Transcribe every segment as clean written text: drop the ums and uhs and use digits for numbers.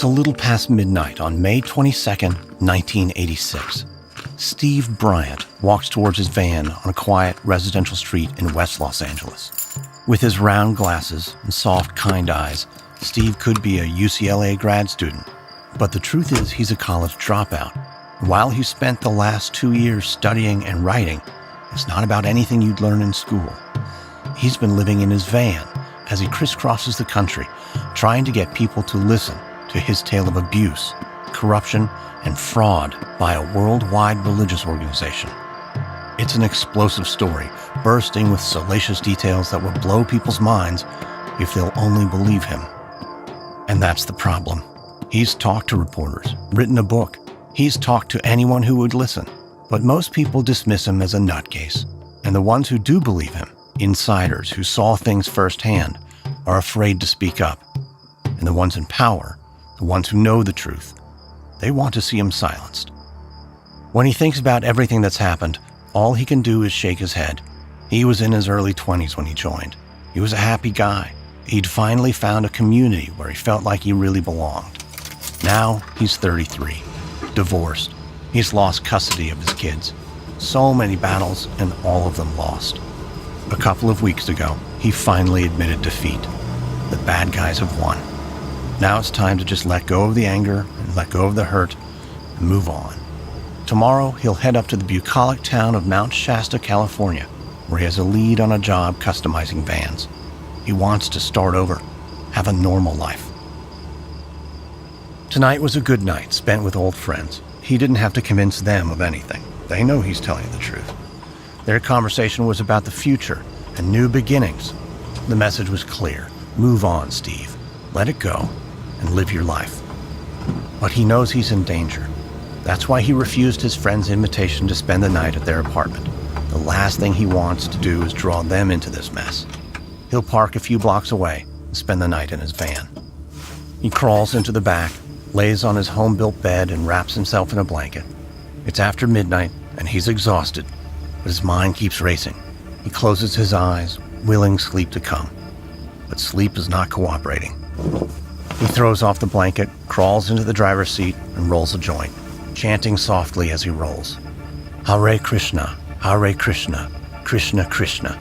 a little past midnight on May 22, 1986. Steve Bryant walks towards his van on a quiet residential street in West Los Angeles. With his round glasses and soft, kind eyes, Steve could be a UCLA grad student. But the truth is he's a college dropout. While he spent the last 2 years studying and writing, it's not about anything you'd learn in school. He's been living in his van as he crisscrosses the country, trying to get people to listen to his tale of abuse, corruption, and fraud by a worldwide religious organization. It's an explosive story, bursting with salacious details that will blow people's minds if they'll only believe him. And that's the problem. He's talked to reporters, written a book. He's talked to anyone who would listen. But most people dismiss him as a nutcase. And the ones who do believe him, insiders who saw things firsthand, are afraid to speak up. And the ones in power, the ones who know the truth, they want to see him silenced. When he thinks about everything that's happened, all he can do is shake his head. He was in his early 20s when he joined. He was a happy guy. He'd finally found a community where he felt like he really belonged. Now he's 33, divorced. He's lost custody of his kids. So many battles and all of them lost. A couple of weeks ago, he finally admitted defeat. The bad guys have won. Now it's time to just let go of the anger and let go of the hurt and move on. Tomorrow, he'll head up to the bucolic town of Mount Shasta, California, where he has a lead on a job customizing vans. He wants to start over, have a normal life. Tonight was a good night spent with old friends. He didn't have to convince them of anything. They know he's telling the truth. Their conversation was about the future and new beginnings. The message was clear. Move on, Steve. Let it go and live your life. But he knows he's in danger. That's why he refused his friend's invitation to spend the night at their apartment. The last thing he wants to do is draw them into this mess. He'll park a few blocks away and spend the night in his van. He crawls into the back, lays on his home-built bed and wraps himself in a blanket. It's after midnight and he's exhausted, but his mind keeps racing. He closes his eyes, willing sleep to come. But sleep is not cooperating. He throws off the blanket, crawls into the driver's seat, and rolls a joint, chanting softly as he rolls. Hare Krishna, Hare Krishna, Krishna Krishna.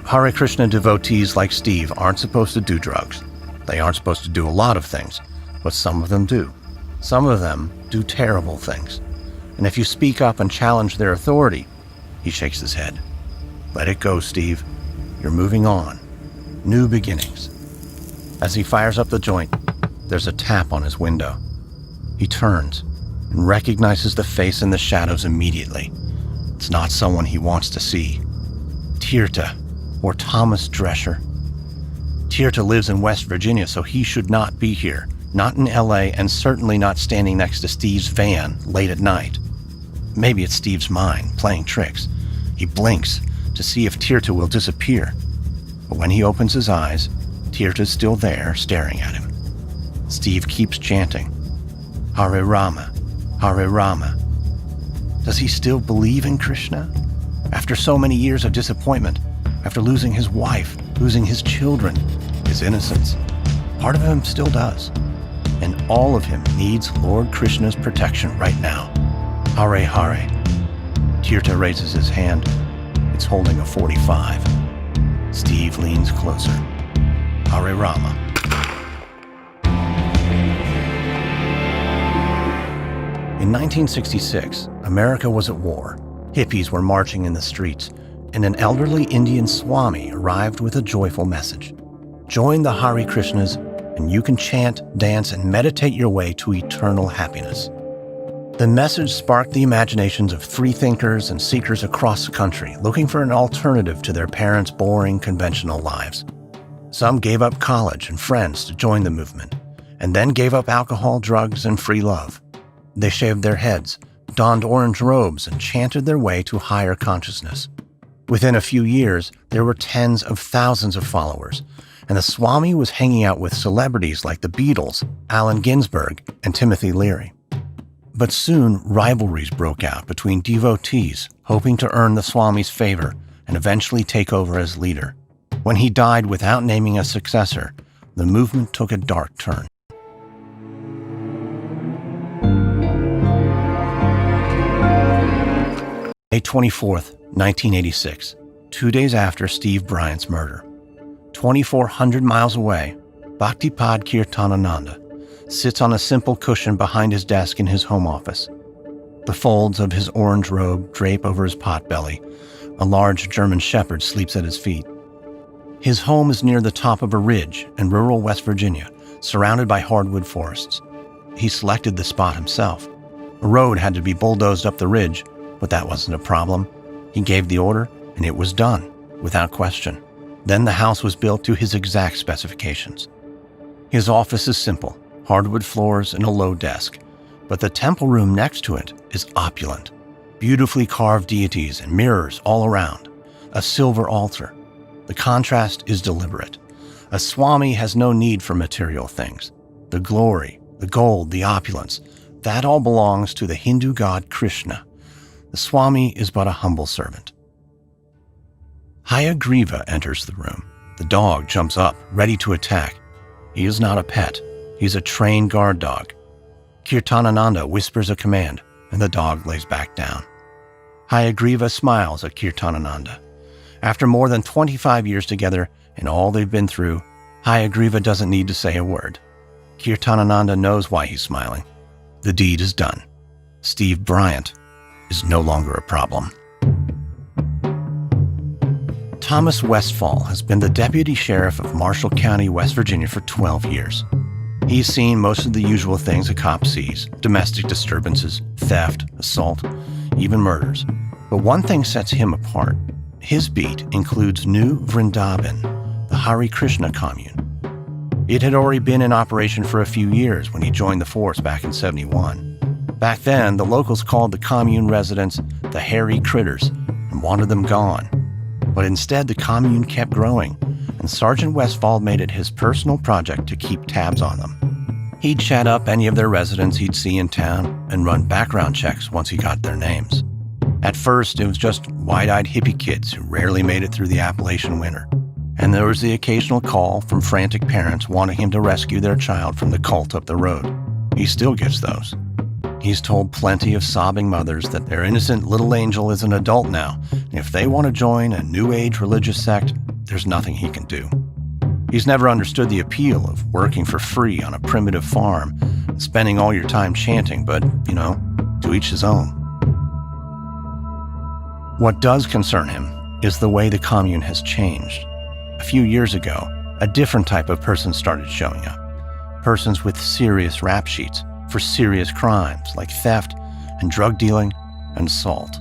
Hare Krishna devotees like Steve aren't supposed to do drugs. They aren't supposed to do a lot of things, but some of them do. Some of them do terrible things. And if you speak up and challenge their authority, he shakes his head. Let it go, Steve. You're moving on. New beginnings. As he fires up the joint, there's a tap on his window. He turns and recognizes the face in the shadows immediately. It's not someone he wants to see. Tirtha, or Thomas Drescher. Tirtha lives in West Virginia, so he should not be here. Not in LA, and certainly not standing next to Steve's van late at night. Maybe it's Steve's mind playing tricks. He blinks to see if Tirtha will disappear. But when he opens his eyes, Tirtha's still there, staring at him. Steve keeps chanting, Hare Rama, Hare Rama. Does he still believe in Krishna? After so many years of disappointment, after losing his wife, losing his children, his innocence, part of him still does. And all of him needs Lord Krishna's protection right now. Hare Hare. Tirtha raises his hand. It's holding a .45. Steve leans closer. Hare Rama. In 1966, America was at war. Hippies were marching in the streets, and an elderly Indian Swami arrived with a joyful message. Join the Hare Krishnas, and you can chant, dance, and meditate your way to eternal happiness. The message sparked the imaginations of freethinkers and seekers across the country, looking for an alternative to their parents' boring, conventional lives. Some gave up college and friends to join the movement, and then gave up alcohol, drugs, and free love. They shaved their heads, donned orange robes, and chanted their way to higher consciousness. Within a few years, there were tens of thousands of followers, and the Swami was hanging out with celebrities like the Beatles, Allen Ginsberg, and Timothy Leary. But soon, rivalries broke out between devotees, hoping to earn the Swami's favor and eventually take over as leader. When he died without naming a successor, the movement took a dark turn. May 24th, 1986, 2 days after Steve Bryant's murder. 2,400 miles away, Bhaktipada Kirtanananda sits on a simple cushion behind his desk in his home office. The folds of his orange robe drape over his potbelly. A large German shepherd sleeps at his feet. His home is near the top of a ridge in rural West Virginia, surrounded by hardwood forests. He selected the spot himself. A road had to be bulldozed up the ridge, but that wasn't a problem. He gave the order, and it was done, without question. Then the house was built to his exact specifications. His office is simple, hardwood floors and a low desk, but the temple room next to it is opulent. Beautifully carved deities and mirrors all around, a silver altar. The contrast is deliberate. A Swami has no need for material things. The glory, the gold, the opulence, that all belongs to the Hindu god Krishna. The Swami is but a humble servant. Hayagriva enters the room. The dog jumps up, ready to attack. He is not a pet. He's a trained guard dog. Kirtanananda whispers a command, and the dog lays back down. Hayagriva smiles at Kirtanananda. After more than 25 years together and all they've been through, Hayagriva doesn't need to say a word. Kirtanananda knows why he's smiling. The deed is done. Steve Bryant is no longer a problem. Thomas Westfall has been the deputy sheriff of Marshall County, West Virginia for 12 years. He's seen most of the usual things a cop sees: domestic disturbances, theft, assault, even murders. But one thing sets him apart. His beat includes New Vrindaban, the Hare Krishna commune. It had already been in operation for a few years when he joined the force back in '71. Back then, the locals called the commune residents the hairy critters and wanted them gone. But instead, the commune kept growing, and Sergeant Westfall made it his personal project to keep tabs on them. He'd chat up any of their residents he'd see in town and run background checks once he got their names. At first, it was just wide-eyed hippie kids who rarely made it through the Appalachian winter. And there was the occasional call from frantic parents wanting him to rescue their child from the cult up the road. He still gets those. He's told plenty of sobbing mothers that their innocent little angel is an adult now, and if they want to join a New Age religious sect, there's nothing he can do. He's never understood the appeal of working for free on a primitive farm and spending all your time chanting, but, to each his own. What does concern him is the way the commune has changed. A few years ago, a different type of person started showing up. Persons with serious rap sheets for serious crimes like theft and drug dealing and assault.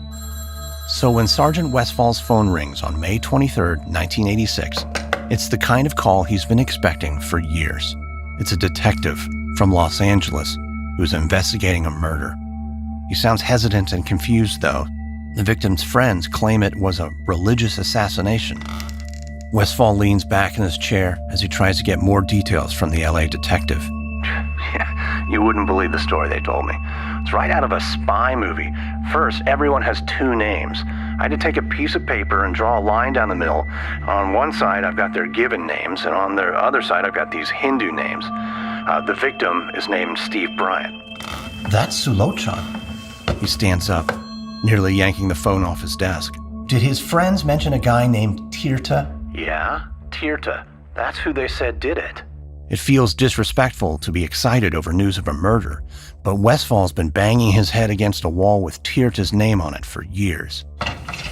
So when Sergeant Westfall's phone rings on May 23, 1986, it's the kind of call he's been expecting for years. It's a detective from Los Angeles who's investigating a murder. He sounds hesitant and confused, though. The victim's friends claim it was a religious assassination. Westfall leans back in his chair as he tries to get more details from the LA detective. You wouldn't believe the story they told me. It's right out of a spy movie. First, everyone has two names. I had to take a piece of paper and draw a line down the middle. On one side, I've got their given names, and on the other side, I've got these Hindu names. The victim is named Steve Bryant. That's Sulochan. He stands up, nearly yanking the phone off his desk. Did his friends mention a guy named Tirta? Yeah, Tirta. That's who they said did it. It feels disrespectful to be excited over news of a murder, but Westfall's been banging his head against a wall with Tirta's name on it for years.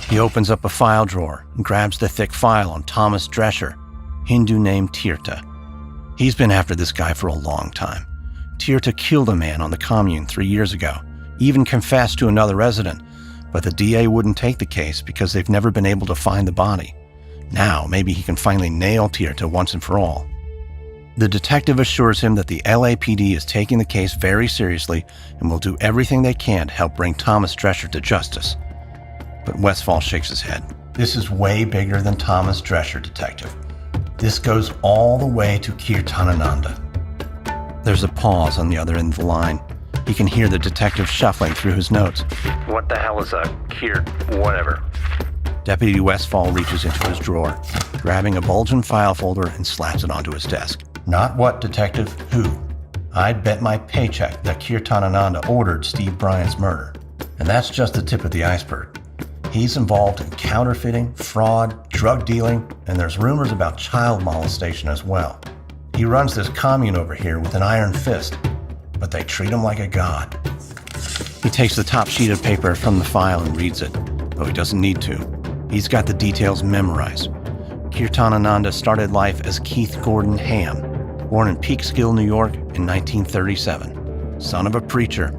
He opens up a file drawer and grabs the thick file on Thomas Drescher, Hindu name Tirta. He's been after this guy for a long time. Tirta killed a man on the commune 3 years ago, even confessed to another resident, but the DA wouldn't take the case because they've never been able to find the body. Now, maybe he can finally nail Tirta once and for all. The detective assures him that the LAPD is taking the case very seriously and will do everything they can to help bring Thomas Drescher to justice. But Westfall shakes his head. This is way bigger than Thomas Drescher, detective. This goes all the way to Kirtanananda. There's a pause on the other end of the line. He can hear the detective shuffling through his notes. What the hell is a whatever? Deputy Westfall reaches into his drawer, grabbing a bulging file folder and slaps it onto his desk. Not what, detective, who? I'd bet my paycheck that Kirtanananda ordered Steve Bryant's murder. And that's just the tip of the iceberg. He's involved in counterfeiting, fraud, drug dealing, and there's rumors about child molestation as well. He runs this commune over here with an iron fist, but they treat him like a god. He takes the top sheet of paper from the file and reads it, though he doesn't need to. He's got the details memorized. Kirtanananda started life as Keith Gordon Ham, born in Peekskill, New York in 1937. Son of a preacher,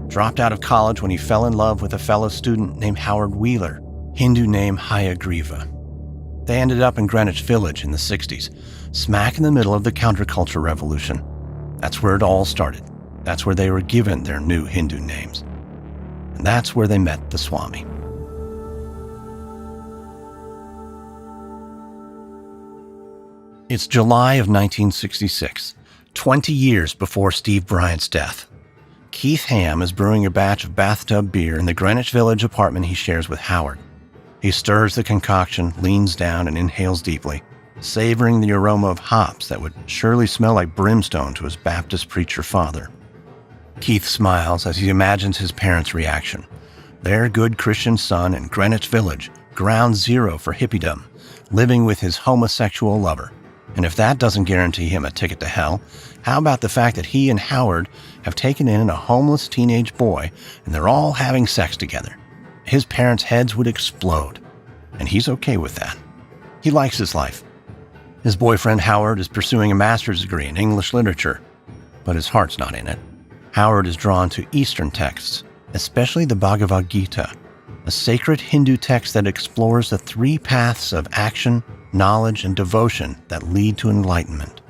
dropped out of college when he fell in love with a fellow student named Howard Wheeler, Hindu name Hayagriva. They ended up in Greenwich Village in the 60s, smack in the middle of the counterculture revolution. That's where it all started. That's where they were given their new Hindu names. And that's where they met the Swami. It's July of 1966, 20 years before Steve Bryant's death. Keith Ham is brewing a batch of bathtub beer in the Greenwich Village apartment he shares with Howard. He stirs the concoction, leans down, and inhales deeply, savoring the aroma of hops that would surely smell like brimstone to his Baptist preacher father. Keith smiles as he imagines his parents' reaction. Their good Christian son in Greenwich Village, ground zero for hippiedom, living with his homosexual lover. And if that doesn't guarantee him a ticket to hell, how about the fact that he and Howard have taken in a homeless teenage boy and they're all having sex together? His parents' heads would explode, and he's okay with that. He likes his life. His boyfriend Howard is pursuing a master's degree in English literature, but his heart's not in it. Howard is drawn to Eastern texts, especially the Bhagavad Gita, a sacred Hindu text that explores the three paths of action, knowledge, and devotion that lead to enlightenment.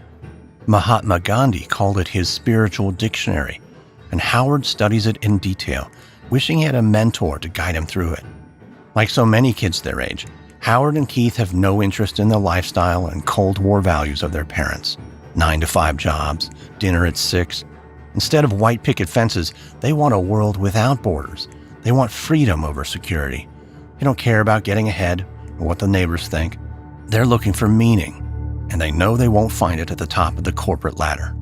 Mahatma Gandhi called it his spiritual dictionary, and Howard studies it in detail, wishing he had a mentor to guide him through it. Like so many kids their age, Howard and Keith have no interest in the lifestyle and Cold War values of their parents. 9-to-5 jobs, dinner at 6. Instead of white picket fences, they want a world without borders. They want freedom over security. They don't care about getting ahead or what the neighbors think. They're looking for meaning, and they know they won't find it at the top of the corporate ladder.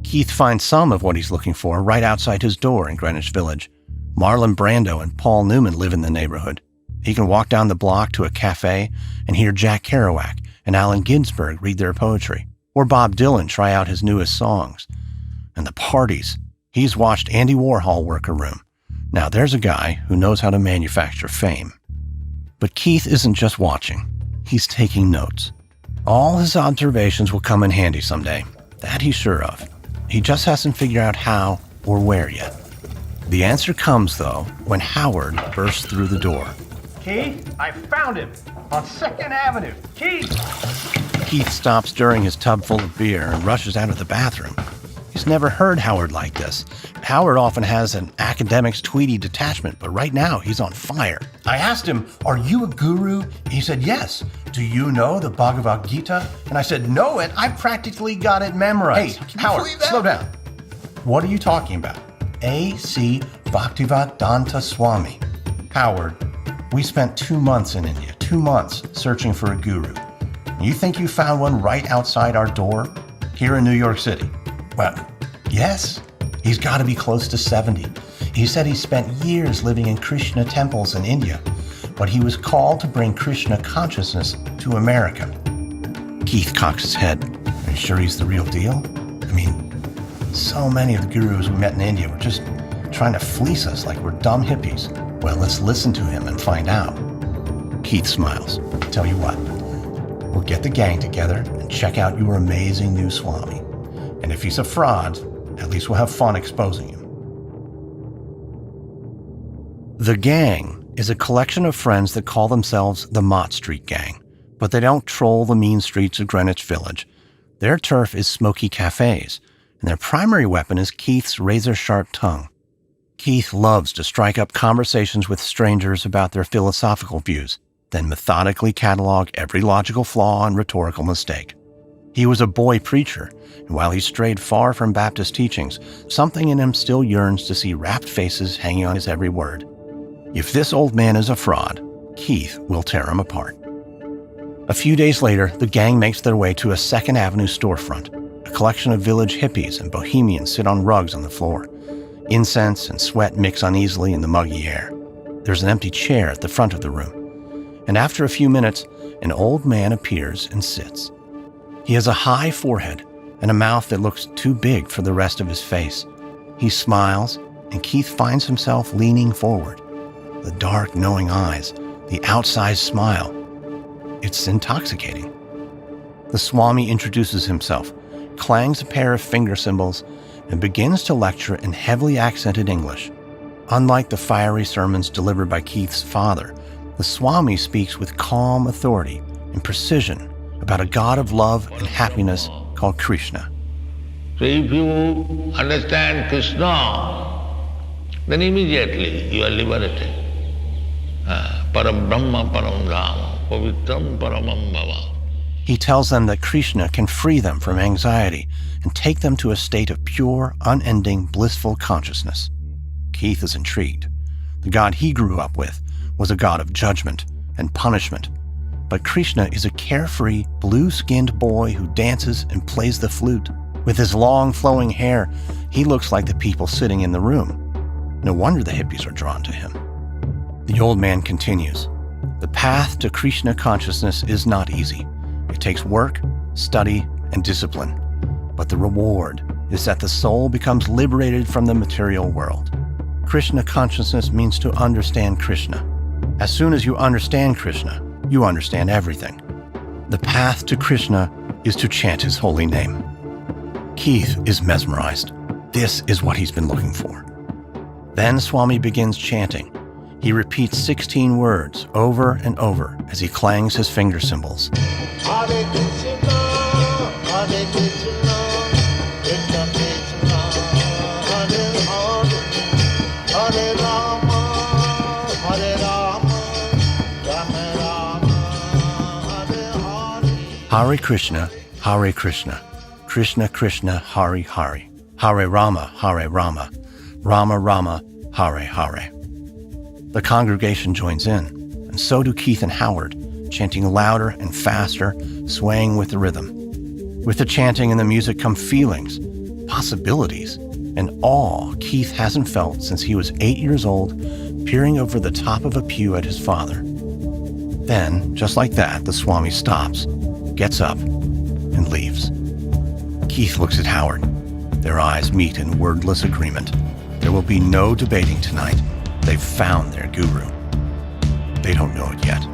Keith finds some of what he's looking for right outside his door in Greenwich Village. Marlon Brando and Paul Newman live in the neighborhood. He can walk down the block to a cafe and hear Jack Kerouac and Allen Ginsberg read their poetry, or Bob Dylan try out his newest songs. And the parties. He's watched Andy Warhol work a room. Now there's a guy who knows how to manufacture fame. But Keith isn't just watching. He's taking notes. All his observations will come in handy someday. That he's sure of. He just hasn't figured out how or where yet. The answer comes, though, when Howard bursts through the door. Keith, I found him on 2nd Avenue. Keith! Keith stops stirring his tub full of beer and rushes out of the bathroom. He's never heard Howard like this. Howard often has an academic's tweedy detachment, but right now he's on fire. I asked him, "Are you a guru?" He said, "Yes." "Do you know the Bhagavad Gita?" And I said, "Know it? I practically got it memorized." Hey, Howard, slow down. What are you talking about? A.C. Bhaktivedanta Swami. Howard, we spent 2 months in India, 2 months searching for a guru. You think you found one right outside our door here in New York City? Well, yes. He's got to be close to 70. He said he spent years living in Krishna temples in India, but he was called to bring Krishna consciousness to America. Keith cocks his head. Are you sure he's the real deal? I mean, so many of the gurus we met in India were just trying to fleece us like we're dumb hippies. Well, let's listen to him and find out. Keith smiles. Tell you what, we'll get the gang together and check out your amazing new Swami. And if he's a fraud, at least we'll have fun exposing him. The gang is a collection of friends that call themselves the Mott Street Gang, but they don't troll the mean streets of Greenwich Village. Their turf is smoky cafes, and their primary weapon is Keith's razor-sharp tongue. Keith loves to strike up conversations with strangers about their philosophical views, then methodically catalog every logical flaw and rhetorical mistake. He was a boy preacher, and while he strayed far from Baptist teachings, something in him still yearns to see rapt faces hanging on his every word. If this old man is a fraud, Keith will tear him apart. A few days later, the gang makes their way to a 2nd Avenue storefront. A collection of village hippies and bohemians sit on rugs on the floor. Incense and sweat mix uneasily in the muggy air. There's an empty chair at the front of the room, and after a few minutes, an old man appears and sits. He has a high forehead and a mouth that looks too big for the rest of his face. He smiles, and Keith finds himself leaning forward. The dark, knowing eyes, the outsized smile. It's intoxicating. The Swami introduces himself, clangs a pair of finger cymbals, and begins to lecture in heavily accented English. Unlike the fiery sermons delivered by Keith's father, the Swami speaks with calm authority and precision about a God of love and happiness called Krishna. So if you understand Krishna, then immediately you are liberated. Param Brahma Param Dhama Pavitram Paramam Bhava. He tells them that Krishna can free them from anxiety and take them to a state of pure, unending, blissful consciousness. Keith is intrigued. The God he grew up with was a God of judgment and punishment. But Krishna is a carefree, blue-skinned boy who dances and plays the flute. With his long, flowing hair, he looks like the people sitting in the room. No wonder the hippies are drawn to him. The old man continues. The path to Krishna consciousness is not easy. It takes work, study, and discipline. But the reward is that the soul becomes liberated from the material world. Krishna consciousness means to understand Krishna. As soon as you understand Krishna, you understand everything. The path to Krishna is to chant his holy name. Keith is mesmerized. This is what he's been looking for. Then Swami begins chanting. He repeats 16 words over and over as he clangs his finger cymbals. Hare Krishna, Hare Krishna, Krishna Krishna, Hare Hare, Hare Rama, Hare Rama, Rama Rama, Hare Hare. Hare Krishna, Hare Krishna, Krishna Krishna, Hare Hare, Hare Rama, Rama Rama, Hare Hare. The congregation joins in, and so do Keith and Howard, chanting louder and faster, swaying with the rhythm. With the chanting and the music come feelings, possibilities, and awe Keith hasn't felt since he was 8 years old, peering over the top of a pew at his father. Then, just like that, the Swami stops, gets up, and leaves. Keith looks at Howard. Their eyes meet in wordless agreement. There will be no debating tonight. They've found their guru. They don't know it yet,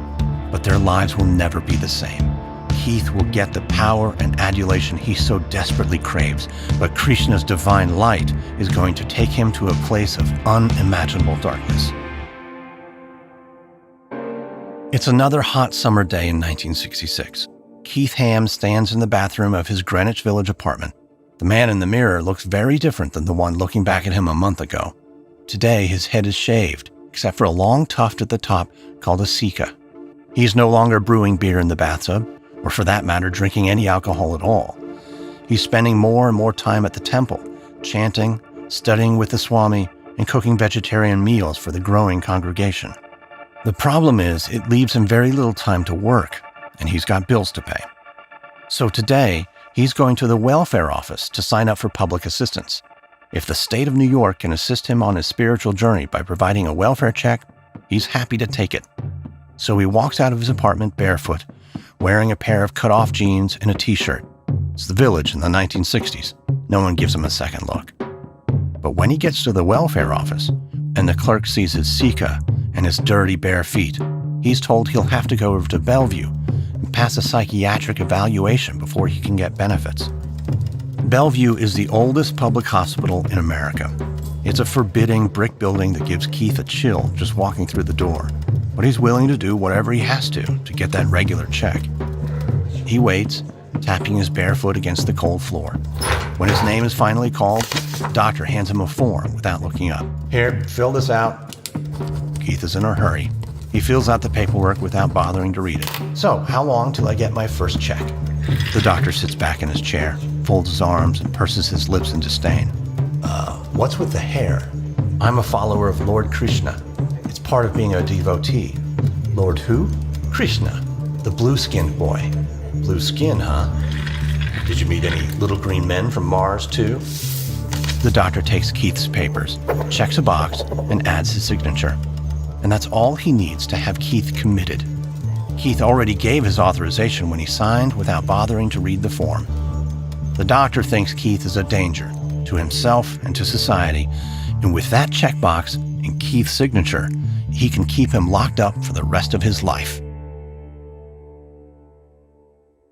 but their lives will never be the same. Keith will get the power and adulation he so desperately craves, but Krishna's divine light is going to take him to a place of unimaginable darkness. It's another hot summer day in 1966. Keith Ham stands in the bathroom of his Greenwich Village apartment. The man in the mirror looks very different than the one looking back at him a month ago. Today, his head is shaved, except for a long tuft at the top called a sika. He's no longer brewing beer in the bathtub, or for that matter, drinking any alcohol at all. He's spending more and more time at the temple, chanting, studying with the Swami, and cooking vegetarian meals for the growing congregation. The problem is, it leaves him very little time to work, and he's got bills to pay. So today, he's going to the welfare office to sign up for public assistance. If the state of New York can assist him on his spiritual journey by providing a welfare check, he's happy to take it. So he walks out of his apartment barefoot, wearing a pair of cut-off jeans and a t-shirt. It's the village in the 1960s. No one gives him a second look. But when he gets to the welfare office, and the clerk sees his sika and his dirty bare feet, he's told he'll have to go over to Bellevue and pass a psychiatric evaluation before he can get benefits. Bellevue is the oldest public hospital in America. It's a forbidding brick building that gives Keith a chill just walking through the door, but he's willing to do whatever he has to get that regular check. He waits, tapping his bare foot against the cold floor. When his name is finally called, the doctor hands him a form without looking up. Here, fill this out. Keith is in a hurry. He fills out the paperwork without bothering to read it. So, how long till I get my first check? The doctor sits back in his chair, folds his arms, and purses his lips in disdain. What's with the hair? I'm a follower of Lord Krishna. It's part of being a devotee. Lord who? Krishna, the blue-skinned boy. Blue skin, huh? Did you meet any little green men from Mars, too? The doctor takes Keith's papers, checks a box, and adds his signature. and that's all he needs to have Keith committed. Keith already gave his authorization when he signed without bothering to read the form. The doctor thinks Keith is a danger to himself and to society, and with that checkbox and Keith's signature, he can keep him locked up for the rest of his life.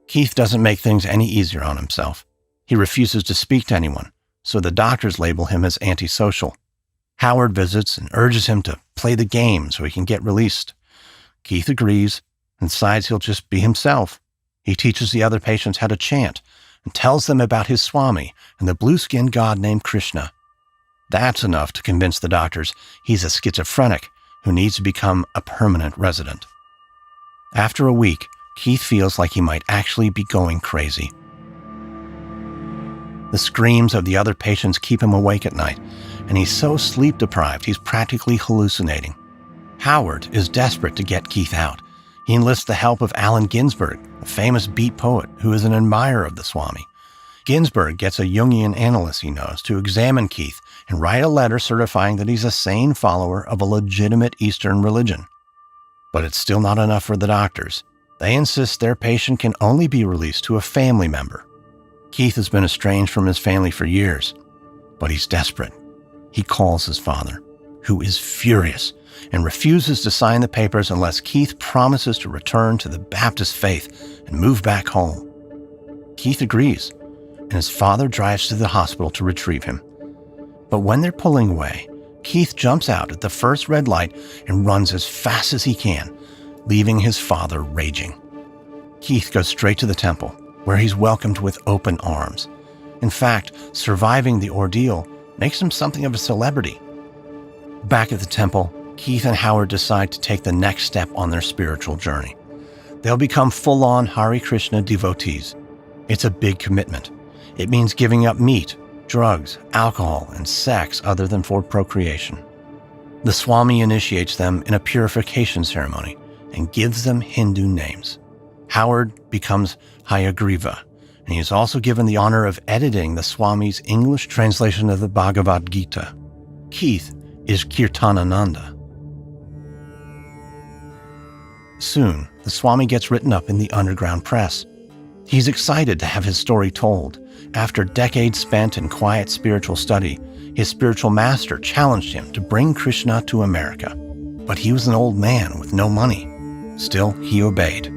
Keith doesn't make things any easier on himself. He refuses to speak to anyone, so the doctors label him as antisocial. Howard visits and urges him to play the game so he can get released. Keith agrees and decides he'll just be himself. He teaches the other patients how to chant and tells them about his Swami and the blue-skinned god named Krishna. That's enough to convince the doctors he's a schizophrenic who needs to become a permanent resident. After a week, Keith feels like he might actually be going crazy. The screams of the other patients keep him awake at night, and he's so sleep-deprived he's practically hallucinating. Howard is desperate to get Keith out. He enlists the help of Allen Ginsberg, a famous beat poet who is an admirer of the Swami. Ginsberg gets a Jungian analyst he knows to examine Keith and write a letter certifying that he's a sane follower of a legitimate Eastern religion. But it's still not enough for the doctors. They insist their patient can only be released to a family member. Keith has been estranged from his family for years, but he's desperate. He calls his father, who is furious and refuses to sign the papers unless Keith promises to return to the Baptist faith and move back home. Keith agrees, and his father drives to the hospital to retrieve him. But when they're pulling away, Keith jumps out at the first red light and runs as fast as he can, leaving his father raging. Keith goes straight to the temple, where he's welcomed with open arms. In fact, surviving the ordeal makes him something of a celebrity. Back at the temple, Keith and Howard decide to take the next step on their spiritual journey. They'll become full-on Hare Krishna devotees. It's a big commitment. It means giving up meat, drugs, alcohol, and sex other than for procreation. The Swami initiates them in a purification ceremony and gives them Hindu names. Howard becomes Hayagriva, and he is also given the honor of editing the Swami's English translation of the Bhagavad Gita. Keith is Kirtanananda. Soon, the Swami gets written up in the underground press. He's excited to have his story told. After decades spent in quiet spiritual study, his spiritual master challenged him to bring Krishna to America. But he was an old man with no money. Still, he obeyed.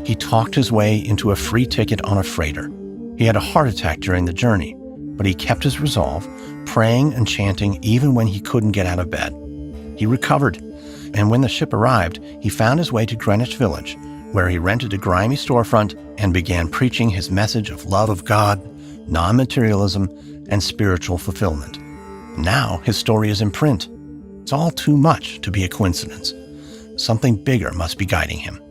He talked his way into a free ticket on a freighter. He had a heart attack during the journey, but he kept his resolve, praying and chanting even when he couldn't get out of bed. He recovered, and when the ship arrived, he found his way to Greenwich Village, where he rented a grimy storefront and began preaching his message of love of God, non-materialism, and spiritual fulfillment. Now his story is in print. It's all too much to be a coincidence. Something bigger must be guiding him.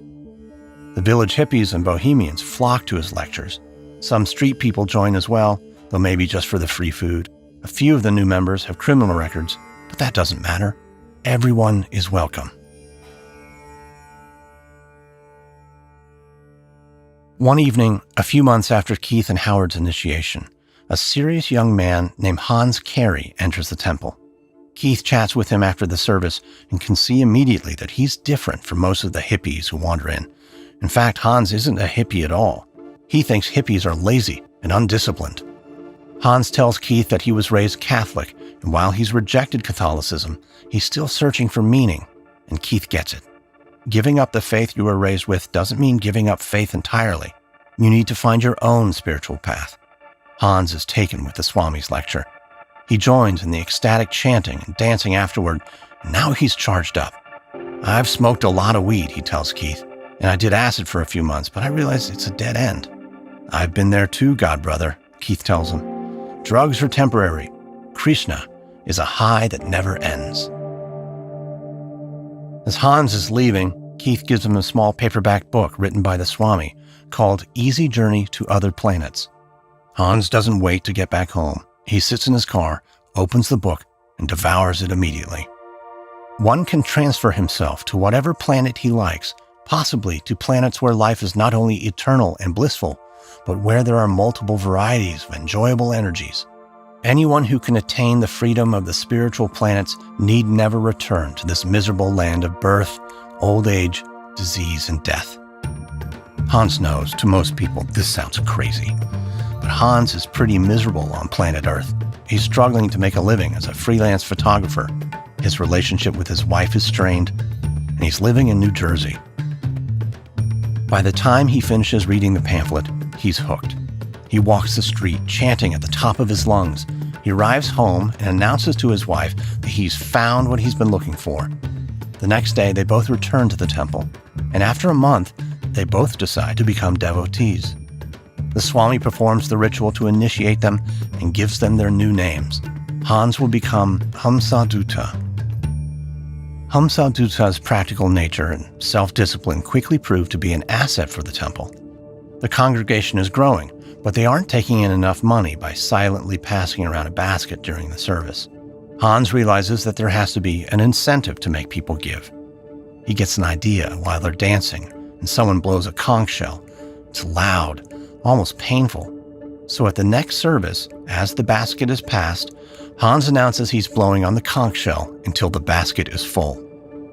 The village hippies and bohemians flock to his lectures. Some street people join as well, though maybe just for the free food. A few of the new members have criminal records, but that doesn't matter. Everyone is welcome. One evening, a few months after Keith and Howard's initiation, a serious young man named Hans Carey enters the temple. Keith chats with him after the service and can see immediately that he's different from most of the hippies who wander in. In fact, Hans isn't a hippie at all. He thinks hippies are lazy and undisciplined. Hans tells Keith that he was raised Catholic, and while he's rejected Catholicism, he's still searching for meaning, and Keith gets it. Giving up the faith you were raised with doesn't mean giving up faith entirely. You need to find your own spiritual path. Hans is taken with the Swami's lecture. He joins in the ecstatic chanting and dancing afterward, and now he's charged up. I've smoked a lot of weed, he tells Keith, and I did acid for a few months, but I realized it's a dead end. I've been there too, God brother, Keith tells him. Drugs are temporary. Krishna is a high that never ends. As Hans is leaving, Keith gives him a small paperback book written by the Swami called Easy Journey to Other Planets. Hans doesn't wait to get back home. He sits in his car, opens the book, and devours it immediately. One can transfer himself to whatever planet he likes, possibly to planets where life is not only eternal and blissful, but where there are multiple varieties of enjoyable energies. Anyone who can attain the freedom of the spiritual planets need never return to this miserable land of birth, old age, disease, and death. Hans knows, to most people, this sounds crazy. But Hans is pretty miserable on planet Earth. He's struggling to make a living as a freelance photographer. His relationship with his wife is strained, and he's living in New Jersey. By the time he finishes reading the pamphlet, he's hooked. He walks the street, chanting at the top of his lungs. He arrives home and announces to his wife that he's found what he's been looking for. The next day, they both return to the temple, and after a month, they both decide to become devotees. The Swami performs the ritual to initiate them and gives them their new names. Hans will become Hamsadutta. Hamsadutta's practical nature and self-discipline quickly prove to be an asset for the temple. The congregation is growing, but they aren't taking in enough money by silently passing around a basket during the service. Hans realizes that there has to be an incentive to make people give. He gets an idea while they're dancing, and someone blows a conch shell. It's loud, almost painful. So at the next service, as the basket is passed, Hans announces he's blowing on the conch shell until the basket is full.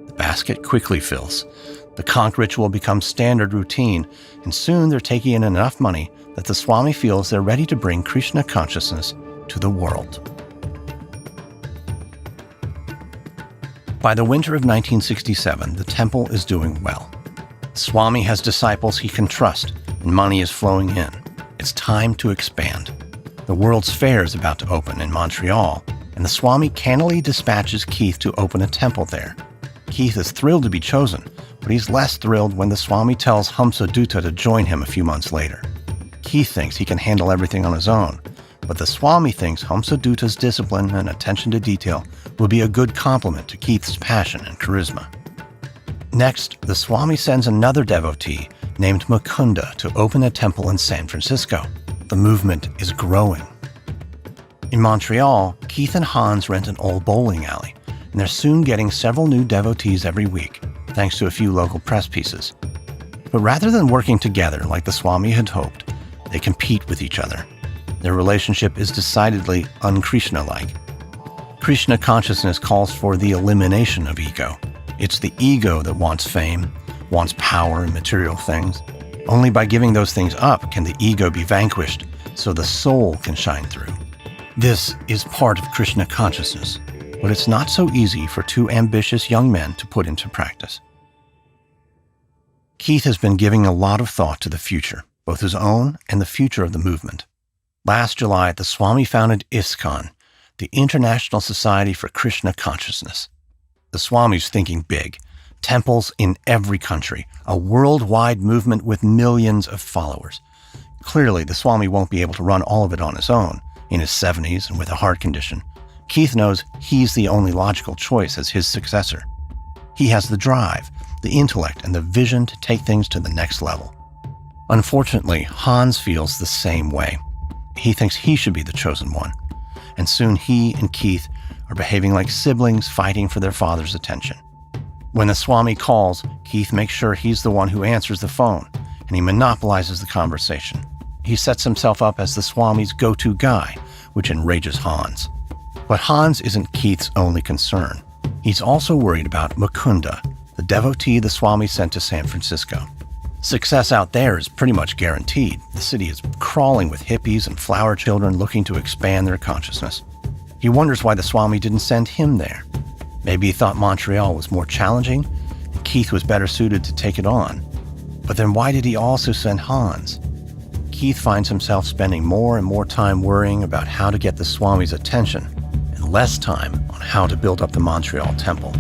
The basket quickly fills. The conch ritual becomes standard routine, and soon they're taking in enough money that the Swami feels they're ready to bring Krishna consciousness to the world. By the winter of 1967, the temple is doing well. Swami has disciples he can trust, and money is flowing in. It's time to expand. The World's Fair is about to open in Montreal, and the Swami cannily dispatches Keith to open a temple there. Keith is thrilled to be chosen, but he's less thrilled when the Swami tells Hamsadutta to join him a few months later. Keith thinks he can handle everything on his own, but the Swami thinks Hamsadutta's discipline and attention to detail will be a good complement to Keith's passion and charisma. Next, the Swami sends another devotee named Mukunda to open a temple in San Francisco. The movement is growing. In Montreal, Keith and Hans rent an old bowling alley, and they're soon getting several new devotees every week, thanks to a few local press pieces. But rather than working together like the Swami had hoped, they compete with each other. Their relationship is decidedly un-Krishna-like. Krishna consciousness calls for the elimination of ego. It's the ego that wants fame, wants power and material things. Only by giving those things up can the ego be vanquished, so the soul can shine through. This is part of Krishna consciousness, but it's not so easy for two ambitious young men to put into practice. Keith has been giving a lot of thought to the future, both his own and the future of the movement. Last July, the Swami founded ISKCON, the International Society for Krishna Consciousness. The Swami's thinking big. Temples in every country, a worldwide movement with millions of followers. Clearly, the Swami won't be able to run all of it on his own, in his 70s and with a heart condition. Keith knows he's the only logical choice as his successor. He has the drive, the intellect, and the vision to take things to the next level. Unfortunately, Hans feels the same way. He thinks he should be the chosen one. And soon he and Keith are behaving like siblings fighting for their father's attention. When the Swami calls, Keith makes sure he's the one who answers the phone, and he monopolizes the conversation. He sets himself up as the Swami's go-to guy, which enrages Hans. But Hans isn't Keith's only concern. He's also worried about Mukunda, the devotee the Swami sent to San Francisco. Success out there is pretty much guaranteed. The city is crawling with hippies and flower children looking to expand their consciousness. He wonders why the Swami didn't send him there. Maybe he thought Montreal was more challenging, and Keith was better suited to take it on. But then why did he also send Hans? Keith finds himself spending more and more time worrying about how to get the Swami's attention, and less time on how to build up the Montreal temple.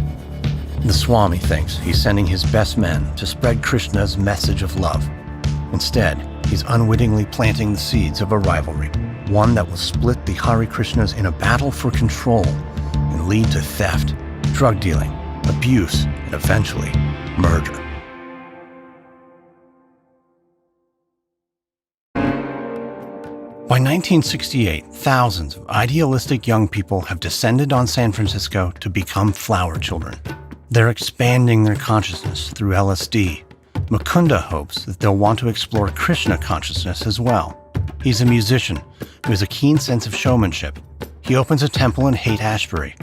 The Swami thinks he's sending his best men to spread Krishna's message of love. Instead, he's unwittingly planting the seeds of a rivalry, one that will split the Hare Krishnas in a battle for control and lead to theft, drug dealing, abuse, and eventually, murder. By 1968, thousands of idealistic young people have descended on San Francisco to become flower children. They're expanding their consciousness through LSD. Mukunda hopes that they'll want to explore Krishna consciousness as well. He's a musician who has a keen sense of showmanship, He opens a temple in Haight-Ashbury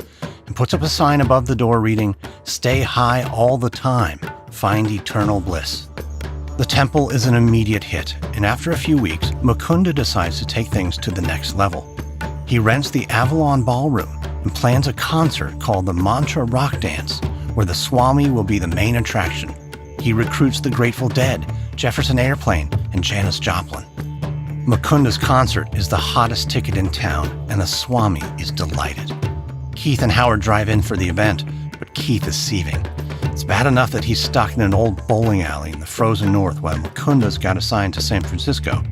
and puts up a sign above the door reading, "Stay high all the time, find eternal bliss." The temple is an immediate hit, and after a few weeks, Mukunda decides to take things to the next level. He rents the Avalon Ballroom and plans a concert called the Mantra Rock Dance, where the Swami will be the main attraction. He recruits the Grateful Dead, Jefferson Airplane, and Janis Joplin. Mukunda's concert is the hottest ticket in town, and the Swami is delighted. Keith and Howard drive in for the event, but Keith is seething. It's bad enough that he's stuck in an old bowling alley in the frozen north while Mukunda's got assigned to San Francisco.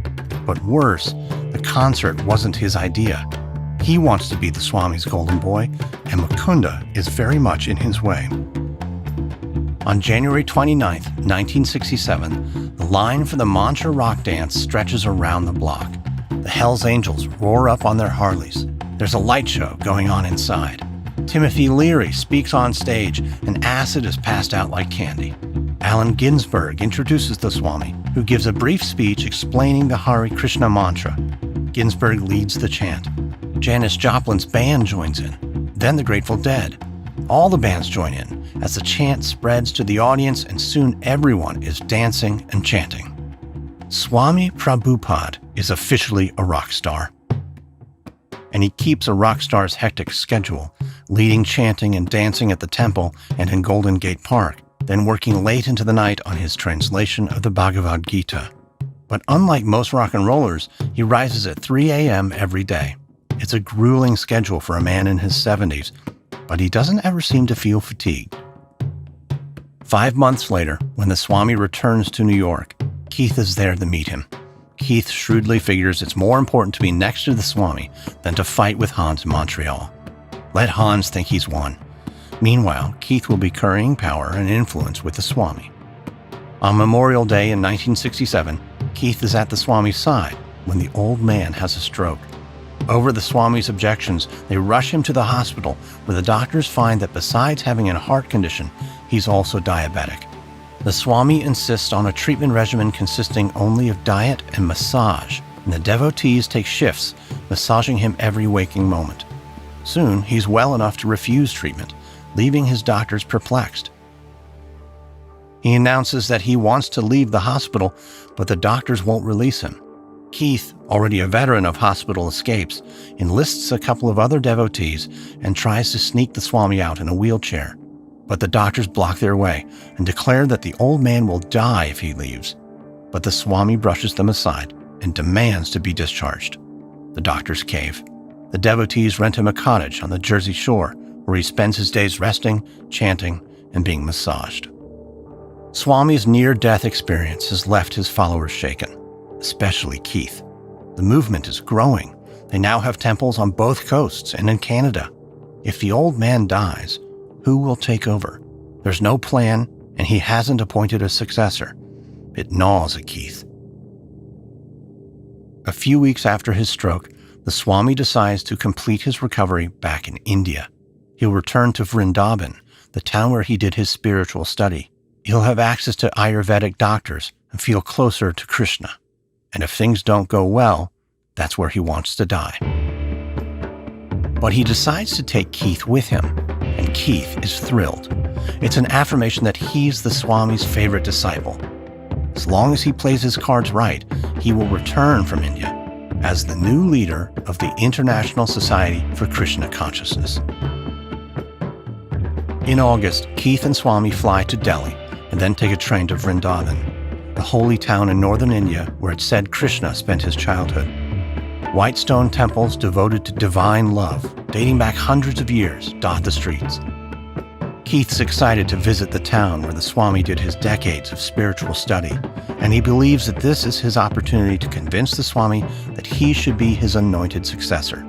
But worse, the concert wasn't his idea. He wants to be the Swami's golden boy, and Mukunda is very much in his way. On January 29, 1967, the line for the Mantra Rock Dance stretches around the block. The Hells Angels roar up on their Harleys. There's a light show going on inside. Timothy Leary speaks on stage, and acid is passed out like candy. Allen Ginsberg introduces the Swami, who gives a brief speech explaining the Hare Krishna mantra. Ginsberg leads the chant. Janis Joplin's band joins in, then the Grateful Dead. All the bands join in as the chant spreads to the audience, and soon everyone is dancing and chanting. Swami Prabhupada is officially a rock star. And he keeps a rock star's hectic schedule, leading chanting and dancing at the temple and in Golden Gate Park, then working late into the night on his translation of the Bhagavad Gita. But unlike most rock and rollers, he rises at 3 a.m. every day. It's a grueling schedule for a man in his 70s, but he doesn't ever seem to feel fatigued. 5 months later, when the Swami returns to New York, Keith is there to meet him. Keith shrewdly figures it's more important to be next to the Swami than to fight with Hans in Montreal. Let Hans think he's won. Meanwhile, Keith will be currying power and influence with the Swami. On Memorial Day in 1967, Keith is at the Swami's side when the old man has a stroke. Over the Swami's objections, they rush him to the hospital, where the doctors find that besides having a heart condition, he's also diabetic. The Swami insists on a treatment regimen consisting only of diet and massage, and the devotees take shifts, massaging him every waking moment. Soon, he's well enough to refuse treatment, leaving his doctors perplexed. He announces that he wants to leave the hospital, but the doctors won't release him. Keith, already a veteran of hospital escapes, enlists a couple of other devotees and tries to sneak the Swami out in a wheelchair. But the doctors block their way and declare that the old man will die if he leaves. But the Swami brushes them aside and demands to be discharged. The doctors cave. The devotees rent him a cottage on the Jersey Shore, where he spends his days resting, chanting, and being massaged. Swami's near-death experience has left his followers shaken, especially Keith. The movement is growing. They now have temples on both coasts and in Canada. If the old man dies, who will take over? There's no plan, and he hasn't appointed a successor. It gnaws at Keith. A few weeks after his stroke, the Swami decides to complete his recovery back in India. He'll return to Vrindaban, the town where he did his spiritual study. He'll have access to Ayurvedic doctors and feel closer to Krishna. And if things don't go well, that's where he wants to die. But he decides to take Keith with him, and Keith is thrilled. It's an affirmation that he's the Swami's favorite disciple. As long as he plays his cards right, he will return from India as the new leader of the International Society for Krishna Consciousness. In August, Keith and Swami fly to Delhi and then take a train to Vrindaban, the holy town in northern India where it's said Krishna spent his childhood. White stone temples devoted to divine love, dating back hundreds of years, dot the streets. Keith's excited to visit the town where the Swami did his decades of spiritual study, and he believes that this is his opportunity to convince the Swami that he should be his anointed successor.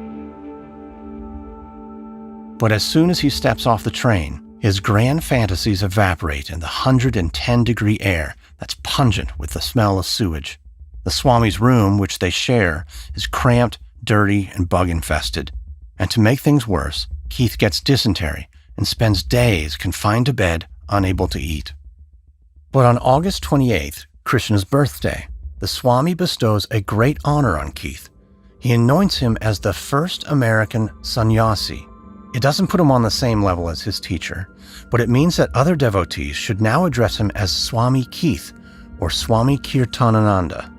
But as soon as he steps off the train, his grand fantasies evaporate in the 110-degree air that's pungent with the smell of sewage. The Swami's room, which they share, is cramped, dirty, and bug-infested. And to make things worse, Keith gets dysentery and spends days confined to bed, unable to eat. But on August 28th, Krishna's birthday, the Swami bestows a great honor on Keith. He anoints him as the first American sannyasi. It doesn't put him on the same level as his teacher, but it means that other devotees should now address him as Swami Keith or Swami Kirtanananda.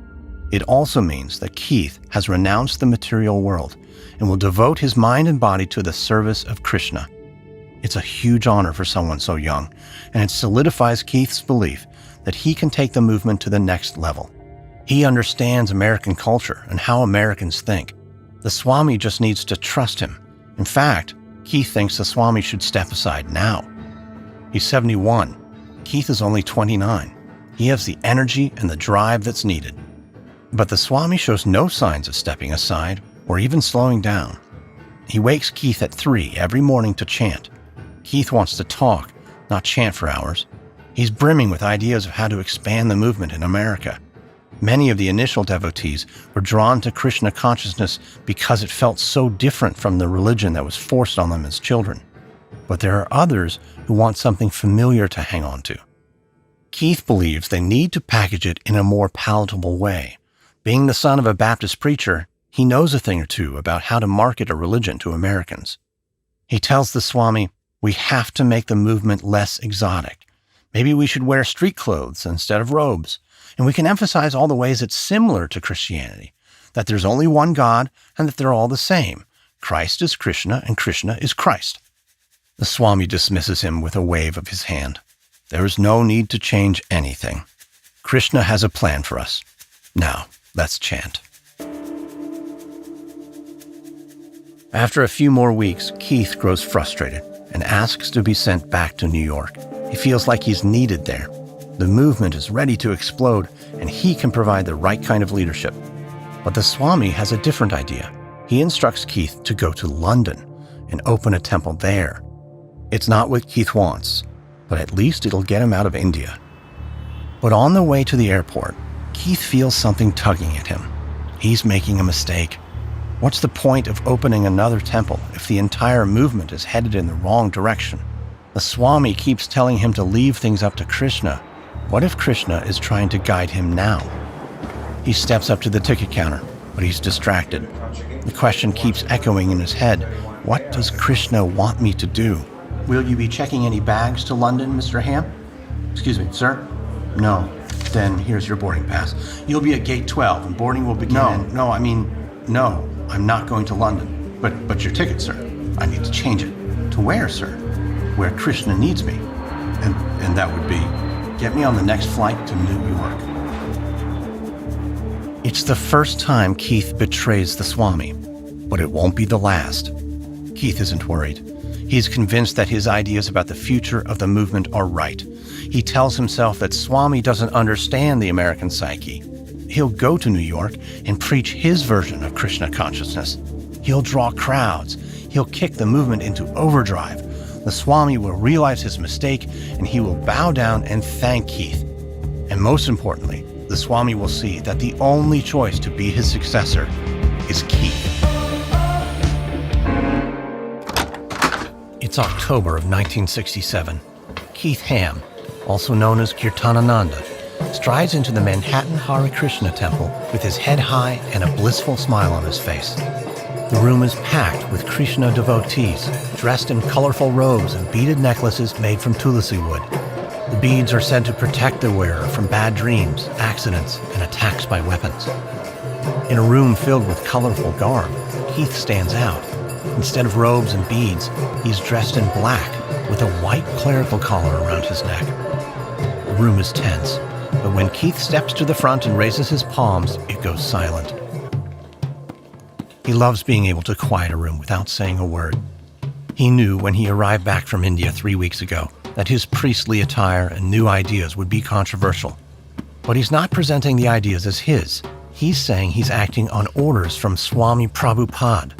It also means that Keith has renounced the material world and will devote his mind and body to the service of Krishna. It's a huge honor for someone so young, and it solidifies Keith's belief that he can take the movement to the next level. He understands American culture and how Americans think. The Swami just needs to trust him. In fact, Keith thinks the Swami should step aside now. He's 71. Keith is only 29. He has the energy and the drive that's needed. But the Swami shows no signs of stepping aside or even slowing down. He wakes Keith at 3 every morning to chant. Keith wants to talk, not chant for hours. He's brimming with ideas of how to expand the movement in America. Many of the initial devotees were drawn to Krishna consciousness because it felt so different from the religion that was forced on them as children. But there are others who want something familiar to hang on to. Keith believes they need to package it in a more palatable way. Being the son of a Baptist preacher, he knows a thing or two about how to market a religion to Americans. He tells the Swami, "We have to make the movement less exotic. Maybe we should wear street clothes instead of robes. And we can emphasize all the ways it's similar to Christianity, that there's only one God and that they're all the same. Christ is Krishna and Krishna is Christ." The Swami dismisses him with a wave of his hand. There is no need to change anything. Krishna has a plan for us. Now, let's chant. After a few more weeks, Keith grows frustrated and asks to be sent back to New York. He feels like he's needed there. The movement is ready to explode, and he can provide the right kind of leadership. But the Swami has a different idea. He instructs Keith to go to London and open a temple there. It's not what Keith wants, but at least it'll get him out of India. But on the way to the airport, Keith feels something tugging at him. He's making a mistake. What's the point of opening another temple if the entire movement is headed in the wrong direction? The Swami keeps telling him to leave things up to Krishna. What if Krishna is trying to guide him now? He steps up to the ticket counter, but he's distracted. The question keeps echoing in his head. What does Krishna want me to do? Will you be checking any bags to London, Mr. Ham? Excuse me, sir? No. Then here's your boarding pass. You'll be at gate 12 and boarding will begin. No, I'm not going to London. But your ticket, sir. I need to change it. To where, sir? Where Krishna needs me. And that would be, get me on the next flight to New York. It's the first time Keith betrays the Swami, but it won't be the last. Keith isn't worried. He's convinced that his ideas about the future of the movement are right. He tells himself that Swami doesn't understand the American psyche. He'll go to New York and preach his version of Krishna consciousness. He'll draw crowds. He'll kick the movement into overdrive. The Swami will realize his mistake and he will bow down and thank Keith. And most importantly, the Swami will see that the only choice to be his successor is Keith. It's October of 1967. Keith Ham, also known as Kirtanananda, strides into the Manhattan Hare Krishna temple with his head high and a blissful smile on his face. The room is packed with Krishna devotees, dressed in colorful robes and beaded necklaces made from tulsi wood. The beads are said to protect the wearer from bad dreams, accidents, and attacks by weapons. In a room filled with colorful garb, Keith stands out. Instead of robes and beads, he's dressed in black with a white clerical collar around his neck. The room is tense, but when Keith steps to the front and raises his palms, it goes silent. He loves being able to quiet a room without saying a word. He knew when he arrived back from India 3 weeks ago that his priestly attire and new ideas would be controversial. But he's not presenting the ideas as his. He's saying he's acting on orders from Swami Prabhupada,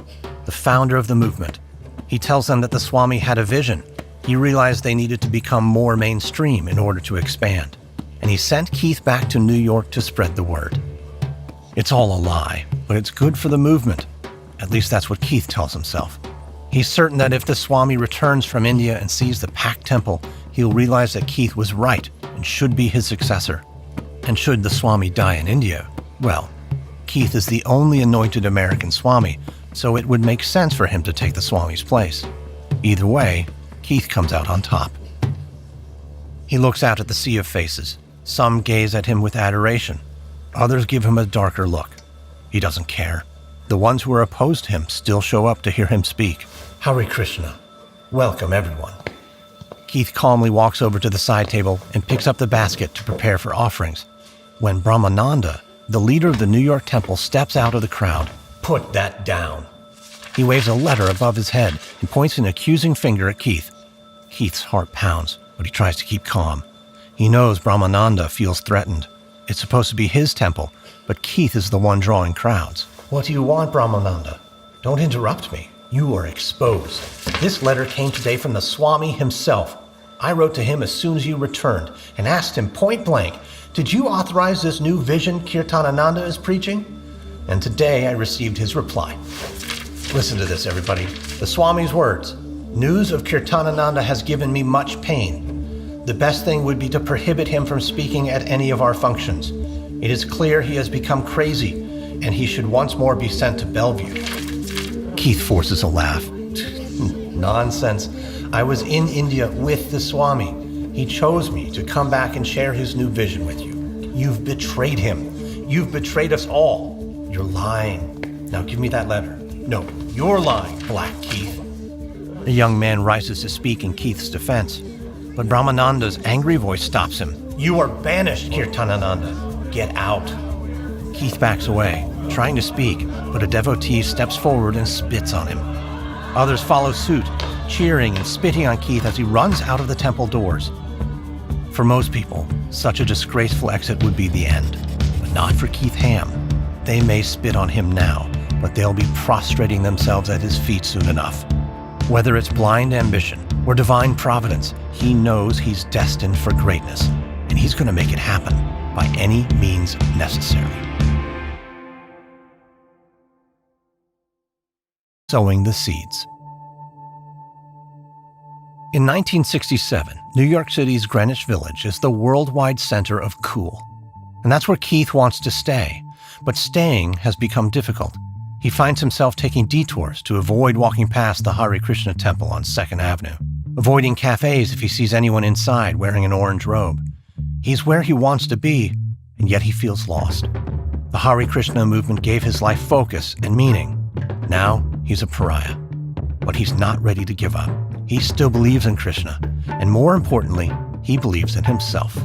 the founder of the movement. He tells them that the Swami had a vision. He realized they needed to become more mainstream in order to expand. And he sent Keith back to New York to spread the word. It's all a lie, but it's good for the movement. At least that's what Keith tells himself. He's certain that if the Swami returns from India and sees the packed temple, he'll realize that Keith was right and should be his successor. And should the Swami die in India, well, Keith is the only anointed American Swami, so it would make sense for him to take the Swami's place. Either way, Keith comes out on top. He looks out at the sea of faces. Some gaze at him with adoration. Others give him a darker look. He doesn't care. The ones who are opposed to him still show up to hear him speak. Hare Krishna. Welcome, everyone. Keith calmly walks over to the side table and picks up the basket to prepare for offerings. When Brahmananda, the leader of the New York temple, steps out of the crowd, "Put that down." He waves a letter above his head and points an accusing finger at Keith. Keith's heart pounds, but he tries to keep calm. He knows Brahmananda feels threatened. It's supposed to be his temple, but Keith is the one drawing crowds. "What do you want, Brahmananda? Don't interrupt me. You are exposed. This letter came today from the Swami himself. I wrote to him as soon as you returned and asked him point blank, did you authorize this new vision Kirtanananda is preaching? And today I received his reply." Listen to this, everybody. The Swami's words. "News of Kirtanananda has given me much pain. The best thing would be to prohibit him from speaking at any of our functions. It is clear he has become crazy, and he should once more be sent to Bellevue." Keith forces a laugh. "Nonsense. I was in India with the Swami. He chose me to come back and share his new vision with you. You've betrayed him. You've betrayed us all. You're lying. Now give me that letter. No, you're lying, Black Keith." A young man rises to speak in Keith's defense, but Brahmananda's angry voice stops him. "You are banished, Kirtanananda. Get out." Keith backs away, trying to speak, but a devotee steps forward and spits on him. Others follow suit, cheering and spitting on Keith as he runs out of the temple doors. For most people, such a disgraceful exit would be the end, but not for Keith Ham. They may spit on him now, but they'll be prostrating themselves at his feet soon enough. Whether it's blind ambition or divine providence, he knows he's destined for greatness, and he's going to make it happen by any means necessary. Sowing the seeds. In 1967, New York City's Greenwich Village is the worldwide center of cool. And that's where Keith wants to stay. But staying has become difficult. He finds himself taking detours to avoid walking past the Hare Krishna temple on 2nd Avenue, avoiding cafes if he sees anyone inside wearing an orange robe. He's where he wants to be, and yet he feels lost. The Hare Krishna movement gave his life focus and meaning. Now he's a pariah. But he's not ready to give up. He still believes in Krishna, and more importantly, he believes in himself.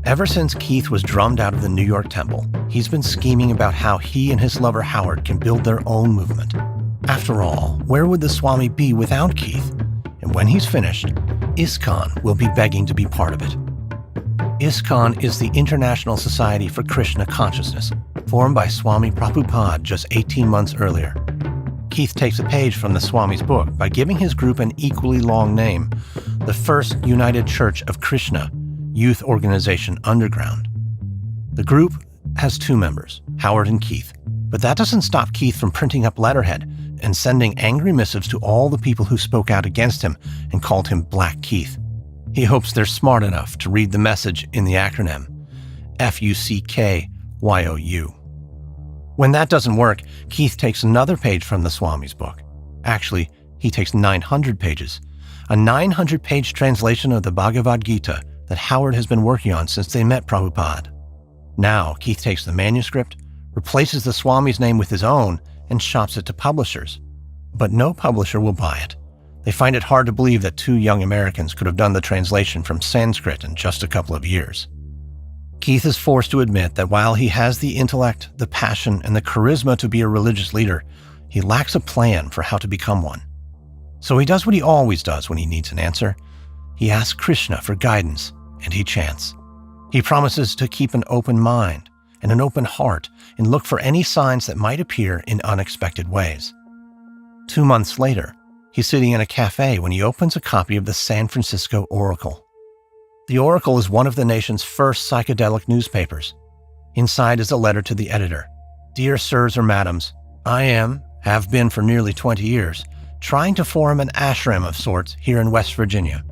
Ever since Keith was drummed out of the New York temple, he's been scheming about how he and his lover Howard can build their own movement. After all, where would the Swami be without Keith? And when he's finished, ISKCON will be begging to be part of it. ISKCON is the International Society for Krishna Consciousness, formed by Swami Prabhupada just 18 months earlier. Keith takes a page from the Swami's book by giving his group an equally long name, the First United Church of Krishna, Youth Organization Underground. The group has 2 members, Howard and Keith, but that doesn't stop Keith from printing up letterhead and sending angry missives to all the people who spoke out against him and called him Black Keith. He hopes they're smart enough to read the message in the acronym, FUCKYOU. When that doesn't work, Keith takes another page from the Swami's book. Actually, he takes 900 pages, a 900-page translation of the Bhagavad Gita that Howard has been working on since they met Prabhupada. Now, Keith takes the manuscript, replaces the Swami's name with his own, and shops it to publishers. But no publisher will buy it. They find it hard to believe that 2 young Americans could have done the translation from Sanskrit in just a couple of years. Keith is forced to admit that while he has the intellect, the passion, and the charisma to be a religious leader, he lacks a plan for how to become one. So he does what he always does when he needs an answer. He asks Krishna for guidance, and he chants. He promises to keep an open mind and an open heart and look for any signs that might appear in unexpected ways. 2 months later, he's sitting in a cafe when he opens a copy of the San Francisco Oracle. The Oracle is one of the nation's first psychedelic newspapers. Inside is a letter to the editor. "Dear sirs or madams, I have been for nearly 20 years, trying to form an ashram of sorts here in West Virginia."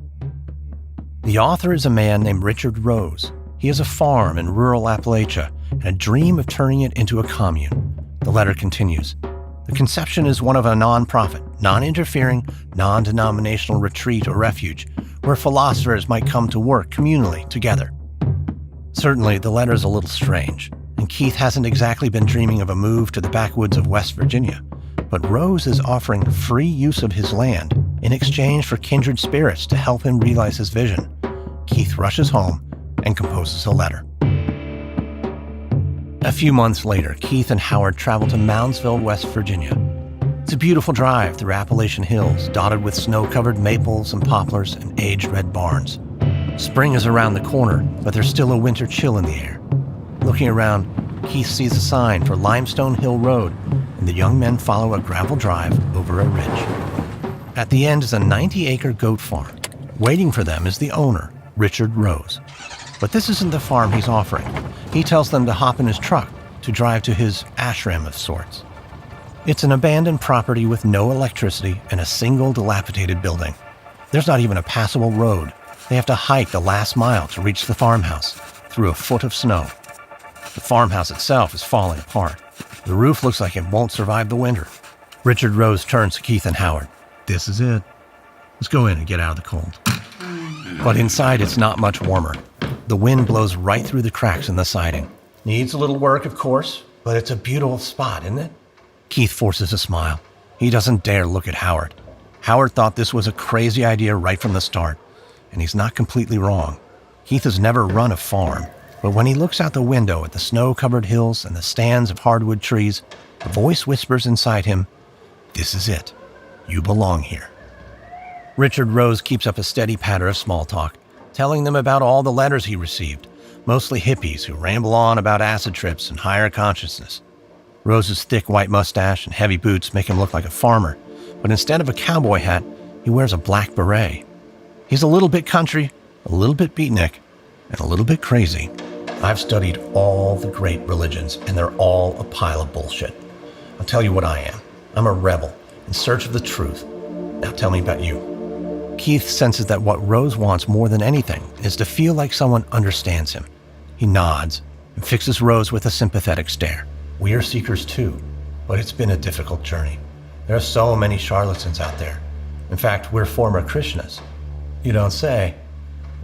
The author is a man named Richard Rose. He has a farm in rural Appalachia and a dream of turning it into a commune. The letter continues. The conception is one of a non-profit, non-interfering, non-denominational retreat or refuge where philosophers might come to work communally together. Certainly, the letter is a little strange, and Keith hasn't exactly been dreaming of a move to the backwoods of West Virginia, but Rose is offering free use of his land in exchange for kindred spirits to help him realize his vision. Keith rushes home and composes a letter. A few months later, Keith and Howard travel to Moundsville, West Virginia. It's a beautiful drive through Appalachian hills, dotted with snow-covered maples and poplars and aged red barns. Spring is around the corner, but there's still a winter chill in the air. Looking around, Keith sees a sign for Limestone Hill Road, and the young men follow a gravel drive over a ridge. At the end is a 90-acre goat farm. Waiting for them is the owner, Richard Rose. But this isn't the farm he's offering. He tells them to hop in his truck to drive to his ashram of sorts. It's an abandoned property with no electricity and a single dilapidated building. There's not even a passable road. They have to hike the last mile to reach the farmhouse through a foot of snow. The farmhouse itself is falling apart. The roof looks like it won't survive the winter. Richard Rose turns to Keith and Howard. This is it. Let's go in and get out of the cold. But inside it's not much warmer. The wind blows right through the cracks in the siding. Needs a little work, of course, but it's a beautiful spot, isn't it? Keith forces a smile. He doesn't dare look at Howard. Howard thought this was a crazy idea right from the start, and he's not completely wrong. Keith has never run a farm, but when he looks out the window at the snow-covered hills and the stands of hardwood trees, a voice whispers inside him, "This is it. You belong here." Richard Rose keeps up a steady patter of small talk, telling them about all the letters he received, mostly hippies who ramble on about acid trips and higher consciousness. Rose's thick white mustache and heavy boots make him look like a farmer, but instead of a cowboy hat, he wears a black beret. He's a little bit country, a little bit beatnik, and a little bit crazy. I've studied all the great religions, and they're all a pile of bullshit. I'll tell you what I am. I'm a rebel, in search of the truth. Now tell me about you. Keith senses that what Rose wants more than anything is to feel like someone understands him. He nods and fixes Rose with a sympathetic stare. We are seekers too, but it's been a difficult journey. There are so many charlatans out there. In fact, we're former Krishnas. You don't say.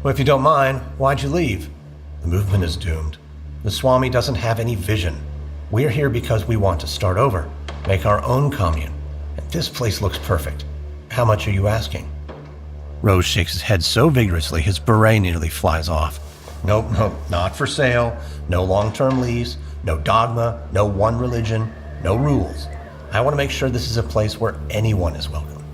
Well, if you don't mind, why'd you leave? The movement is doomed. The Swami doesn't have any vision. We're here because we want to start over, make our own commune. And this place looks perfect. How much are you asking? Rose shakes his head so vigorously his beret nearly flies off. Nope, not for sale. No long-term lease. No dogma, no one religion, no rules. I want to make sure this is a place where anyone is welcome.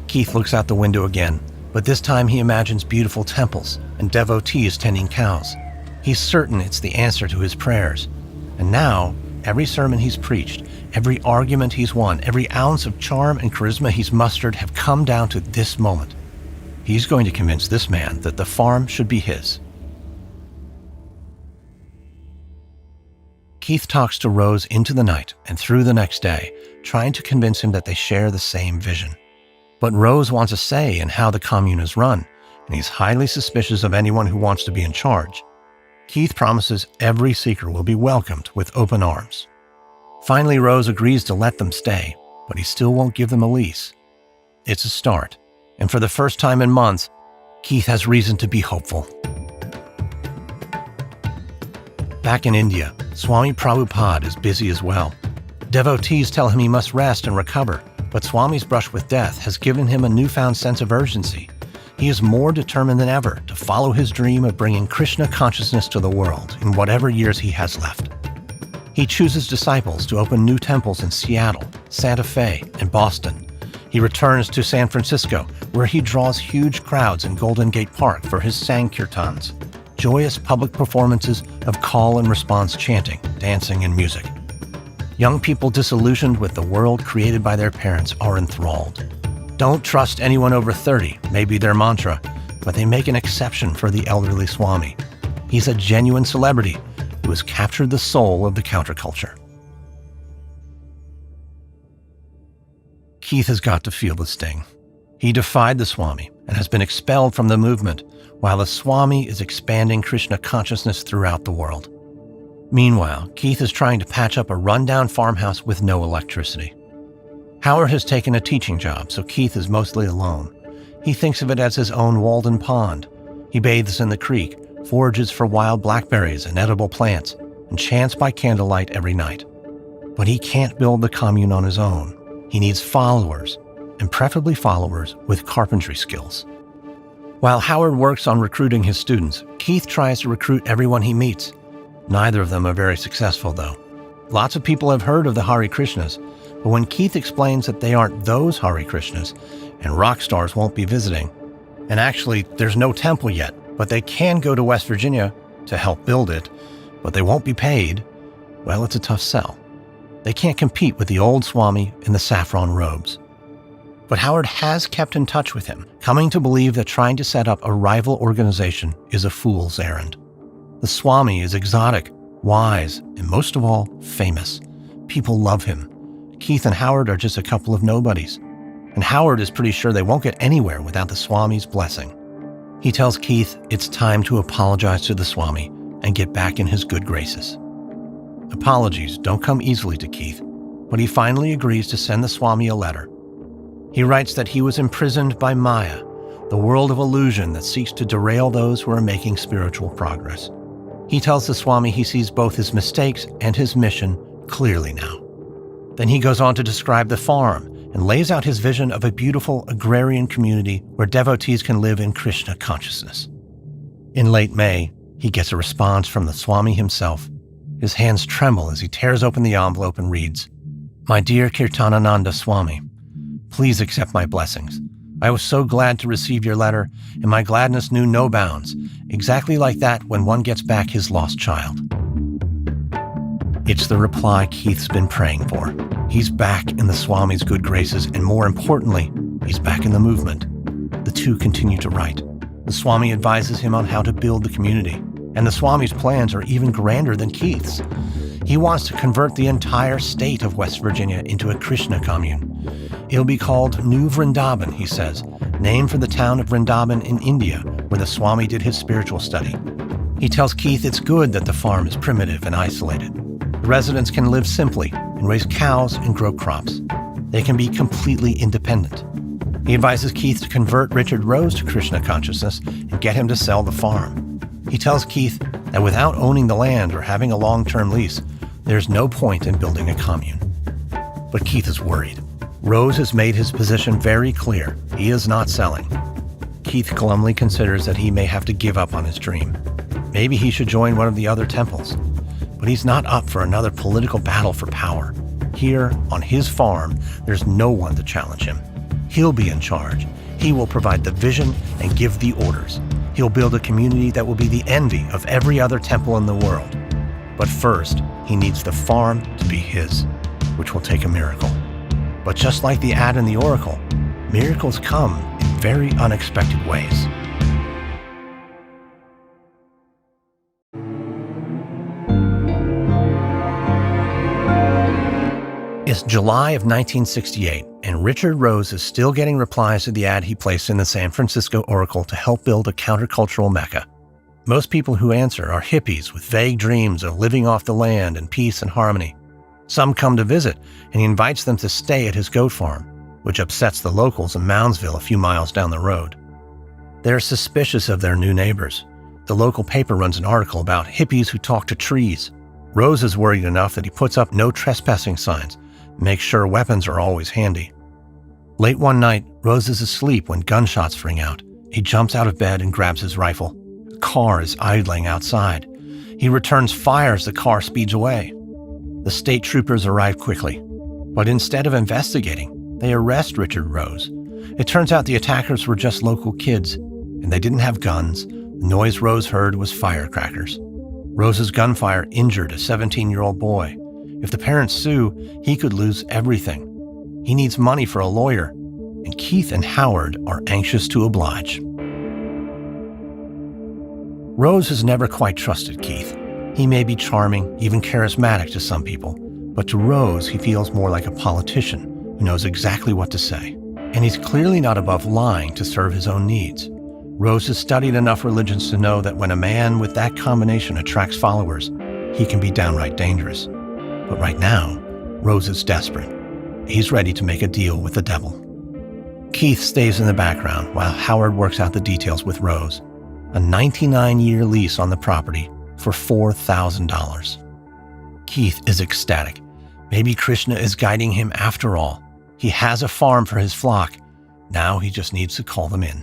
Keith looks out the window again, but this time he imagines beautiful temples and devotees tending cows. He's certain it's the answer to his prayers. And now, every sermon he's preached, every argument he's won, every ounce of charm and charisma he's mustered have come down to this moment. He's going to convince this man that the farm should be his. Keith talks to Rose into the night and through the next day, trying to convince him that they share the same vision. But Rose wants a say in how the commune is run, and he's highly suspicious of anyone who wants to be in charge. Keith promises every seeker will be welcomed with open arms. Finally, Rose agrees to let them stay, but he still won't give them a lease. It's a start, and for the first time in months, Keith has reason to be hopeful. Back in India, Swami Prabhupada is busy as well. Devotees tell him he must rest and recover, but Swami's brush with death has given him a newfound sense of urgency. He is more determined than ever to follow his dream of bringing Krishna consciousness to the world in whatever years he has left. He chooses disciples to open new temples in Seattle, Santa Fe, and Boston. He returns to San Francisco, where he draws huge crowds in Golden Gate Park for his Sankirtans, joyous public performances of call and response chanting, dancing, and music. Young people disillusioned with the world created by their parents are enthralled. Don't trust anyone over 30, may be their mantra, but they make an exception for the elderly Swami. He's a genuine celebrity who has captured the soul of the counterculture. Keith has got to feel the sting. He defied the Swami and has been expelled from the movement, while the Swami is expanding Krishna consciousness throughout the world. Meanwhile, Keith is trying to patch up a rundown farmhouse with no electricity. Howard has taken a teaching job, so Keith is mostly alone. He thinks of it as his own Walden Pond. He bathes in the creek, forages for wild blackberries and edible plants, and chants by candlelight every night. But he can't build the commune on his own. He needs followers, and preferably followers with carpentry skills. While Howard works on recruiting his students, Keith tries to recruit everyone he meets. Neither of them are very successful, though. Lots of people have heard of the Hare Krishnas, but when Keith explains that they aren't those Hare Krishnas, and rock stars won't be visiting, and actually there's no temple yet, but they can go to West Virginia to help build it, but they won't be paid, well, it's a tough sell. They can't compete with the old Swami in the saffron robes. But Howard has kept in touch with him, coming to believe that trying to set up a rival organization is a fool's errand. The Swami is exotic, wise, and most of all, famous. People love him. Keith and Howard are just a couple of nobodies. And Howard is pretty sure they won't get anywhere without the Swami's blessing. He tells Keith it's time to apologize to the Swami and get back in his good graces. Apologies don't come easily to Keith, but he finally agrees to send the Swami a letter. He writes that he was imprisoned by Maya, the world of illusion that seeks to derail those who are making spiritual progress. He tells the Swami he sees both his mistakes and his mission clearly now. Then he goes on to describe the farm and lays out his vision of a beautiful agrarian community where devotees can live in Krishna consciousness. In late May, he gets a response from the Swami himself. His hands tremble as he tears open the envelope and reads, "My dear Kirtanananda Swami, please accept my blessings. I was so glad to receive your letter, and my gladness knew no bounds, exactly like that when one gets back his lost child." It's the reply Keith's been praying for. He's back in the Swami's good graces, and more importantly, he's back in the movement. The two continue to write. The Swami advises him on how to build the community, and the Swami's plans are even grander than Keith's. He wants to convert the entire state of West Virginia into a Krishna commune. It'll be called New Vrindaban, he says, named for the town of Vrindaban in India, where the Swami did his spiritual study. He tells Keith it's good that the farm is primitive and isolated. The residents can live simply and raise cows and grow crops. They can be completely independent. He advises Keith to convert Richard Rose to Krishna consciousness and get him to sell the farm. He tells Keith that without owning the land or having a long-term lease, there's no point in building a commune. But Keith is worried. Rose has made his position very clear. He is not selling. Keith glumly considers that he may have to give up on his dream. Maybe he should join one of the other temples. But he's not up for another political battle for power. Here, on his farm, there's no one to challenge him. He'll be in charge. He will provide the vision and give the orders. He'll build a community that will be the envy of every other temple in the world. But first, he needs the farm to be his, which will take a miracle. But just like the ad in the Oracle, miracles come in very unexpected ways. It's July of 1968, and Richard Rose is still getting replies to the ad he placed in the San Francisco Oracle to help build a countercultural mecca. Most people who answer are hippies with vague dreams of living off the land in peace and harmony. Some come to visit, and he invites them to stay at his goat farm, which upsets the locals in Moundsville a few miles down the road. They're suspicious of their new neighbors. The local paper runs an article about hippies who talk to trees. Rose is worried enough that he puts up no trespassing signs, makes sure weapons are always handy. Late one night, Rose is asleep when gunshots ring out. He jumps out of bed and grabs his rifle. The car is idling outside. He returns fire as the car speeds away. The state troopers arrive quickly, but instead of investigating, they arrest Richard Rose. It turns out the attackers were just local kids, and they didn't have guns. The noise Rose heard was firecrackers. Rose's gunfire injured a 17-year-old boy. If the parents sue, he could lose everything. He needs money for a lawyer, and Keith and Howard are anxious to oblige. Rose has never quite trusted Keith. He may be charming, even charismatic to some people, but to Rose he feels more like a politician who knows exactly what to say. And he's clearly not above lying to serve his own needs. Rose has studied enough religions to know that when a man with that combination attracts followers, he can be downright dangerous. But right now, Rose is desperate. He's ready to make a deal with the devil. Keith stays in the background while Howard works out the details with Rose. A 99-year lease on the property for $4,000. Keith is ecstatic. Maybe Krishna is guiding him after all. He has a farm for his flock. Now he just needs to call them in.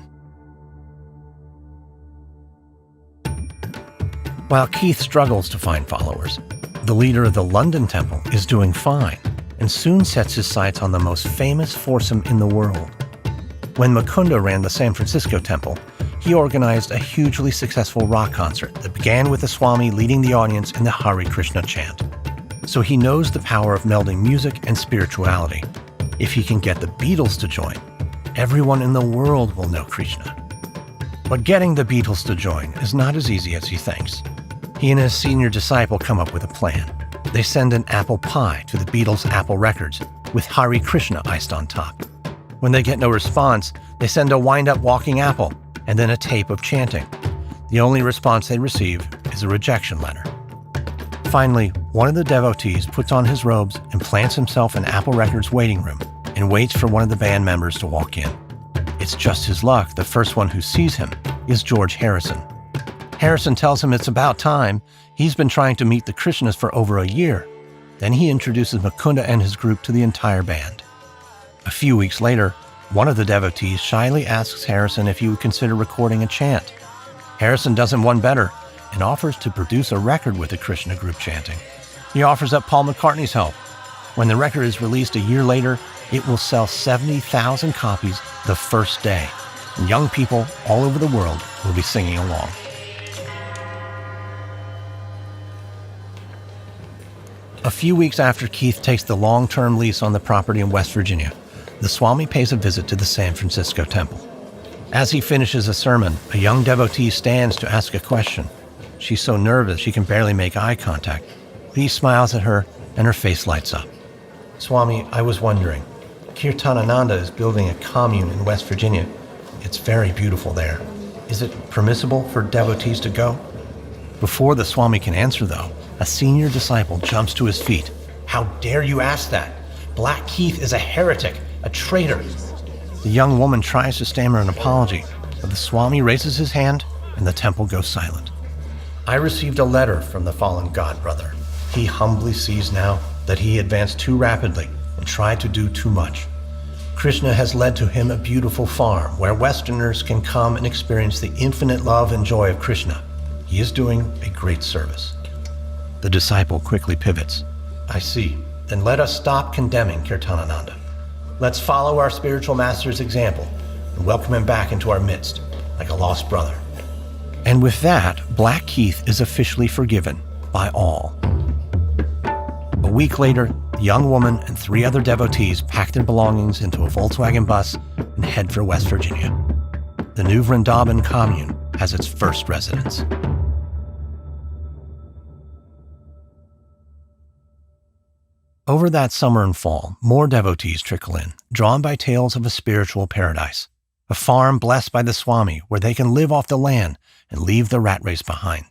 While Keith struggles to find followers, the leader of the London temple is doing fine and soon sets his sights on the most famous foursome in the world. When Mukunda ran the San Francisco temple, he organized a hugely successful rock concert that began with the Swami leading the audience in the Hare Krishna chant. So he knows the power of melding music and spirituality. If he can get the Beatles to join, everyone in the world will know Krishna. But getting the Beatles to join is not as easy as he thinks. He and his senior disciple come up with a plan. They send an apple pie to the Beatles' Apple Records with Hare Krishna iced on top. When they get no response, they send a wind-up walking apple and then a tape of chanting. The only response they receive is a rejection letter. Finally, one of the devotees puts on his robes and plants himself in Apple Records' waiting room and waits for one of the band members to walk in. It's just his luck the first one who sees him is George Harrison. Harrison tells him it's about time. He's been trying to meet the Krishnas for over a year. Then he introduces Mukunda and his group to the entire band. A few weeks later, one of the devotees shyly asks Harrison if he would consider recording a chant. Harrison does him one better and offers to produce a record with the Krishna group chanting. He offers up Paul McCartney's help. When the record is released a year later, it will sell 70,000 copies the first day, and young people all over the world will be singing along. A few weeks after Keith takes the long-term lease on the property in West Virginia, the Swami pays a visit to the San Francisco temple. As he finishes a sermon, a young devotee stands to ask a question. She's so nervous she can barely make eye contact. He smiles at her and her face lights up. Swami, I was wondering, Kirtanananda is building a commune in West Virginia. It's very beautiful there. Is it permissible for devotees to go? Before the Swami can answer, though, a senior disciple jumps to his feet. How dare you ask that? Black Keith is a heretic, a traitor. The young woman tries to stammer an apology, but the Swami raises his hand and the temple goes silent. I received a letter from the fallen god brother. He humbly sees now that he advanced too rapidly and tried to do too much. Krishna has led to him a beautiful farm where Westerners can come and experience the infinite love and joy of Krishna. He is doing a great service. The disciple quickly pivots. I see. Then let us stop condemning Kirtanananda. Let's follow our spiritual master's example and welcome him back into our midst like a lost brother. And with that, Black Keith is officially forgiven by all. A week later, the young woman and 3 other devotees pack their belongings into a Volkswagen bus and head for West Virginia. The new Vrindaban commune has its first residents. Over that summer and fall, more devotees trickle in, drawn by tales of a spiritual paradise, a farm blessed by the Swami where they can live off the land and leave the rat race behind.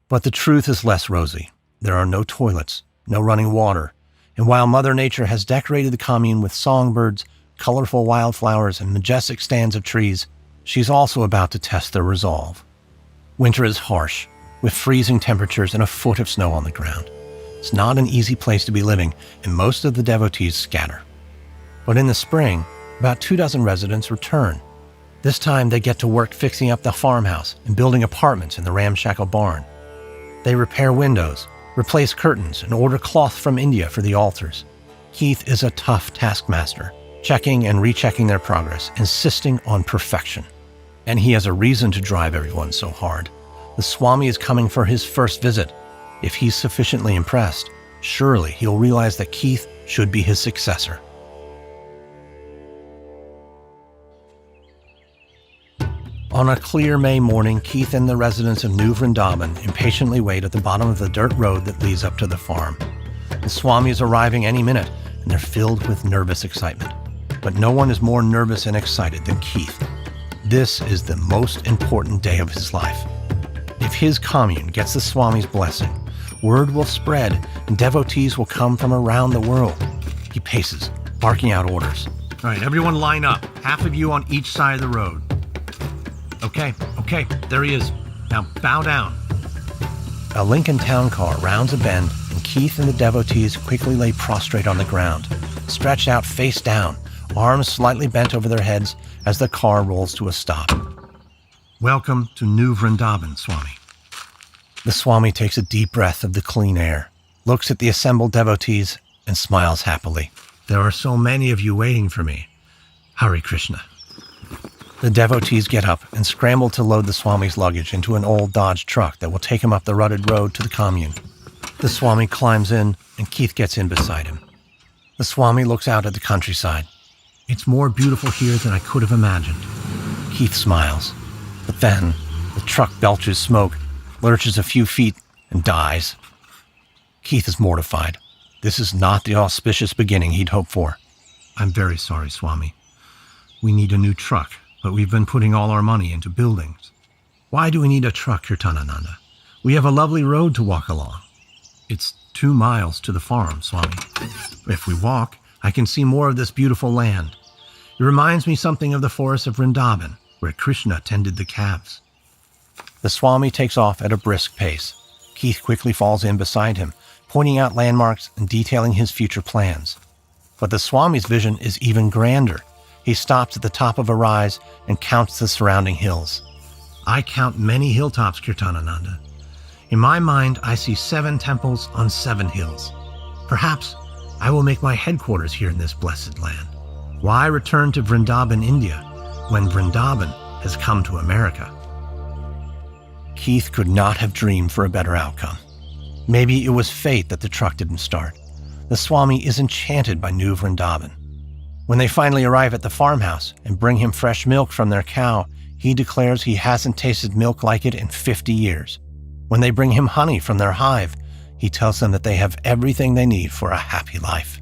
But the truth is less rosy. There are no toilets, no running water, and while Mother Nature has decorated the commune with songbirds, colorful wildflowers, and majestic stands of trees, she's also about to test their resolve. Winter is harsh, with freezing temperatures and a foot of snow on the ground. It's not an easy place to be living, and most of the devotees scatter. But in the spring, about 24 residents return. This time they get to work fixing up the farmhouse and building apartments in the ramshackle barn. They repair windows, replace curtains, and order cloth from India for the altars. Keith is a tough taskmaster, checking and rechecking their progress, insisting on perfection. And he has a reason to drive everyone so hard. The Swami is coming for his first visit. If he's sufficiently impressed, surely he'll realize that Keith should be his successor. On a clear May morning, Keith and the residents of New Vrindaban impatiently wait at the bottom of the dirt road that leads up to the farm. The Swami is arriving any minute, and they're filled with nervous excitement. But no one is more nervous and excited than Keith. This is the most important day of his life. If his commune gets the Swami's blessing, word will spread and devotees will come from around the world. He paces, barking out orders. All right, everyone line up. Half of you on each side of the road. Okay, there he is. Now bow down. A Lincoln town car rounds a bend, and Keith and the devotees quickly lay prostrate on the ground, stretched out face down, arms slightly bent over their heads as the car rolls to a stop. Welcome to New Vrindaban, Swami. The Swami takes a deep breath of the clean air, looks at the assembled devotees, and smiles happily. There are so many of you waiting for me. Hare Krishna. The devotees get up and scramble to load the Swami's luggage into an old Dodge truck that will take him up the rutted road to the commune. The Swami climbs in, and Keith gets in beside him. The Swami looks out at the countryside. It's more beautiful here than I could have imagined. Keith smiles, but then the truck belches smoke, lurches a few feet, and dies. Keith is mortified. This is not the auspicious beginning he'd hoped for. I'm very sorry, Swami. We need a new truck, but we've been putting all our money into buildings. Why do we need a truck, Kirtanananda? We have a lovely road to walk along. It's 2 miles to the farm, Swami. If we walk, I can see more of this beautiful land. It reminds me something of the forests of Vrindaban, where Krishna tended the calves. The Swami takes off at a brisk pace. Keith quickly falls in beside him, pointing out landmarks and detailing his future plans. But the Swami's vision is even grander. He stops at the top of a rise and counts the surrounding hills. I count many hilltops, Kirtanananda. In my mind, I see 7 temples on 7 hills. Perhaps I will make my headquarters here in this blessed land. Why return to Vrindaban, India, when Vrindaban has come to America? Keith could not have dreamed for a better outcome. Maybe it was fate that the truck didn't start. The Swami is enchanted by New Vrindaban. When they finally arrive at the farmhouse and bring him fresh milk from their cow, he declares he hasn't tasted milk like it in 50 years. When they bring him honey from their hive, he tells them that they have everything they need for a happy life.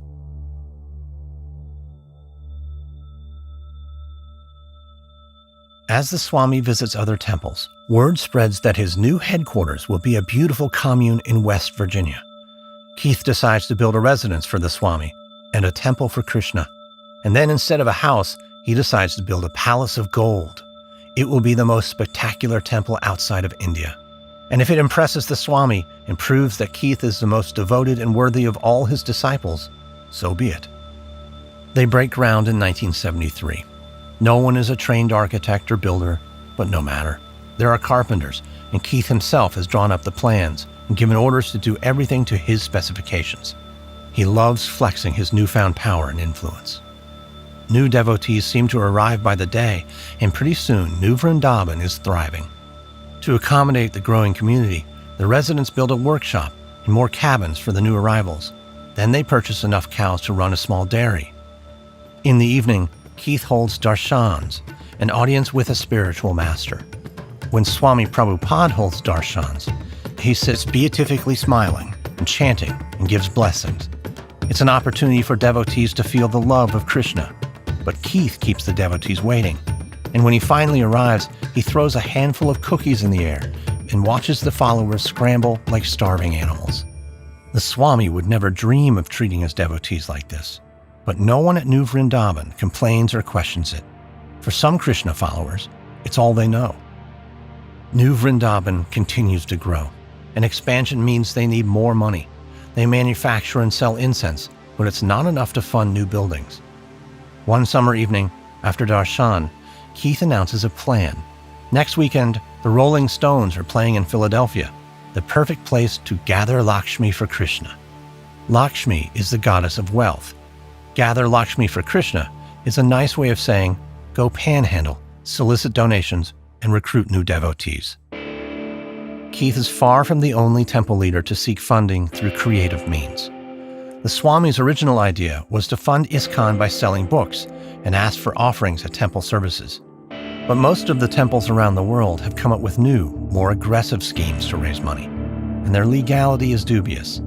As the Swami visits other temples, word spreads that his new headquarters will be a beautiful commune in West Virginia. Keith decides to build a residence for the Swami and a temple for Krishna. And then instead of a house, he decides to build a palace of gold. It will be the most spectacular temple outside of India. And if it impresses the Swami and proves that Keith is the most devoted and worthy of all his disciples, so be it. They break ground in 1973. No one is a trained architect or builder, but no matter. There are carpenters, and Keith himself has drawn up the plans and given orders to do everything to his specifications. He loves flexing his newfound power and influence. New devotees seem to arrive by the day, and pretty soon New Vrindaban is thriving. To accommodate the growing community, the residents build a workshop and more cabins for the new arrivals. Then they purchase enough cows to run a small dairy. In the evening, Keith holds darshans, an audience with a spiritual master. When Swami Prabhupada holds darshans, he sits beatifically smiling and chanting and gives blessings. It's an opportunity for devotees to feel the love of Krishna. But Keith keeps the devotees waiting. And when he finally arrives, he throws a handful of cookies in the air and watches the followers scramble like starving animals. The Swami would never dream of treating his devotees like this. But no one at New Vrindaban complains or questions it. For some Krishna followers, it's all they know. New Vrindaban continues to grow, and expansion means they need more money. They manufacture and sell incense, but it's not enough to fund new buildings. One summer evening, after darshan, Keith announces a plan. Next weekend, the Rolling Stones are playing in Philadelphia, the perfect place to gather Lakshmi for Krishna. Lakshmi is the goddess of wealth. Gather Lakshmi for Krishna is a nice way of saying, go panhandle, solicit donations, and recruit new devotees. Keith is far from the only temple leader to seek funding through creative means. The Swami's original idea was to fund ISKCON by selling books and ask for offerings at temple services. But most of the temples around the world have come up with new, more aggressive schemes to raise money, and their legality is dubious.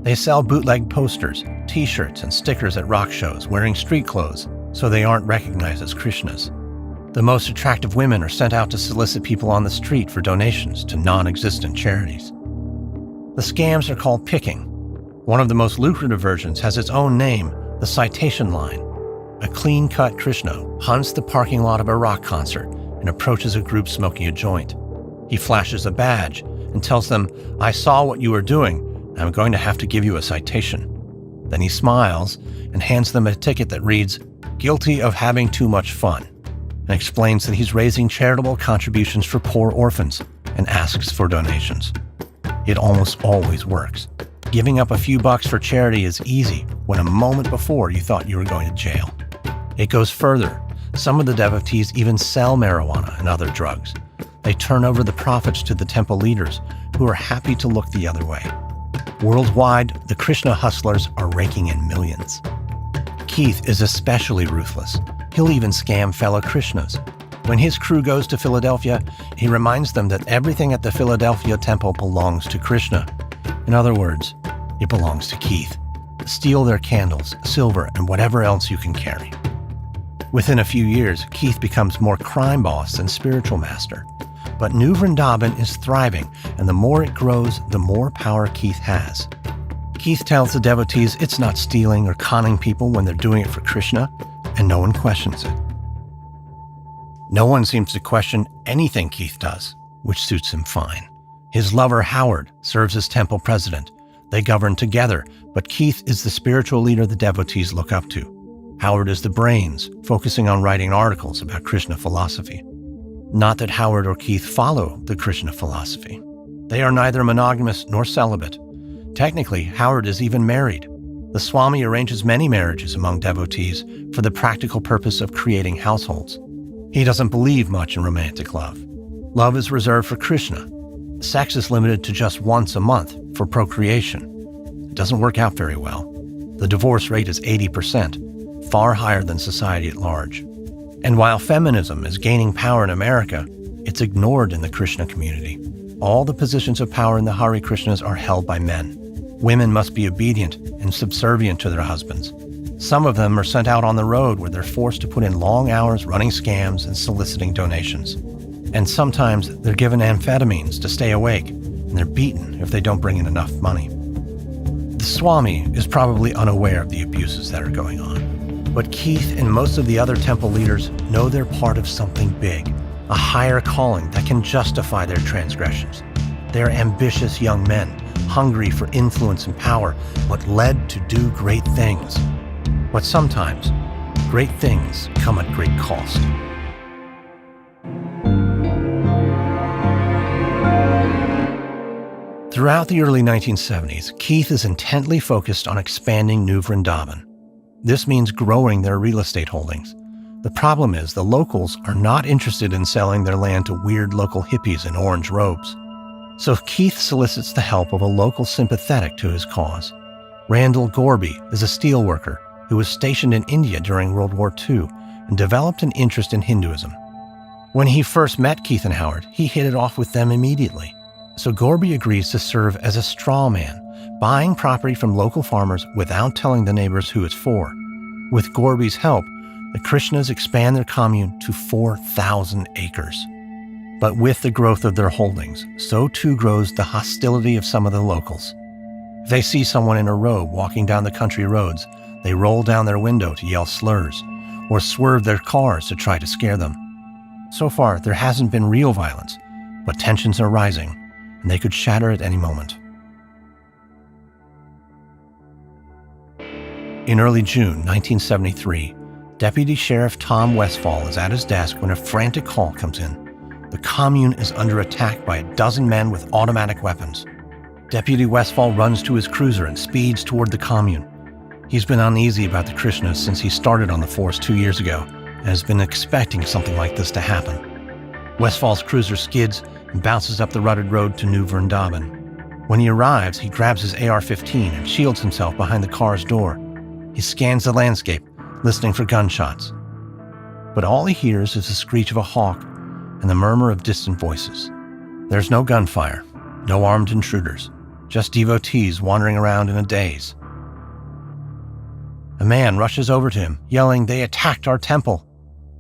They sell bootleg posters, t-shirts, and stickers at rock shows wearing street clothes, so they aren't recognized as Krishnas. The most attractive women are sent out to solicit people on the street for donations to non-existent charities. The The scams are called picking. One of the most lucrative versions has its own name, the citation line. A clean-cut Krishna hunts the parking lot of a rock concert and approaches a group smoking a joint. He flashes a badge and tells them, "I saw what you were doing, and I'm going to have to give you a citation." Then he smiles and hands them a ticket that reads, "Guilty of having too much fun," and explains that he's raising charitable contributions for poor orphans and asks for donations. It almost always works. Giving up a few bucks for charity is easy when a moment before you thought you were going to jail. It goes further. Some of the devotees even sell marijuana and other drugs. They turn over the profits to the temple leaders, who are happy to look the other way. Worldwide, the Krishna hustlers are raking in millions. Keith is especially ruthless. He'll even scam fellow Krishnas. When his crew goes to Philadelphia, he reminds them that everything at the Philadelphia temple belongs to Krishna. In other words, it belongs to Keith. Steal their candles, silver, and whatever else you can carry. Within a few years, Keith becomes more crime boss than spiritual master. But New Vrindaban is thriving, and the more it grows, the more power Keith has. Keith tells the devotees it's not stealing or conning people when they're doing it for Krishna, and no one questions it. No one seems to question anything Keith does, which suits him fine. His lover, Howard, serves as temple president. They govern together, but Keith is the spiritual leader the devotees look up to. Howard is the brains, focusing on writing articles about Krishna philosophy. Not that Howard or Keith follow the Krishna philosophy. They are neither monogamous nor celibate. Technically, Howard is even married. The Swami arranges many marriages among devotees for the practical purpose of creating households. He doesn't believe much in romantic love. Love is reserved for Krishna. Sex is limited to just once a month for procreation. It doesn't work out very well. The divorce rate is 80%, far higher than society at large. And while feminism is gaining power in America, it's ignored in the Krishna community. All the positions of power in the Hare Krishnas are held by men. Women must be obedient and subservient to their husbands. Some of them are sent out on the road where they're forced to put in long hours running scams and soliciting donations. And sometimes they're given amphetamines to stay awake, and they're beaten if they don't bring in enough money. The Swami is probably unaware of the abuses that are going on. But Keith and most of the other temple leaders know they're part of something big, a higher calling that can justify their transgressions. They're ambitious young men, hungry for influence and power, but led to do great things. But sometimes, great things come at great cost. Throughout the early 1970s, Keith is intently focused on expanding New Vrindaban. This means growing their real estate holdings. The problem is the locals are not interested in selling their land to weird local hippies in orange robes. So Keith solicits the help of a local sympathetic to his cause. Randall Gorby is a steelworker who was stationed in India during World War II and developed an interest in Hinduism. When he first met Keith and Howard, he hit it off with them immediately. So Gorby agrees to serve as a straw man, buying property from local farmers without telling the neighbors who it's for. With Gorby's help, the Krishnas expand their commune to 4,000 acres. But with the growth of their holdings, so too grows the hostility of some of the locals. If they see someone in a robe walking down the country roads, they roll down their window to yell slurs, or swerve their cars to try to scare them. So far, there hasn't been real violence, but tensions are rising, and they could shatter at any moment. In early June 1973, Deputy Sheriff Tom Westfall is at his desk when a frantic call comes in. The commune is under attack by a dozen men with automatic weapons. Deputy Westfall runs to his cruiser and speeds toward the commune. He's been uneasy about the Krishnas since he started on the force 2 years ago and has been expecting something like this to happen. Westfall's cruiser skids and bounces up the rutted road to New Vrindaban. When he arrives, he grabs his AR-15 and shields himself behind the car's door. He scans the landscape, listening for gunshots. But all he hears is the screech of a hawk and the murmur of distant voices. There's no gunfire, no armed intruders, just devotees wandering around in a daze. A man rushes over to him, yelling, "They attacked our temple!"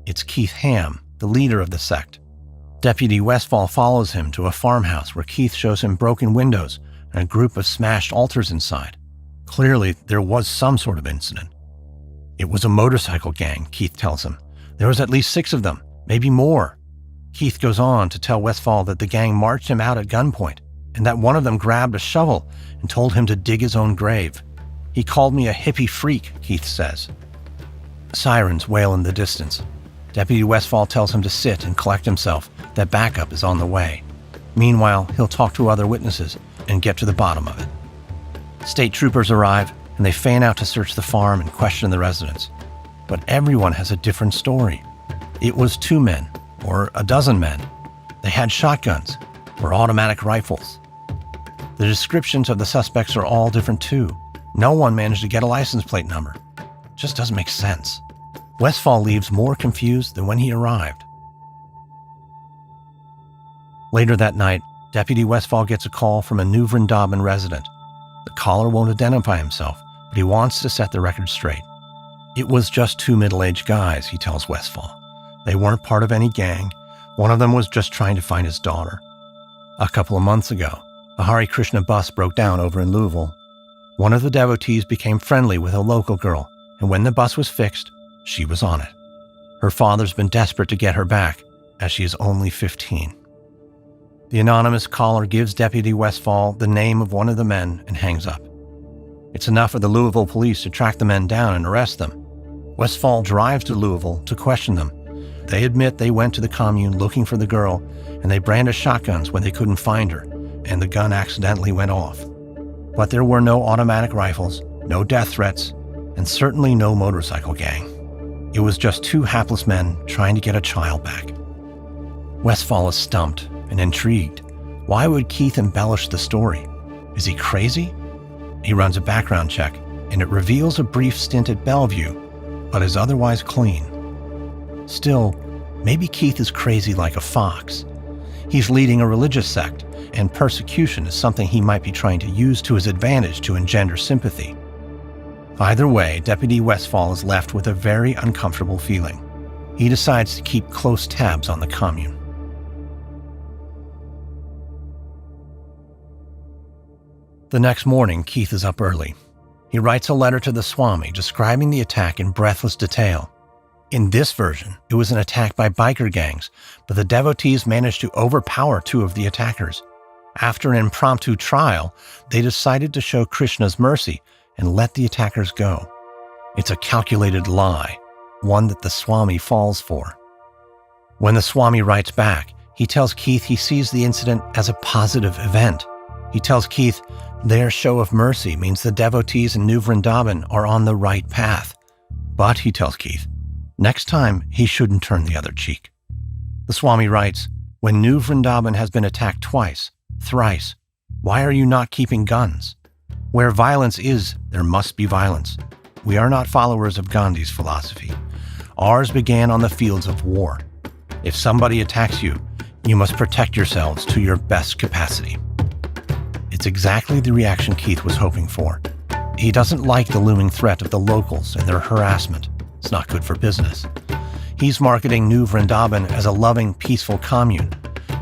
It's Keith Ham, the leader of the sect. Deputy Westfall follows him to a farmhouse where Keith shows him broken windows and a group of smashed altars inside. Clearly, there was some sort of incident. It was a motorcycle gang, Keith tells him. There was at least 6 of them, maybe more. Keith goes on to tell Westphal that the gang marched him out at gunpoint and that one of them grabbed a shovel and told him to dig his own grave. He called me a hippie freak, Keith says. Sirens wail in the distance. Deputy Westphal tells him to sit and collect himself, that backup is on the way. Meanwhile, he'll talk to other witnesses and get to the bottom of it. State troopers arrive, and they fan out to search the farm and question the residents. But everyone has a different story. It was 2 men, or a dozen men. They had shotguns, or automatic rifles. The descriptions of the suspects are all different too. No one managed to get a license plate number. It just doesn't make sense. Westphal leaves more confused than when he arrived. Later that night, Deputy Westphal gets a call from a New Vrindaban resident. The caller won't identify himself, but he wants to set the record straight. It was just 2 middle-aged guys, he tells Westphal. They weren't part of any gang. One of them was just trying to find his daughter. A couple of months ago, a Hare Krishna bus broke down over in Louisville. One of the devotees became friendly with a local girl, and when the bus was fixed, she was on it. Her father's been desperate to get her back, as she is only 15. The anonymous caller gives Deputy Westphal the name of one of the men and hangs up. It's enough for the Louisville police to track the men down and arrest them. Westphal drives to Louisville to question them. They admit they went to the commune looking for the girl, and they brandished shotguns when they couldn't find her, and the gun accidentally went off. But there were no automatic rifles, no death threats, and certainly no motorcycle gang. It was just 2 hapless men trying to get a child back. Westphal is stumped and intrigued. Why would Keith embellish the story? Is he crazy? He runs a background check, and it reveals a brief stint at Bellevue, but is otherwise clean. Still, maybe Keith is crazy like a fox. He's leading a religious sect, and persecution is something he might be trying to use to his advantage to engender sympathy. Either way, Deputy Westphal is left with a very uncomfortable feeling. He decides to keep close tabs on the commune. The next morning, Keith is up early. He writes a letter to the Swami describing the attack in breathless detail. In this version, it was an attack by biker gangs, but the devotees managed to overpower 2 of the attackers. After an impromptu trial, they decided to show Krishna's mercy and let the attackers go. It's a calculated lie, one that the Swami falls for. When the Swami writes back, he tells Keith he sees the incident as a positive event. He tells Keith their show of mercy means the devotees in New Vrindaban are on the right path. But, he tells Keith, next time he shouldn't turn the other cheek. The Swami writes, when New Vrindaban has been attacked twice, thrice, why are you not keeping guns? Where violence is, there must be violence. We are not followers of Gandhi's philosophy. Ours began on the fields of war. If somebody attacks you, you must protect yourselves to your best capacity. It's exactly the reaction Keith was hoping for. He doesn't like the looming threat of the locals and their harassment. It's not good for business. He's marketing New Vrindaban as a loving, peaceful commune.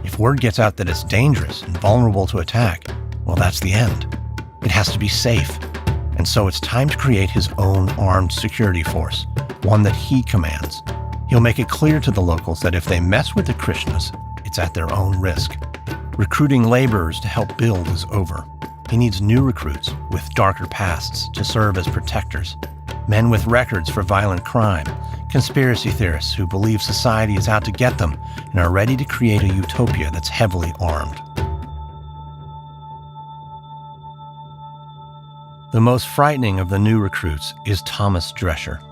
If word gets out that it's dangerous and vulnerable to attack, well, that's the end. It has to be safe. And so it's time to create his own armed security force, one that he commands. He'll make it clear to the locals that if they mess with the Krishnas, it's at their own risk. Recruiting laborers to help build is over. He needs new recruits with darker pasts to serve as protectors. Men with records for violent crime, conspiracy theorists who believe society is out to get them and are ready to create a utopia that's heavily armed. The most frightening of the new recruits is Thomas Drescher.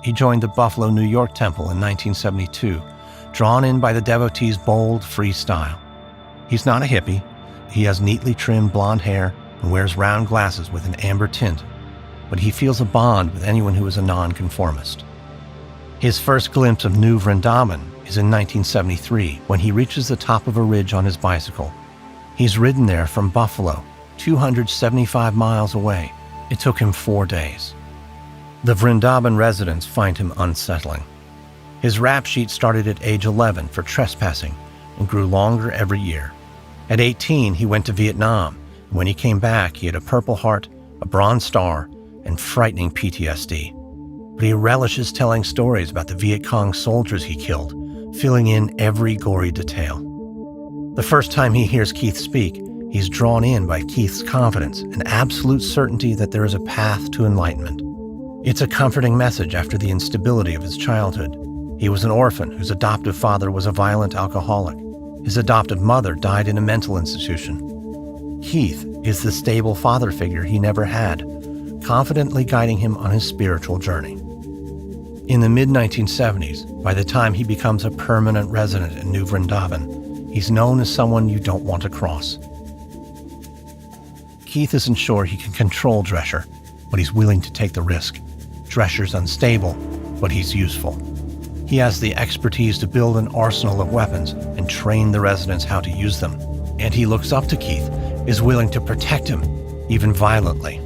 He joined the Buffalo, New York Temple in 1972, drawn in by the devotees' bold, free style. He's not a hippie. He has neatly trimmed blonde hair and wears round glasses with an amber tint, but he feels a bond with anyone who is a nonconformist. His first glimpse of New Vrindaban is in 1973 when he reaches the top of a ridge on his bicycle. He's ridden there from Buffalo, 275 miles away. It took him 4 days. The Vrindaban residents find him unsettling. His rap sheet started at age 11 for trespassing and grew longer every year. At 18, he went to Vietnam When he came back, he had a Purple Heart, a Bronze Star, and frightening PTSD. But he relishes telling stories about the Viet Cong soldiers he killed, filling in every gory detail. The first time he hears Keith speak, he's drawn in by Keith's confidence and absolute certainty that there is a path to enlightenment. It's a comforting message after the instability of his childhood. He was an orphan whose adoptive father was a violent alcoholic. His adoptive mother died in a mental institution. Keith is the stable father figure he never had, confidently guiding him on his spiritual journey. In the mid-1970s, by the time he becomes a permanent resident in New Vrindaban, he's known as someone you don't want to cross. Keith isn't sure he can control Drescher, but he's willing to take the risk. Drescher's unstable, but he's useful. He has the expertise to build an arsenal of weapons and train the residents how to use them. And he looks up to Keith, is willing to protect him, even violently.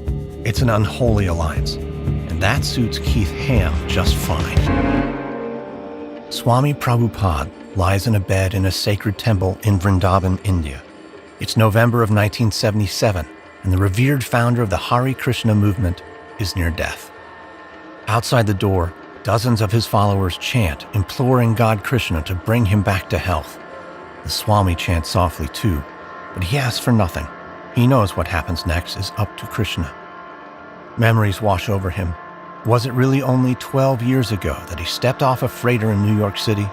It's an unholy alliance, and that suits Keith Ham just fine. Swami Prabhupada lies in a bed in a sacred temple in Vrindaban, India. It's November of 1977, and the revered founder of the Hare Krishna movement is near death. Outside the door, dozens of his followers chant, imploring God Krishna to bring him back to health. The Swami chants softly too, but he asks for nothing. He knows what happens next is up to Krishna. Memories wash over him. Was it really only 12 years ago that he stepped off a freighter in New York City?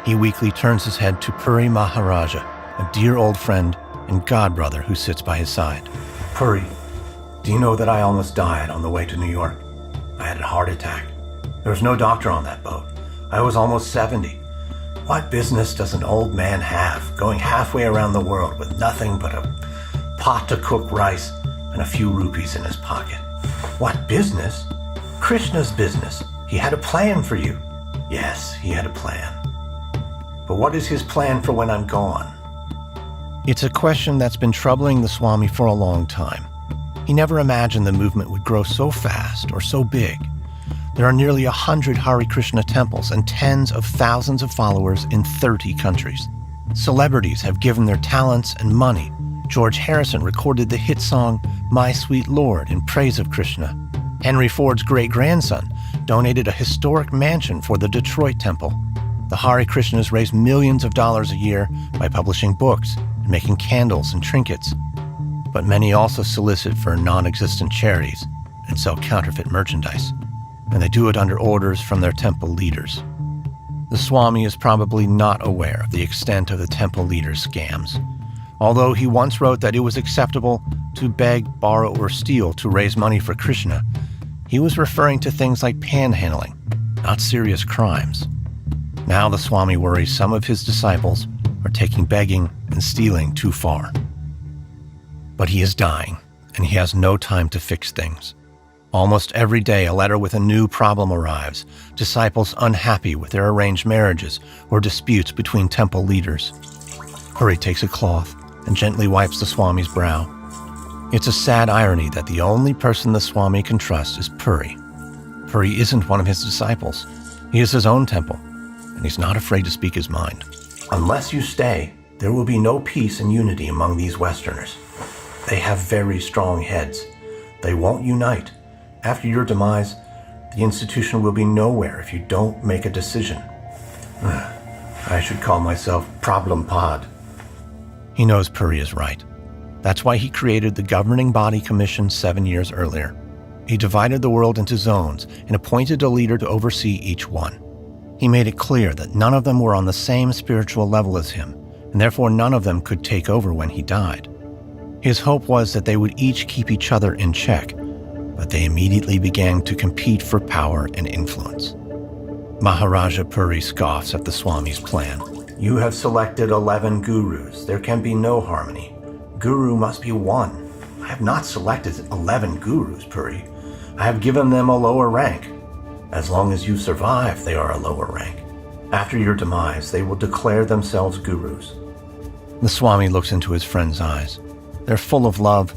He weakly turns his head to Puri Maharaja, a dear old friend and godbrother who sits by his side. Puri, do you know that I almost died on the way to New York? I had a heart attack. There was no doctor on that boat. I was almost 70. What business does an old man have going halfway around the world with nothing but a pot to cook rice and a few rupees in his pocket? What business? Krishna's business. He had a plan for you. Yes, he had a plan. But what is his plan for when I'm gone? It's a question that's been troubling the Swami for a long time. He never imagined the movement would grow so fast or so big. There are nearly 100 Hare Krishna temples and tens of thousands of followers in 30 countries. Celebrities have given their talents and money. George Harrison recorded the hit song My Sweet Lord in praise of Krishna. Henry Ford's great-grandson donated a historic mansion for the Detroit temple. The Hare Krishnas raise millions of dollars a year by publishing books and making candles and trinkets. But many also solicit for non-existent charities and sell counterfeit merchandise. And they do it under orders from their temple leaders. The Swami is probably not aware of the extent of the temple leaders' scams. Although he once wrote that it was acceptable to beg, borrow, or steal to raise money for Krishna, he was referring to things like panhandling, not serious crimes. Now the Swami worries some of his disciples are taking begging and stealing too far. But he is dying, and he has no time to fix things. Almost every day, a letter with a new problem arrives, disciples unhappy with their arranged marriages or disputes between temple leaders. Puri takes a cloth and gently wipes the Swami's brow. It's a sad irony that the only person the Swami can trust is Puri. Puri isn't one of his disciples. He is his own temple, and he's not afraid to speak his mind. Unless you stay, there will be no peace and unity among these Westerners. They have very strong heads. They won't unite. After your demise, the institution will be nowhere if you don't make a decision. I should call myself Problem Pod. He knows Puri is right. That's why he created the Governing Body Commission 7 years earlier. He divided the world into zones and appointed a leader to oversee each one. He made it clear that none of them were on the same spiritual level as him, and therefore none of them could take over when he died. His hope was that they would each keep each other in check, but they immediately began to compete for power and influence. Maharaja Puri scoffs at the Swami's plan. You have selected 11 gurus. There can be no harmony. Guru must be one. I have not selected 11 gurus, Puri. I have given them a lower rank. As long as you survive, they are a lower rank. After your demise, they will declare themselves gurus. The Swami looks into his friend's eyes. They're full of love,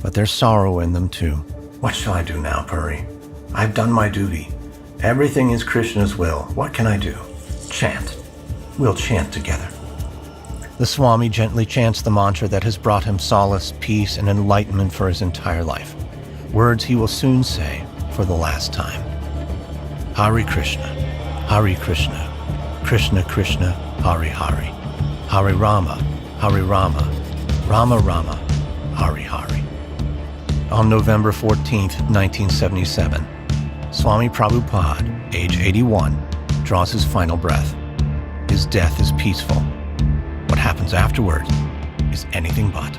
but there's sorrow in them too. What shall I do now, Puri? I've done my duty. Everything is Krishna's will. What can I do? Chant. We'll chant together. The Swami gently chants the mantra that has brought him solace, peace, and enlightenment for his entire life. Words he will soon say for the last time. Hare Krishna, Hare Krishna, Krishna Krishna, Hare Hare, Hare Rama, Rama Rama, Hare Hare. On November 14, 1977, Swami Prabhupada, age 81, draws his final breath. His death is peaceful. What happens afterward is anything but.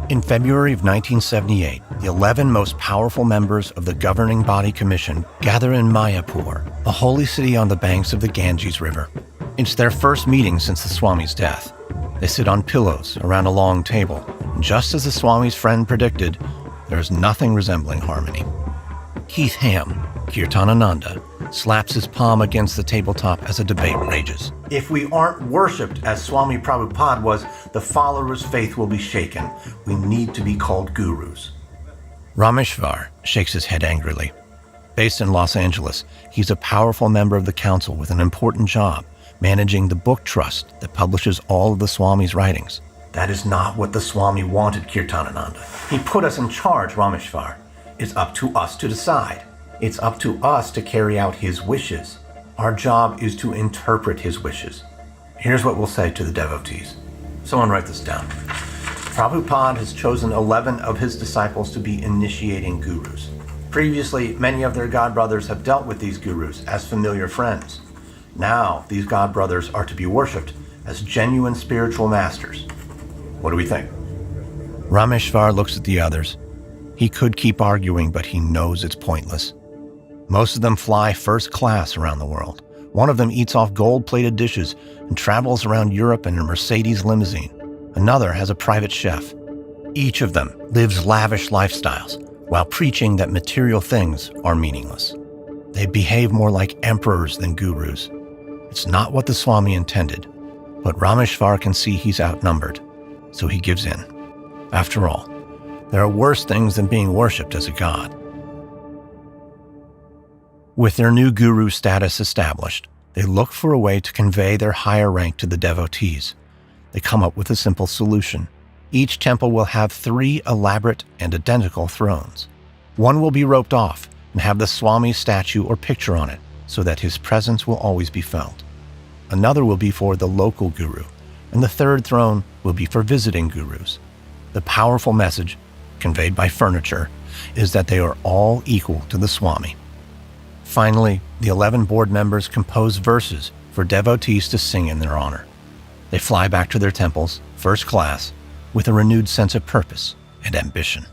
In February of 1978, the 11 most powerful members of the governing body commission gather in Mayapur, a holy city on the banks of the Ganges River. It's their first meeting since the Swami's death. They sit on pillows around a long table, and just as the Swami's friend predicted, there is nothing resembling harmony. Keith Ham, Kirtanananda, slaps his palm against the tabletop as a debate rages. If we aren't worshipped as Swami Prabhupada was, the followers' faith will be shaken. We need to be called gurus. Rameshwar shakes his head angrily. Based in Los Angeles, he's a powerful member of the council with an important job, managing the book trust that publishes all of the Swami's writings. That is not what the Swami wanted, Kirtanananda. He put us in charge, Rameshwar. It's up to us to decide. It's up to us to carry out his wishes. Our job is to interpret his wishes. Here's what we'll say to the devotees. Someone write this down. Prabhupada has chosen 11 of his disciples to be initiating gurus. Previously, many of their godbrothers have dealt with these gurus as familiar friends. Now, these godbrothers are to be worshipped as genuine spiritual masters. What do we think? Rameshwar looks at the others. He could keep arguing, but he knows it's pointless. Most of them fly first class around the world. One of them eats off gold-plated dishes and travels around Europe in a Mercedes limousine. Another has a private chef. Each of them lives lavish lifestyles while preaching that material things are meaningless. They behave more like emperors than gurus. It's not what the Swami intended, but Rameshwar can see he's outnumbered, so he gives in. After all, there are worse things than being worshipped as a god. With their new guru status established, they look for a way to convey their higher rank to the devotees. They come up with a simple solution. Each temple will have 3 elaborate and identical thrones. One will be roped off and have the Swami's statue or picture on it so that his presence will always be felt. Another will be for the local guru, and the third throne will be for visiting gurus. The powerful message, conveyed by furniture, is that they are all equal to the Swami. Finally, the 11 board members compose verses for devotees to sing in their honor. They fly back to their temples, first class, with a renewed sense of purpose and ambition.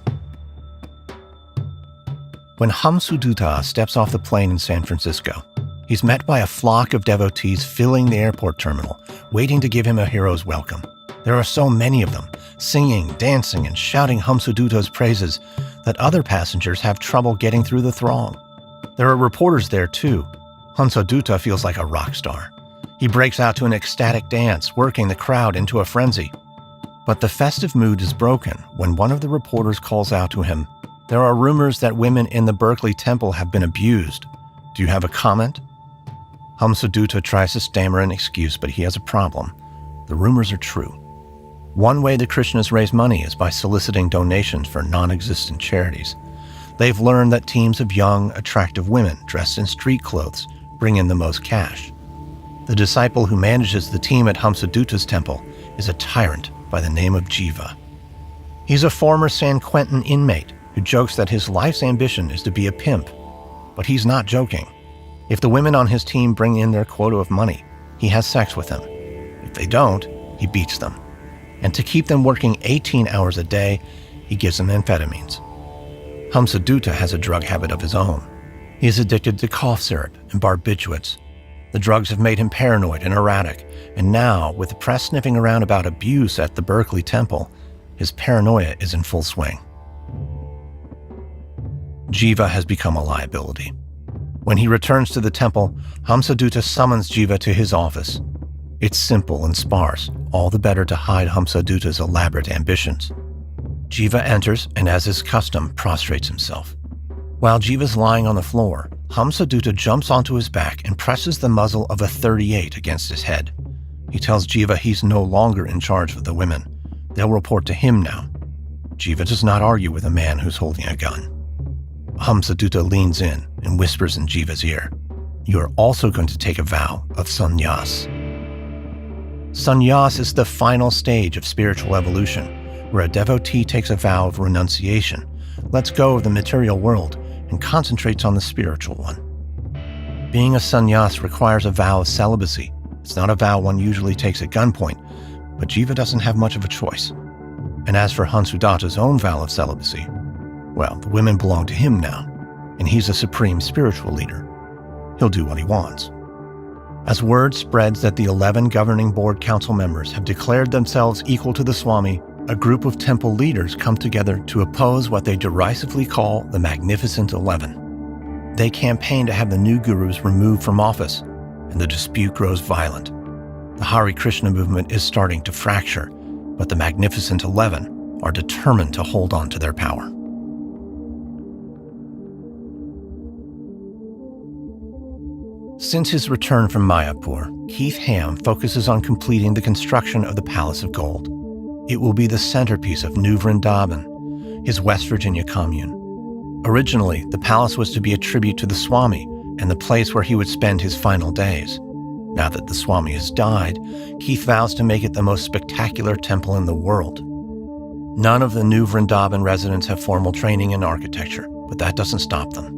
When Hamsudutta steps off the plane in San Francisco, he's met by a flock of devotees filling the airport terminal, waiting to give him a hero's welcome. There are so many of them, singing, dancing, and shouting Hamsudutta's praises that other passengers have trouble getting through the throng. There are reporters there too. Hamsudutta feels like a rock star. He breaks out to an ecstatic dance, working the crowd into a frenzy. But the festive mood is broken when one of the reporters calls out to him, "There are rumors that women in the Berkeley temple have been abused. Do you have a comment?" Hamsudutta tries to stammer an excuse, but he has a problem. The rumors are true. One way the Krishnas raise money is by soliciting donations for non-existent charities. They've learned that teams of young, attractive women dressed in street clothes bring in the most cash. The disciple who manages the team at Hamsudutta's temple is a tyrant by the name of Jiva. He's a former San Quentin inmate who jokes that his life's ambition is to be a pimp. But he's not joking. If the women on his team bring in their quota of money, he has sex with them. If they don't, he beats them. And to keep them working 18 hours a day, he gives them amphetamines. Hamsudutta has a drug habit of his own. He is addicted to cough syrup and barbiturates. The drugs have made him paranoid and erratic, and now, with the press sniffing around about abuse at the Berkeley temple, his paranoia is in full swing. Jiva has become a liability. When he returns to the temple, Hamsudutta summons Jiva to his office. It's simple and sparse, all the better to hide Hamsudutta's elaborate ambitions. Jiva enters and, as is custom, prostrates himself. While Jiva's lying on the floor, Hamsadutta jumps onto his back and presses the muzzle of a .38 against his head. He tells Jiva he's no longer in charge of the women. They'll report to him now. Jiva does not argue with a man who's holding a gun. Hamsadutta leans in and whispers in Jiva's ear, "You are also going to take a vow of sannyas." Sannyas is the final stage of spiritual evolution, where a devotee takes a vow of renunciation, lets go of the material world, and concentrates on the spiritual one. Being a sannyas requires a vow of celibacy. It's not a vow one usually takes at gunpoint, but Jiva doesn't have much of a choice. And as for Hamsudatta's own vow of celibacy, well, the women belong to him now, and he's a supreme spiritual leader. He'll do what he wants. As word spreads that the 11 governing board council members have declared themselves equal to the Swami, a group of temple leaders come together to oppose what they derisively call the Magnificent 11. They campaign to have the new gurus removed from office, and the dispute grows violent. The Hare Krishna movement is starting to fracture, but the Magnificent 11 are determined to hold on to their power. Since his return from Mayapur, Keith Ham focuses on completing the construction of the Palace of Gold. It will be the centerpiece of New Vrindaban, his West Virginia commune. Originally, the palace was to be a tribute to the Swami and the place where he would spend his final days. Now that the Swami has died, Keith vows to make it the most spectacular temple in the world. None of the New Vrindaban residents have formal training in architecture, but that doesn't stop them.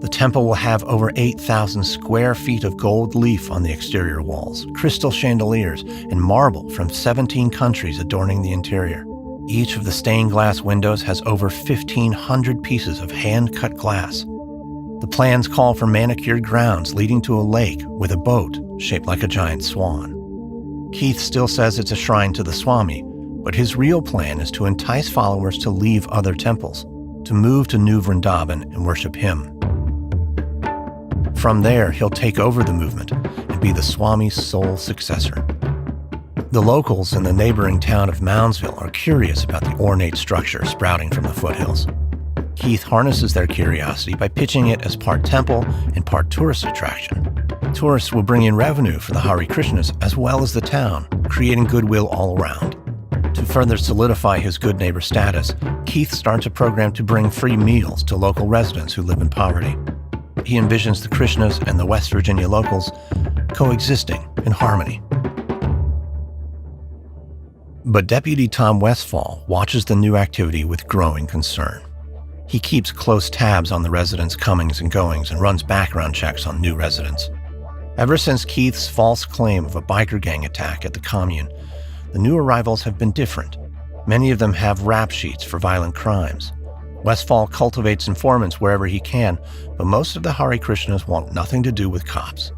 The temple will have over 8,000 square feet of gold leaf on the exterior walls, crystal chandeliers, and marble from 17 countries adorning the interior. Each of the stained glass windows has over 1,500 pieces of hand-cut glass. The plans call for manicured grounds leading to a lake with a boat shaped like a giant swan. Keith still says it's a shrine to the Swami, but his real plan is to entice followers to leave other temples, to move to New Vrindaban and worship him. From there, he'll take over the movement and be the Swami's sole successor. The locals in the neighboring town of Moundsville are curious about the ornate structure sprouting from the foothills. Keith harnesses their curiosity by pitching it as part temple and part tourist attraction. Tourists will bring in revenue for the Hare Krishnas as well as the town, creating goodwill all around. To further solidify his good neighbor status, Keith starts a program to bring free meals to local residents who live in poverty. He envisions the Krishnas and the West Virginia locals coexisting in harmony. But Deputy Tom Westfall watches the new activity with growing concern. He keeps close tabs on the residents' comings and goings and runs background checks on new residents. Ever since Keith's false claim of a biker gang attack at the commune, the new arrivals have been different. Many of them have rap sheets for violent crimes. Westfall cultivates informants wherever he can, but most of the Hare Krishnas want nothing to do with cops.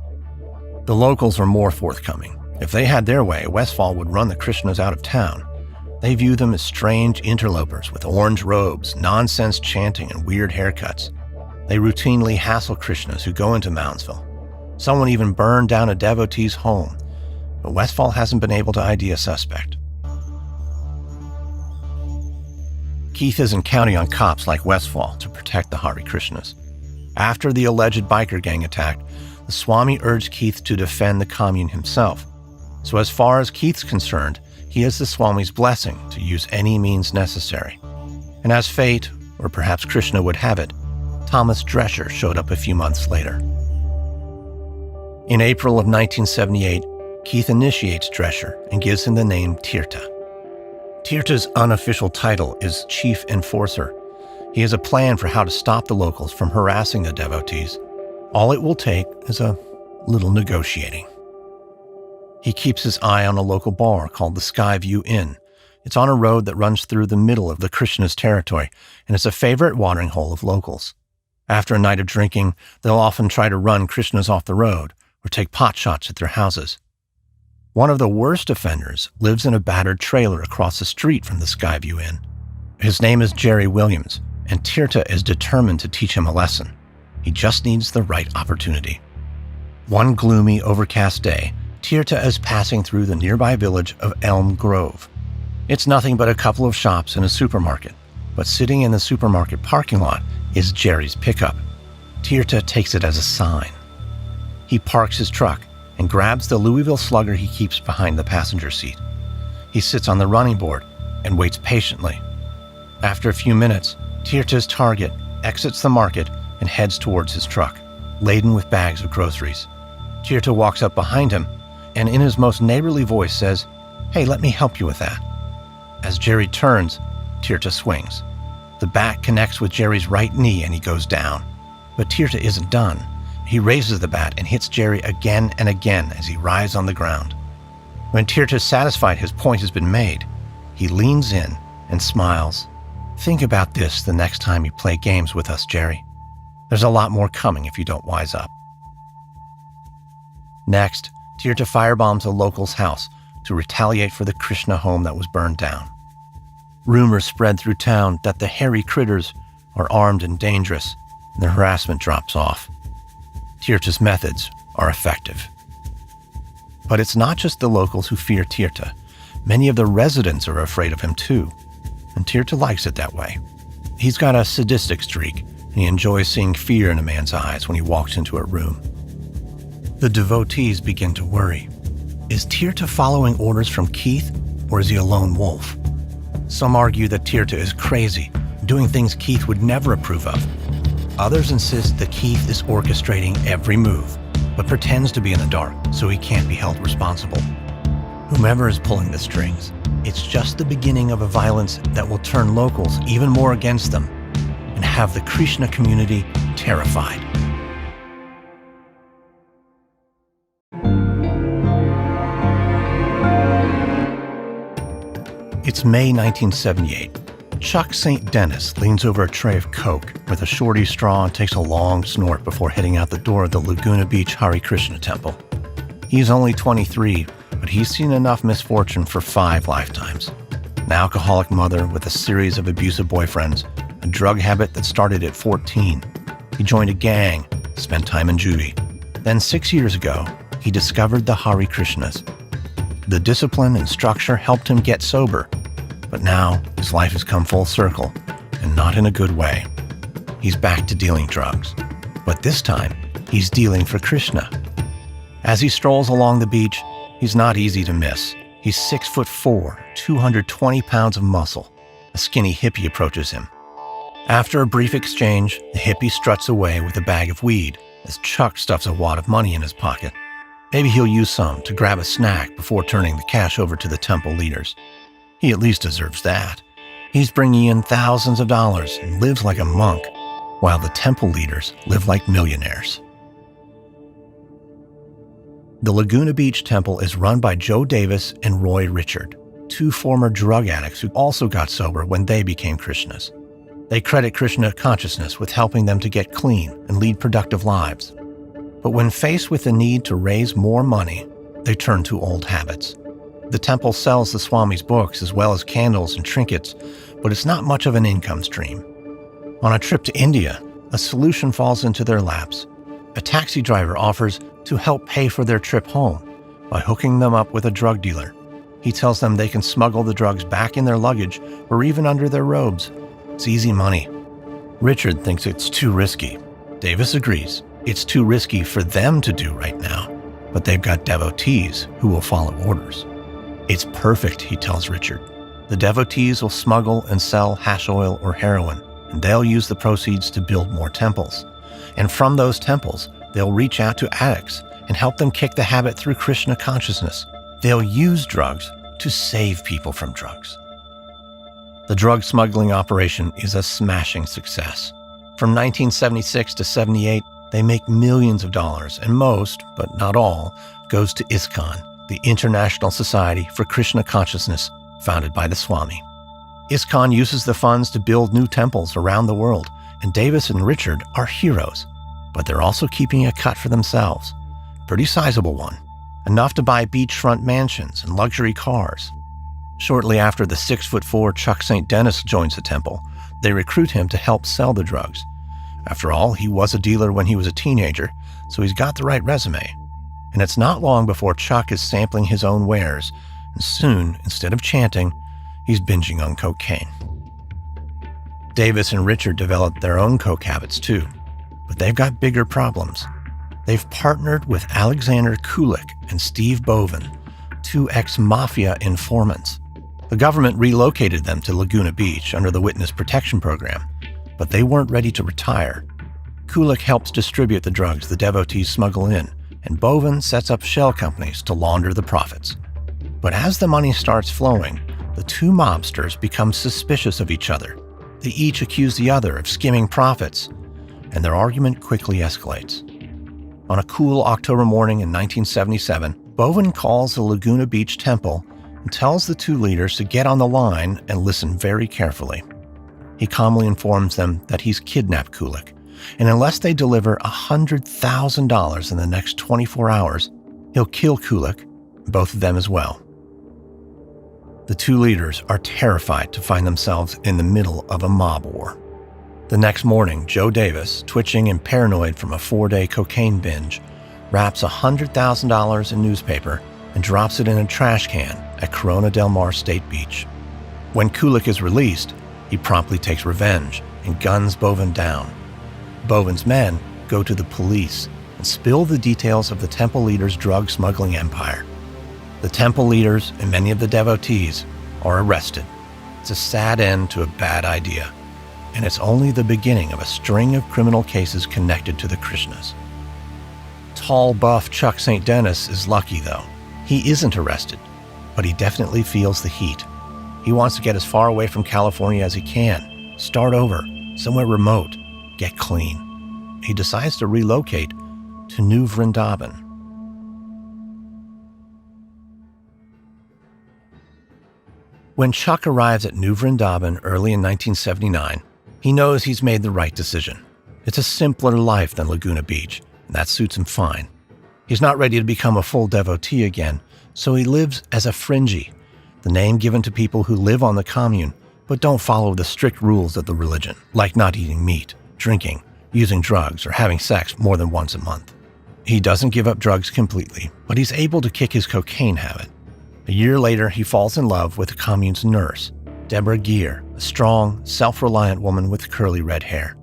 The locals are more forthcoming. If they had their way, Westfall would run the Krishnas out of town. They view them as strange interlopers with orange robes, nonsense chanting, and weird haircuts. They routinely hassle Krishnas who go into Moundsville. Someone even burned down a devotee's home, but Westfall hasn't been able to ID a suspect. Keith isn't counting on cops like Westfall to protect the Hare Krishnas. After the alleged biker gang attack, the Swami urged Keith to defend the commune himself. So as far as Keith's concerned, he has the Swami's blessing to use any means necessary. And as fate, or perhaps Krishna would have it, Thomas Drescher showed up a few months later. In April of 1978, Keith initiates Drescher and gives him the name Tirtha. Tirtha's unofficial title is Chief Enforcer. He has a plan for how to stop the locals from harassing the devotees. All it will take is a little negotiating. He keeps his eye on a local bar called the Skyview Inn. It's on a road that runs through the middle of the Krishna's territory, and it's a favorite watering hole of locals. After a night of drinking, they'll often try to run Krishnas off the road or take pot shots at their houses. One of the worst offenders lives in a battered trailer across the street from the Skyview Inn. His name is Jerry Williams, and Tirtha is determined to teach him a lesson. He just needs the right opportunity. One gloomy, overcast day, Tirtha is passing through the nearby village of Elm Grove. It's nothing but a couple of shops and a supermarket, but sitting in the supermarket parking lot is Jerry's pickup. Tirtha takes it as a sign. He parks his truck and grabs the Louisville Slugger he keeps behind the passenger seat. He sits on the running board and waits patiently. After a few minutes, Tirtha's target exits the market and heads towards his truck, laden with bags of groceries. Tirtha walks up behind him and in his most neighborly voice says, "Hey, let me help you with that." As Jerry turns, Tirtha swings. The bat connects with Jerry's right knee and he goes down. But Tirtha isn't done. He raises the bat and hits Jerry again and again as he writhes on the ground. When Tirtha's satisfied his point has been made, he leans in and smiles. "Think about this the next time you play games with us, Jerry. There's a lot more coming if you don't wise up." Next, Tirtha firebombs a local's house to retaliate for the Krishna home that was burned down. Rumors spread through town that the hairy critters are armed and dangerous, and the harassment drops off. Tirtha's methods are effective. But it's not just the locals who fear Tirtha. Many of the residents are afraid of him too, and Tirtha likes it that way. He's got a sadistic streak, and he enjoys seeing fear in a man's eyes when he walks into a room. The devotees begin to worry. Is Tirtha following orders from Keith, or is he a lone wolf? Some argue that Tirtha is crazy, doing things Keith would never approve of. Others insist that Keith is orchestrating every move, but pretends to be in the dark so he can't be held responsible. Whomever is pulling the strings, it's just the beginning of a violence that will turn locals even more against them and have the Krishna community terrified. It's May 1978. Chuck St. Dennis leans over a tray of Coke with a shorty straw and takes a long snort before heading out the door of the Laguna Beach Hare Krishna temple. He's only 23, but he's seen enough misfortune for 5 lifetimes. An alcoholic mother with a series of abusive boyfriends, a drug habit that started at 14. He joined a gang, spent time in juvie. Then 6 years ago, he discovered the Hare Krishnas. The discipline and structure helped him get sober, but now his life has come full circle, and not in a good way. He's back to dealing drugs, but this time he's dealing for Krishna. As he strolls along the beach, he's not easy to miss. He's 6'4", 220 pounds of muscle. A skinny hippie approaches him. After a brief exchange, the hippie struts away with a bag of weed as Chuck stuffs a wad of money in his pocket. Maybe he'll use some to grab a snack before turning the cash over to the temple leaders. He at least deserves that. He's bringing in thousands of dollars and lives like a monk, while the temple leaders live like millionaires. The Laguna Beach Temple is run by Joe Davis and Roy Richard, 2 former drug addicts who also got sober when they became Krishnas. They credit Krishna consciousness with helping them to get clean and lead productive lives. But when faced with the need to raise more money, they turn to old habits. The temple sells the Swami's books as well as candles and trinkets, but it's not much of an income stream. On a trip to India, a solution falls into their laps. A taxi driver offers to help pay for their trip home by hooking them up with a drug dealer. He tells them they can smuggle the drugs back in their luggage or even under their robes. It's easy money. Richard thinks it's too risky. Davis agrees. It's too risky for them to do right now, but they've got devotees who will follow orders. It's perfect, he tells Richard. The devotees will smuggle and sell hash oil or heroin, and they'll use the proceeds to build more temples. And from those temples, they'll reach out to addicts and help them kick the habit through Krishna consciousness. They'll use drugs to save people from drugs. The drug smuggling operation is a smashing success. From 1976 to 78, they make millions of dollars, and most, but not all, goes to ISKCON, the International Society for Krishna Consciousness, founded by the Swami. ISKCON uses the funds to build new temples around the world, and Davis and Richard are heroes, but they're also keeping a cut for themselves. Pretty sizable one, enough to buy beachfront mansions and luxury cars. Shortly after the 6'4" Chuck St. Dennis joins the temple, they recruit him to help sell the drugs. After all, he was a dealer when he was a teenager, so he's got the right resume. And it's not long before Chuck is sampling his own wares, and soon, instead of chanting, he's binging on cocaine. Davis and Richard developed their own coke habits too, but they've got bigger problems. They've partnered with Alexander Kulik and Steve Boven, two ex-mafia informants. The government relocated them to Laguna Beach under the Witness Protection Program, but they weren't ready to retire. Kulik helps distribute the drugs the devotees smuggle in, and Boven sets up shell companies to launder the profits. But as the money starts flowing, the two mobsters become suspicious of each other. They each accuse the other of skimming profits, and their argument quickly escalates. On a cool October morning in 1977, Boven calls the Laguna Beach temple and tells the two leaders to get on the line and listen very carefully. He calmly informs them that he's kidnapped Kulik, and unless they deliver $100,000 in the next 24 hours, he'll kill Kulik, both of them as well. The two leaders are terrified to find themselves in the middle of a mob war. The next morning, Joe Davis, twitching and paranoid from a 4-day cocaine binge, wraps $100,000 in newspaper and drops it in a trash can at Corona del Mar State Beach. When Kulik is released, he promptly takes revenge and guns Boven down. Boven's men go to the police and spill the details of the temple leaders' drug smuggling empire. The temple leaders and many of the devotees are arrested. It's a sad end to a bad idea, and it's only the beginning of a string of criminal cases connected to the Krishnas. Tall, buff Chuck St. Dennis is lucky, though. He isn't arrested, but he definitely feels the heat. He wants to get as far away from California as he can, start over, somewhere remote, get clean. He decides to relocate to New Vrindaban. When Chuck arrives at New Vrindaban early in 1979, he knows he's made the right decision. It's a simpler life than Laguna Beach, and that suits him fine. He's not ready to become a full devotee again, so he lives as a fringie, the name given to people who live on the commune but don't follow the strict rules of the religion, like not eating meat, drinking, using drugs, or having sex more than once a month. He doesn't give up drugs completely, but he's able to kick his cocaine habit. A year later, he falls in love with the commune's nurse, Deborah Gear, a strong, self-reliant woman with curly red hair.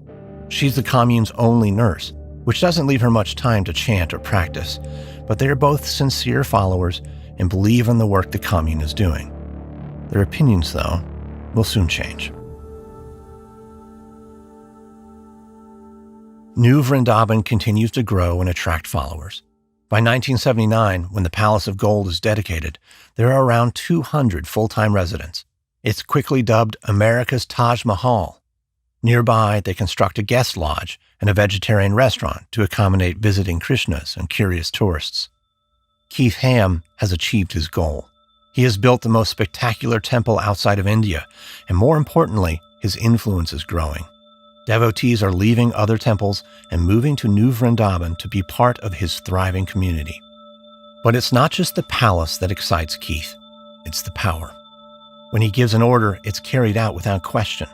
She's the commune's only nurse, which doesn't leave her much time to chant or practice, but they are both sincere followers and believe in the work the commune is doing. Their opinions, though, will soon change. New Vrindaban continues to grow and attract followers. By 1979, when the Palace of Gold is dedicated, there are around 200 full-time residents. It's quickly dubbed America's Taj Mahal. Nearby, they construct a guest lodge and a vegetarian restaurant to accommodate visiting Krishnas and curious tourists. Keith Ham has achieved his goal. He has built the most spectacular temple outside of India, and more importantly, his influence is growing. Devotees are leaving other temples and moving to New Vrindaban to be part of his thriving community. But it's not just the palace that excites Keith, it's the power. When he gives an order, it's carried out without question.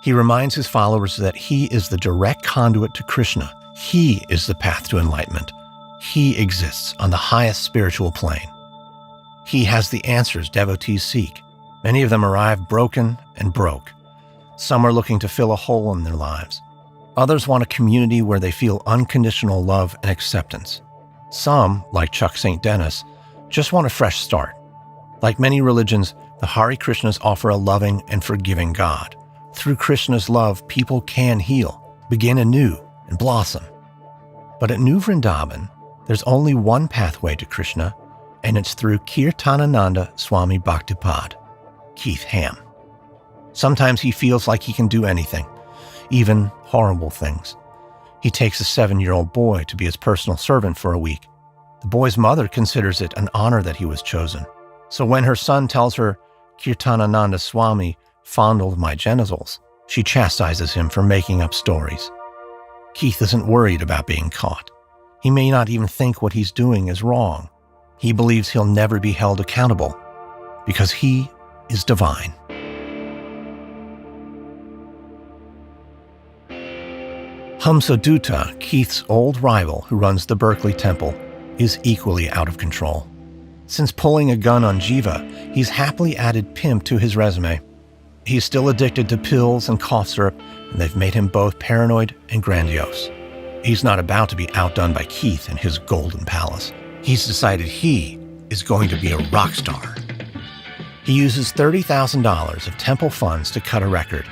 He reminds his followers that he is the direct conduit to Krishna. He is the path to enlightenment. He exists on the highest spiritual plane. He has the answers devotees seek. Many of them arrive broken and broke. Some are looking to fill a hole in their lives. Others want a community where they feel unconditional love and acceptance. Some, like Chuck St. Dennis, just want a fresh start. Like many religions, the Hare Krishnas offer a loving and forgiving God. Through Krishna's love, people can heal, begin anew, and blossom. But at New Vrindaban, there's only one pathway to Krishna, and it's through Kirtanananda Swami Bhaktipada, Keith Ham. Sometimes he feels like he can do anything, even horrible things. He takes a 7-year-old boy to be his personal servant for a week. The boy's mother considers it an honor that he was chosen. So when her son tells her, Kirtanananda Swami fondled my genitals, she chastises him for making up stories. Keith isn't worried about being caught. He may not even think what he's doing is wrong. He believes he'll never be held accountable because he is divine. Hamsadutta, Keith's old rival who runs the Berkeley Temple, is equally out of control. Since pulling a gun on Jiva, he's happily added pimp to his resume. He's still addicted to pills and cough syrup, and they've made him both paranoid and grandiose. He's not about to be outdone by Keith and his golden palace. He's decided he is going to be a rock star. He uses $30,000 of temple funds to cut a record.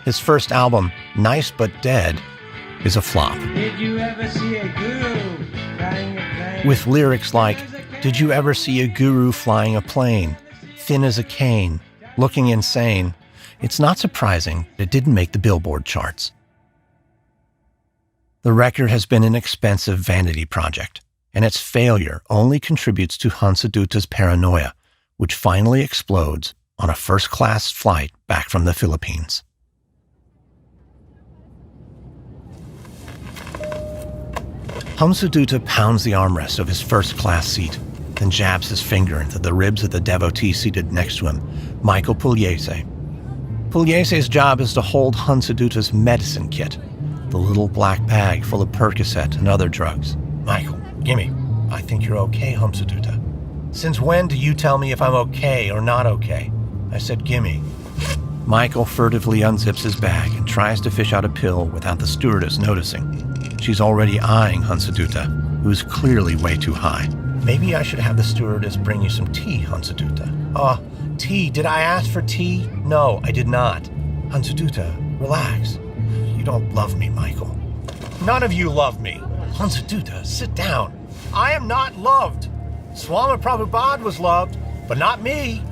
His first album, Nice But Dead, is a flop. Did you ever see a guru flying a plane? With lyrics like, "Did you ever see a guru flying a plane? Thin as a cane, looking insane." It's not surprising that it didn't make the Billboard charts. The record has been an expensive vanity project, and its failure only contributes to Hansaduta's paranoia, which finally explodes on a first-class flight back from the Philippines. Hamsaduta pounds the armrest of his first-class seat, then jabs his finger into the ribs of the devotee seated next to him, Michael Pugliese. Pugliese's job is to hold Hansaduta's medicine kit, the little black bag full of Percocet and other drugs. "Michael, gimme. I think you're okay, Hamsaduta." "Since when do you tell me if I'm okay or not okay?" I said, "Gimme." Michael furtively unzips his bag and tries to fish out a pill without the stewardess noticing. She's already eyeing Hansaduta, who's clearly way too high. "Maybe I should have the stewardess bring you some tea, Hansaduta." Tea? Did I ask for tea? No, I did not." "Hansaduta, relax. You don't love me, Michael." "None of you love me." "Hansaduta, sit down. I am not loved. Swami Prabhupada was loved, but not me."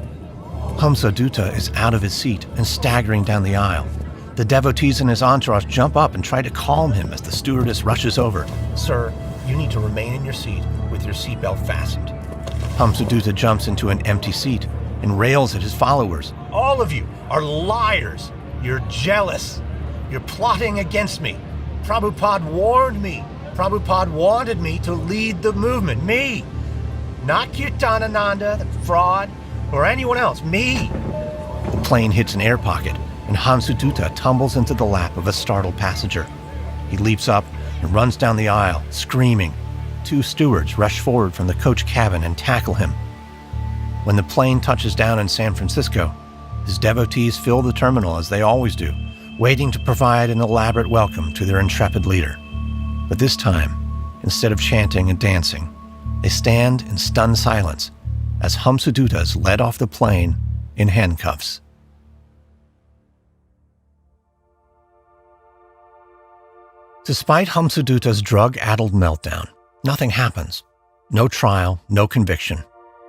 Hamsaduta is out of his seat and staggering down the aisle. The devotees in his entourage jump up and try to calm him as the stewardess rushes over. "Sir, you need to remain in your seat with your seatbelt fastened." Hamsaduta jumps into an empty seat and rails at his followers. "All of you are liars. You're jealous. You're plotting against me. Prabhupada warned me. Prabhupada wanted me to lead the movement. Me. Not Kirtanananda, the fraud, or anyone else. Me." The plane hits an air pocket, and Hamsaduta tumbles into the lap of a startled passenger. He leaps up and runs down the aisle, screaming. Two stewards rush forward from the coach cabin and tackle him. When the plane touches down in San Francisco, his devotees fill the terminal as they always do, waiting to provide an elaborate welcome to their intrepid leader. But this time, instead of chanting and dancing, they stand in stunned silence as Hamsaduta is led off the plane in handcuffs. Despite Hamsaduta's drug-addled meltdown, nothing happens. No trial, no conviction.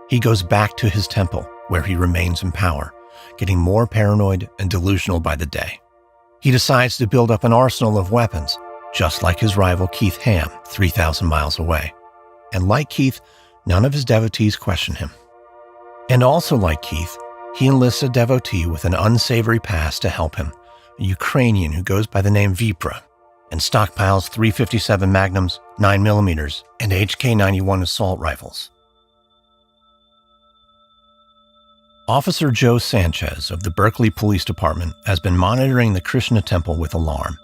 He goes back to his temple, where he remains in power, getting more paranoid and delusional by the day. He decides to build up an arsenal of weapons, just like his rival Keith Ham, 3,000 miles away. And like Keith, none of his devotees question him. And also like Keith, he enlists a devotee with an unsavory past to help him, a Ukrainian who goes by the name Vipra, and stockpiles .357 Magnums, 9mm, and HK-91 assault rifles. Officer Joe Sanchez of the Berkeley Police Department has been monitoring the Krishna temple with alarm.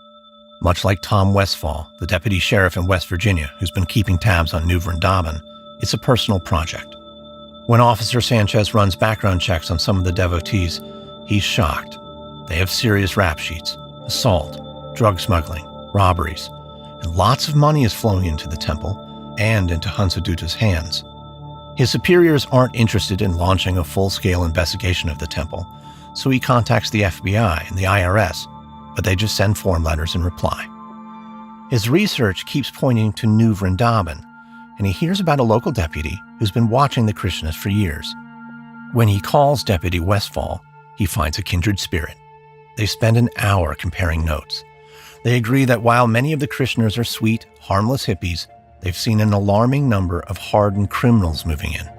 Much like Tom Westfall, the deputy sheriff in West Virginia who's been keeping tabs on New Vrindaban, it's a personal project. When Officer Sanchez runs background checks on some of the devotees, he's shocked. They have serious rap sheets, assault, drug smuggling, robberies, and lots of money is flowing into the temple and into Hansaduta's hands. His superiors aren't interested in launching a full-scale investigation of the temple, so he contacts the FBI and the IRS, but they just send form letters in reply. His research keeps pointing to New Vrindaban, and he hears about a local deputy who's been watching the Krishnas for years. When he calls Deputy Westfall, he finds a kindred spirit. They spend an hour comparing notes. They agree that while many of the Krishnas are sweet, harmless hippies, they've seen an alarming number of hardened criminals moving in.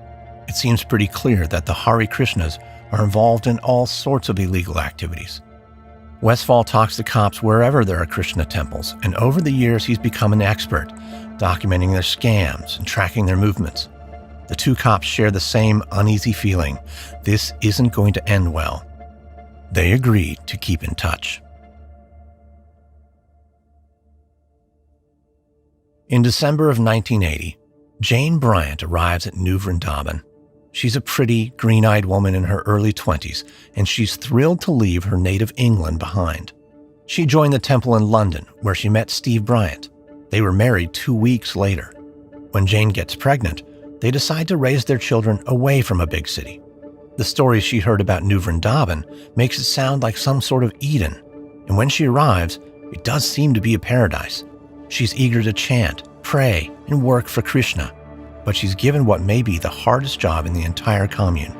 It seems pretty clear that the Hare Krishnas are involved in all sorts of illegal activities. Westfall talks to cops wherever there are Krishna temples, and over the years he's become an expert, documenting their scams and tracking their movements. The two cops share the same uneasy feeling. This isn't going to end well. They agree to keep in touch. In December of 1980, Jane Bryant arrives at New Vrindaban. She's a pretty, green-eyed woman in her early 20s, and she's thrilled to leave her native England behind. She joined the temple in London, where she met Steve Bryant. They were married 2 weeks later. When Jane gets pregnant, they decide to raise their children away from a big city. The stories she heard about New Vrindaban makes it sound like some sort of Eden, and when she arrives, it does seem to be a paradise. She's eager to chant, pray, and work for Krishna, but she's given what may be the hardest job in the entire commune.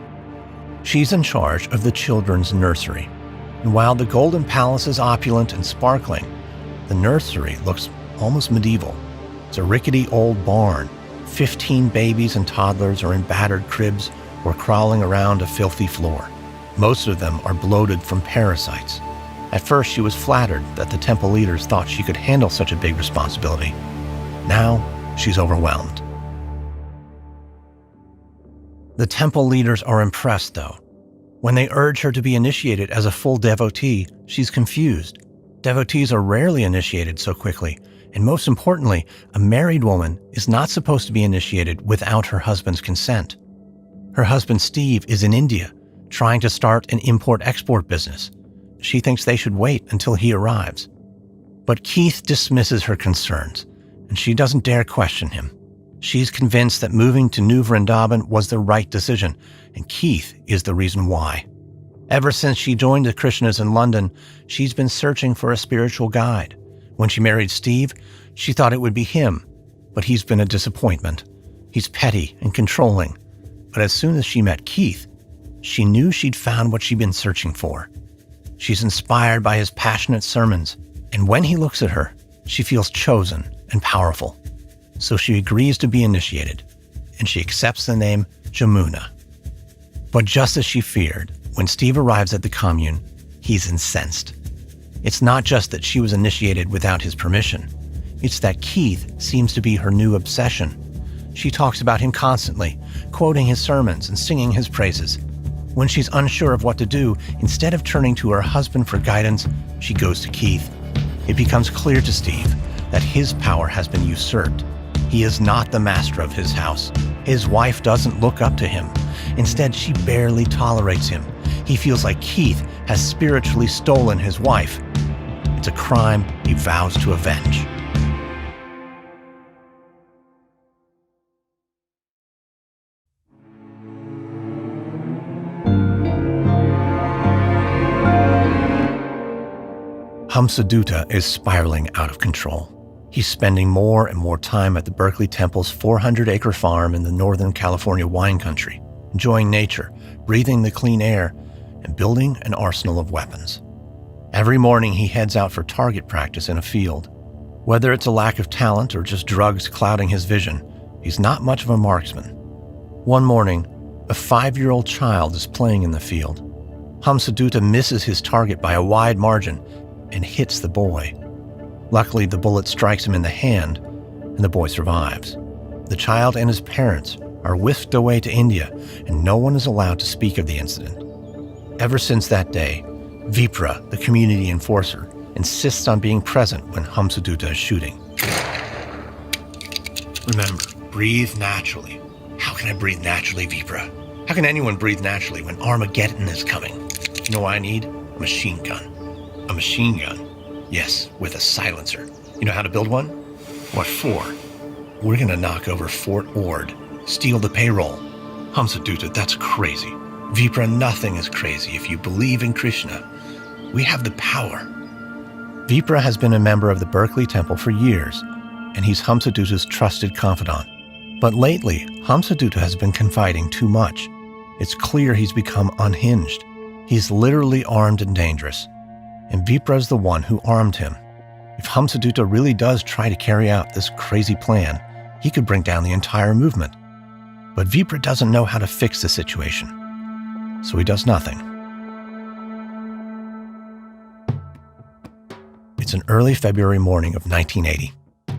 She's in charge of the children's nursery, and while the Golden Palace is opulent and sparkling, the nursery looks almost medieval. It's a rickety old barn. 15 babies and toddlers are in battered cribs or crawling around a filthy floor. Most of them are bloated from parasites. At first, she was flattered that the temple leaders thought she could handle such a big responsibility. Now, she's overwhelmed. The temple leaders are impressed, though. When they urge her to be initiated as a full devotee, she's confused. Devotees are rarely initiated so quickly, and most importantly, a married woman is not supposed to be initiated without her husband's consent. Her husband Steve is in India, trying to start an import-export business. She thinks they should wait until he arrives. But Keith dismisses her concerns, and she doesn't dare question him. She's convinced that moving to New Vrindaban was the right decision, and Keith is the reason why. Ever since she joined the Krishnas in London, she's been searching for a spiritual guide. When she married Steve, she thought it would be him, but he's been a disappointment. He's petty and controlling. But as soon as she met Keith, she knew she'd found what she'd been searching for. She's inspired by his passionate sermons, and when he looks at her, she feels chosen and powerful. So she agrees to be initiated, and she accepts the name Jamuna. But just as she feared, when Steve arrives at the commune, he's incensed. It's not just that she was initiated without his permission. It's that Keith seems to be her new obsession. She talks about him constantly, quoting his sermons and singing his praises. When she's unsure of what to do, instead of turning to her husband for guidance, she goes to Keith. It becomes clear to Steve that his power has been usurped. He is not the master of his house. His wife doesn't look up to him. Instead, she barely tolerates him. He feels like Keith has spiritually stolen his wife. It's a crime he vows to avenge. Hamsadutta is spiraling out of control. He's spending more and more time at the Berkeley Temple's 400-acre farm in the Northern California wine country, enjoying nature, breathing the clean air, and building an arsenal of weapons. Every morning he heads out for target practice in a field. Whether it's a lack of talent or just drugs clouding his vision, he's not much of a marksman. One morning, a 5-year-old child is playing in the field. Hamsadutta misses his target by a wide margin and hits the boy. Luckily, the bullet strikes him in the hand, and the boy survives. The child and his parents are whisked away to India, and no one is allowed to speak of the incident. Ever since that day, Vipra, the community enforcer, insists on being present when Hamsadutta is shooting. Remember, breathe naturally. How can I breathe naturally, Vipra? How can anyone breathe naturally when Armageddon is coming? You know what I need? A machine gun. A machine gun? Yes, with a silencer. You know how to build one? What for? We're gonna knock over Fort Ord, steal the payroll. Hamsadutta, that's crazy. Vipra, nothing is crazy if you believe in Krishna. We have the power. Vipra has been a member of the Berkeley Temple for years, and he's Hamsadutta's trusted confidant. But lately, Hamsadutta has been confiding too much. It's clear he's become unhinged. He's literally armed and dangerous. And Vipra's the one who armed him. If Hamsadutta really does try to carry out this crazy plan, he could bring down the entire movement. But Vipra doesn't know how to fix the situation, so he does nothing. It's an early February morning of 1980.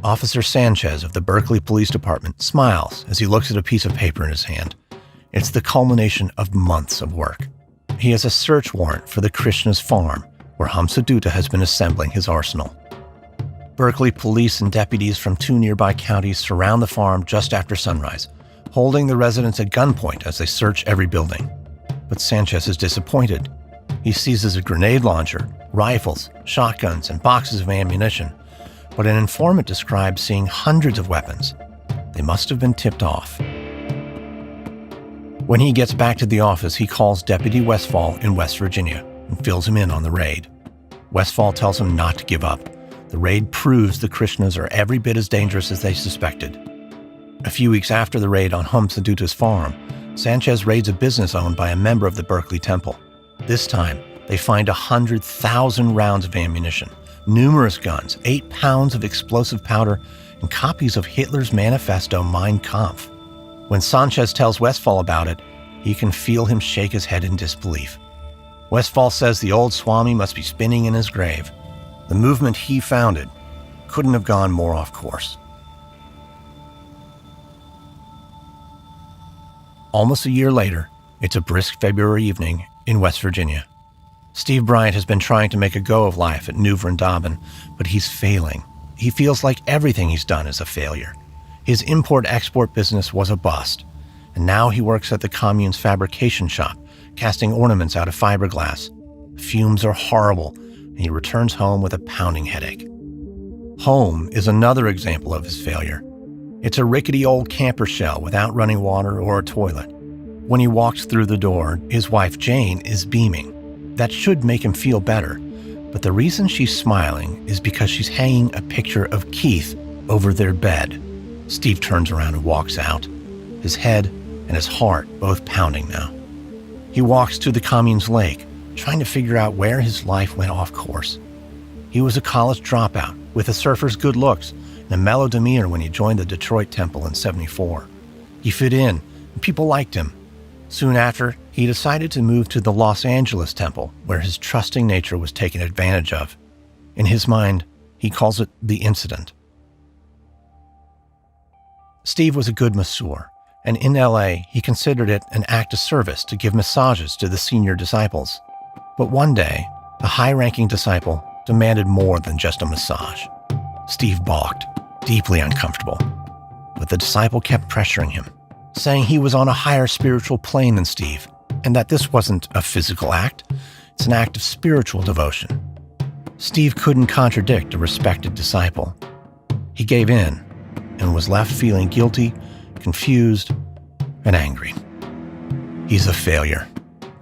Officer Sanchez of the Berkeley Police Department smiles as he looks at a piece of paper in his hand. It's the culmination of months of work. He has a search warrant for the Krishna's farm, where Hamsadutta has been assembling his arsenal. Berkeley police and deputies from 2 nearby counties surround the farm just after sunrise, holding the residents at gunpoint as they search every building. But Sanchez is disappointed. He seizes a grenade launcher, rifles, shotguns, and boxes of ammunition, but an informant describes seeing hundreds of weapons. They must have been tipped off. When he gets back to the office, he calls Deputy Westfall in West Virginia and fills him in on the raid. Westfall tells him not to give up. The raid proves the Krishnas are every bit as dangerous as they suspected. A few weeks after the raid on Humsaduta's farm, Sanchez raids a business owned by a member of the Berkeley Temple. This time, they find 100,000 rounds of ammunition, numerous guns, 8 pounds of explosive powder, and copies of Hitler's manifesto Mein Kampf. When Sanchez tells Westfall about it, he can feel him shake his head in disbelief. Westfall says the old Swami must be spinning in his grave. The movement he founded couldn't have gone more off course. Almost a year later, it's a brisk February evening in West Virginia. Steve Bryant has been trying to make a go of life at New Vrindaban, but he's failing. He feels like everything he's done is a failure. His import-export business was a bust, and now he works at the commune's fabrication shop, casting ornaments out of fiberglass. The fumes are horrible, and he returns home with a pounding headache. Home is another example of his failure. It's a rickety old camper shell without running water or a toilet. When he walks through the door, his wife Jane is beaming. That should make him feel better, but the reason she's smiling is because she's hanging a picture of Keith over their bed. Steve turns around and walks out, his head and his heart both pounding now. He walks to the commune's lake, trying to figure out where his life went off course. He was a college dropout with a surfer's good looks and a mellow demeanor when he joined the Detroit Temple in '74. He fit in, and people liked him. Soon after, he decided to move to the Los Angeles Temple, where his trusting nature was taken advantage of. In his mind, he calls it the incident. Steve was a good masseur, and in LA, he considered it an act of service to give massages to the senior disciples. But one day, a high-ranking disciple demanded more than just a massage. Steve balked, deeply uncomfortable. But the disciple kept pressuring him, saying he was on a higher spiritual plane than Steve, and that this wasn't a physical act, it's an act of spiritual devotion. Steve couldn't contradict a respected disciple. He gave in and was left feeling guilty, confused, and angry. He's a failure.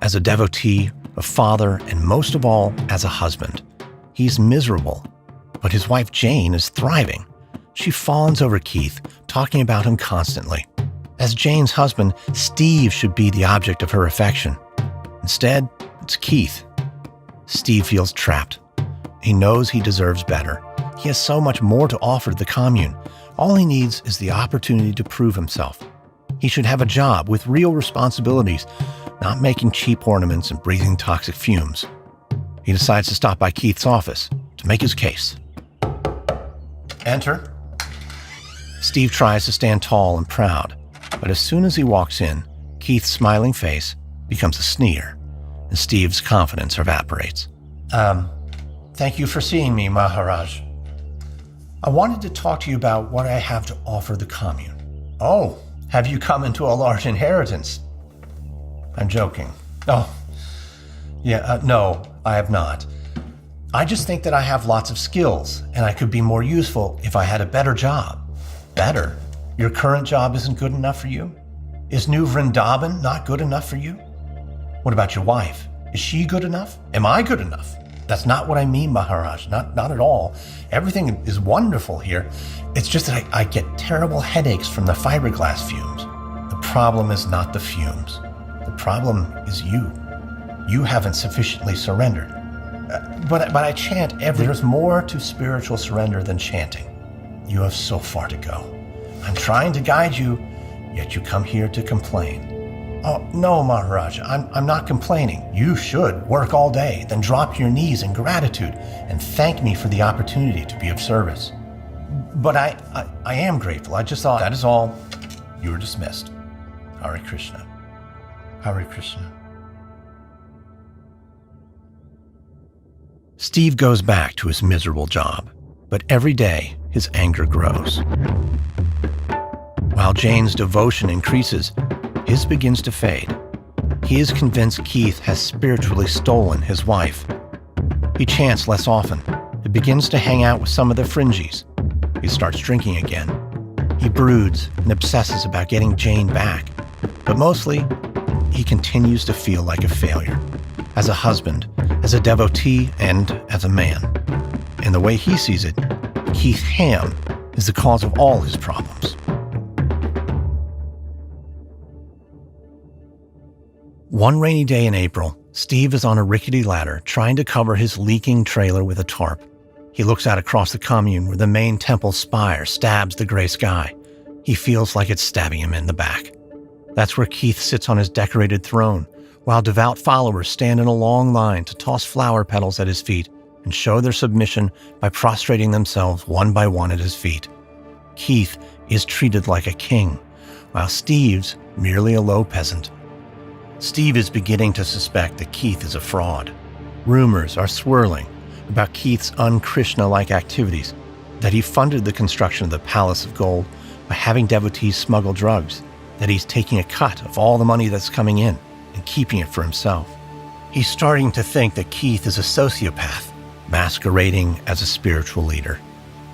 As a devotee, a father, and most of all, as a husband. He's miserable, but his wife Jane is thriving. She fawns over Keith, talking about him constantly. As Jane's husband, Steve should be the object of her affection. Instead, it's Keith. Steve feels trapped. He knows he deserves better. He has so much more to offer the commune. All he needs is the opportunity to prove himself. He should have a job with real responsibilities, not making cheap ornaments and breathing toxic fumes. He decides to stop by Keith's office to make his case. Enter. Steve tries to stand tall and proud, but as soon as he walks in, Keith's smiling face becomes a sneer, and Steve's confidence evaporates. Thank you for seeing me, Maharaj. I wanted to talk to you about what I have to offer the commune. Oh, have you come into a large inheritance? I'm joking. Oh, yeah, no, I have not. I just think that I have lots of skills, and I could be more useful if I had a better job. Better? Your current job isn't good enough for you? Is New Vrindaban not good enough for you? What about your wife? Is she good enough? Am I good enough? That's not what I mean, Maharaj. Not at all. Everything is wonderful here. It's just that I get terrible headaches from the fiberglass fumes. The problem is not the fumes. The problem is you. You haven't sufficiently surrendered. But I chant there's more to spiritual surrender than chanting. You have so far to go. I'm trying to guide you, yet you come here to complain. Oh, no, Maharaj, I'm not complaining. You should work all day, then drop your knees in gratitude and thank me for the opportunity to be of service. But I am grateful. I just thought, that is all. You are dismissed. Hare Krishna. Hare Krishna. Steve goes back to his miserable job, but every day his anger grows. While Jane's devotion increases, his begins to fade. He is convinced Keith has spiritually stolen his wife. He chants less often. He begins to hang out with some of the fringies. He starts drinking again. He broods and obsesses about getting Jane back. But mostly, he continues to feel like a failure. As a husband, as a devotee, and as a man. In the way he sees it, Keith Ham is the cause of all his problems. One rainy day in April, Steve is on a rickety ladder trying to cover his leaking trailer with a tarp. He looks out across the commune where the main temple spire stabs the gray sky. He feels like it's stabbing him in the back. That's where Keith sits on his decorated throne, while devout followers stand in a long line to toss flower petals at his feet and show their submission by prostrating themselves one by one at his feet. Keith is treated like a king, while Steve's merely a low peasant. Steve is beginning to suspect that Keith is a fraud. Rumors are swirling about Keith's un-Krishna-like activities, that he funded the construction of the Palace of Gold by having devotees smuggle drugs, that he's taking a cut of all the money that's coming in and keeping it for himself. He's starting to think that Keith is a sociopath, masquerading as a spiritual leader.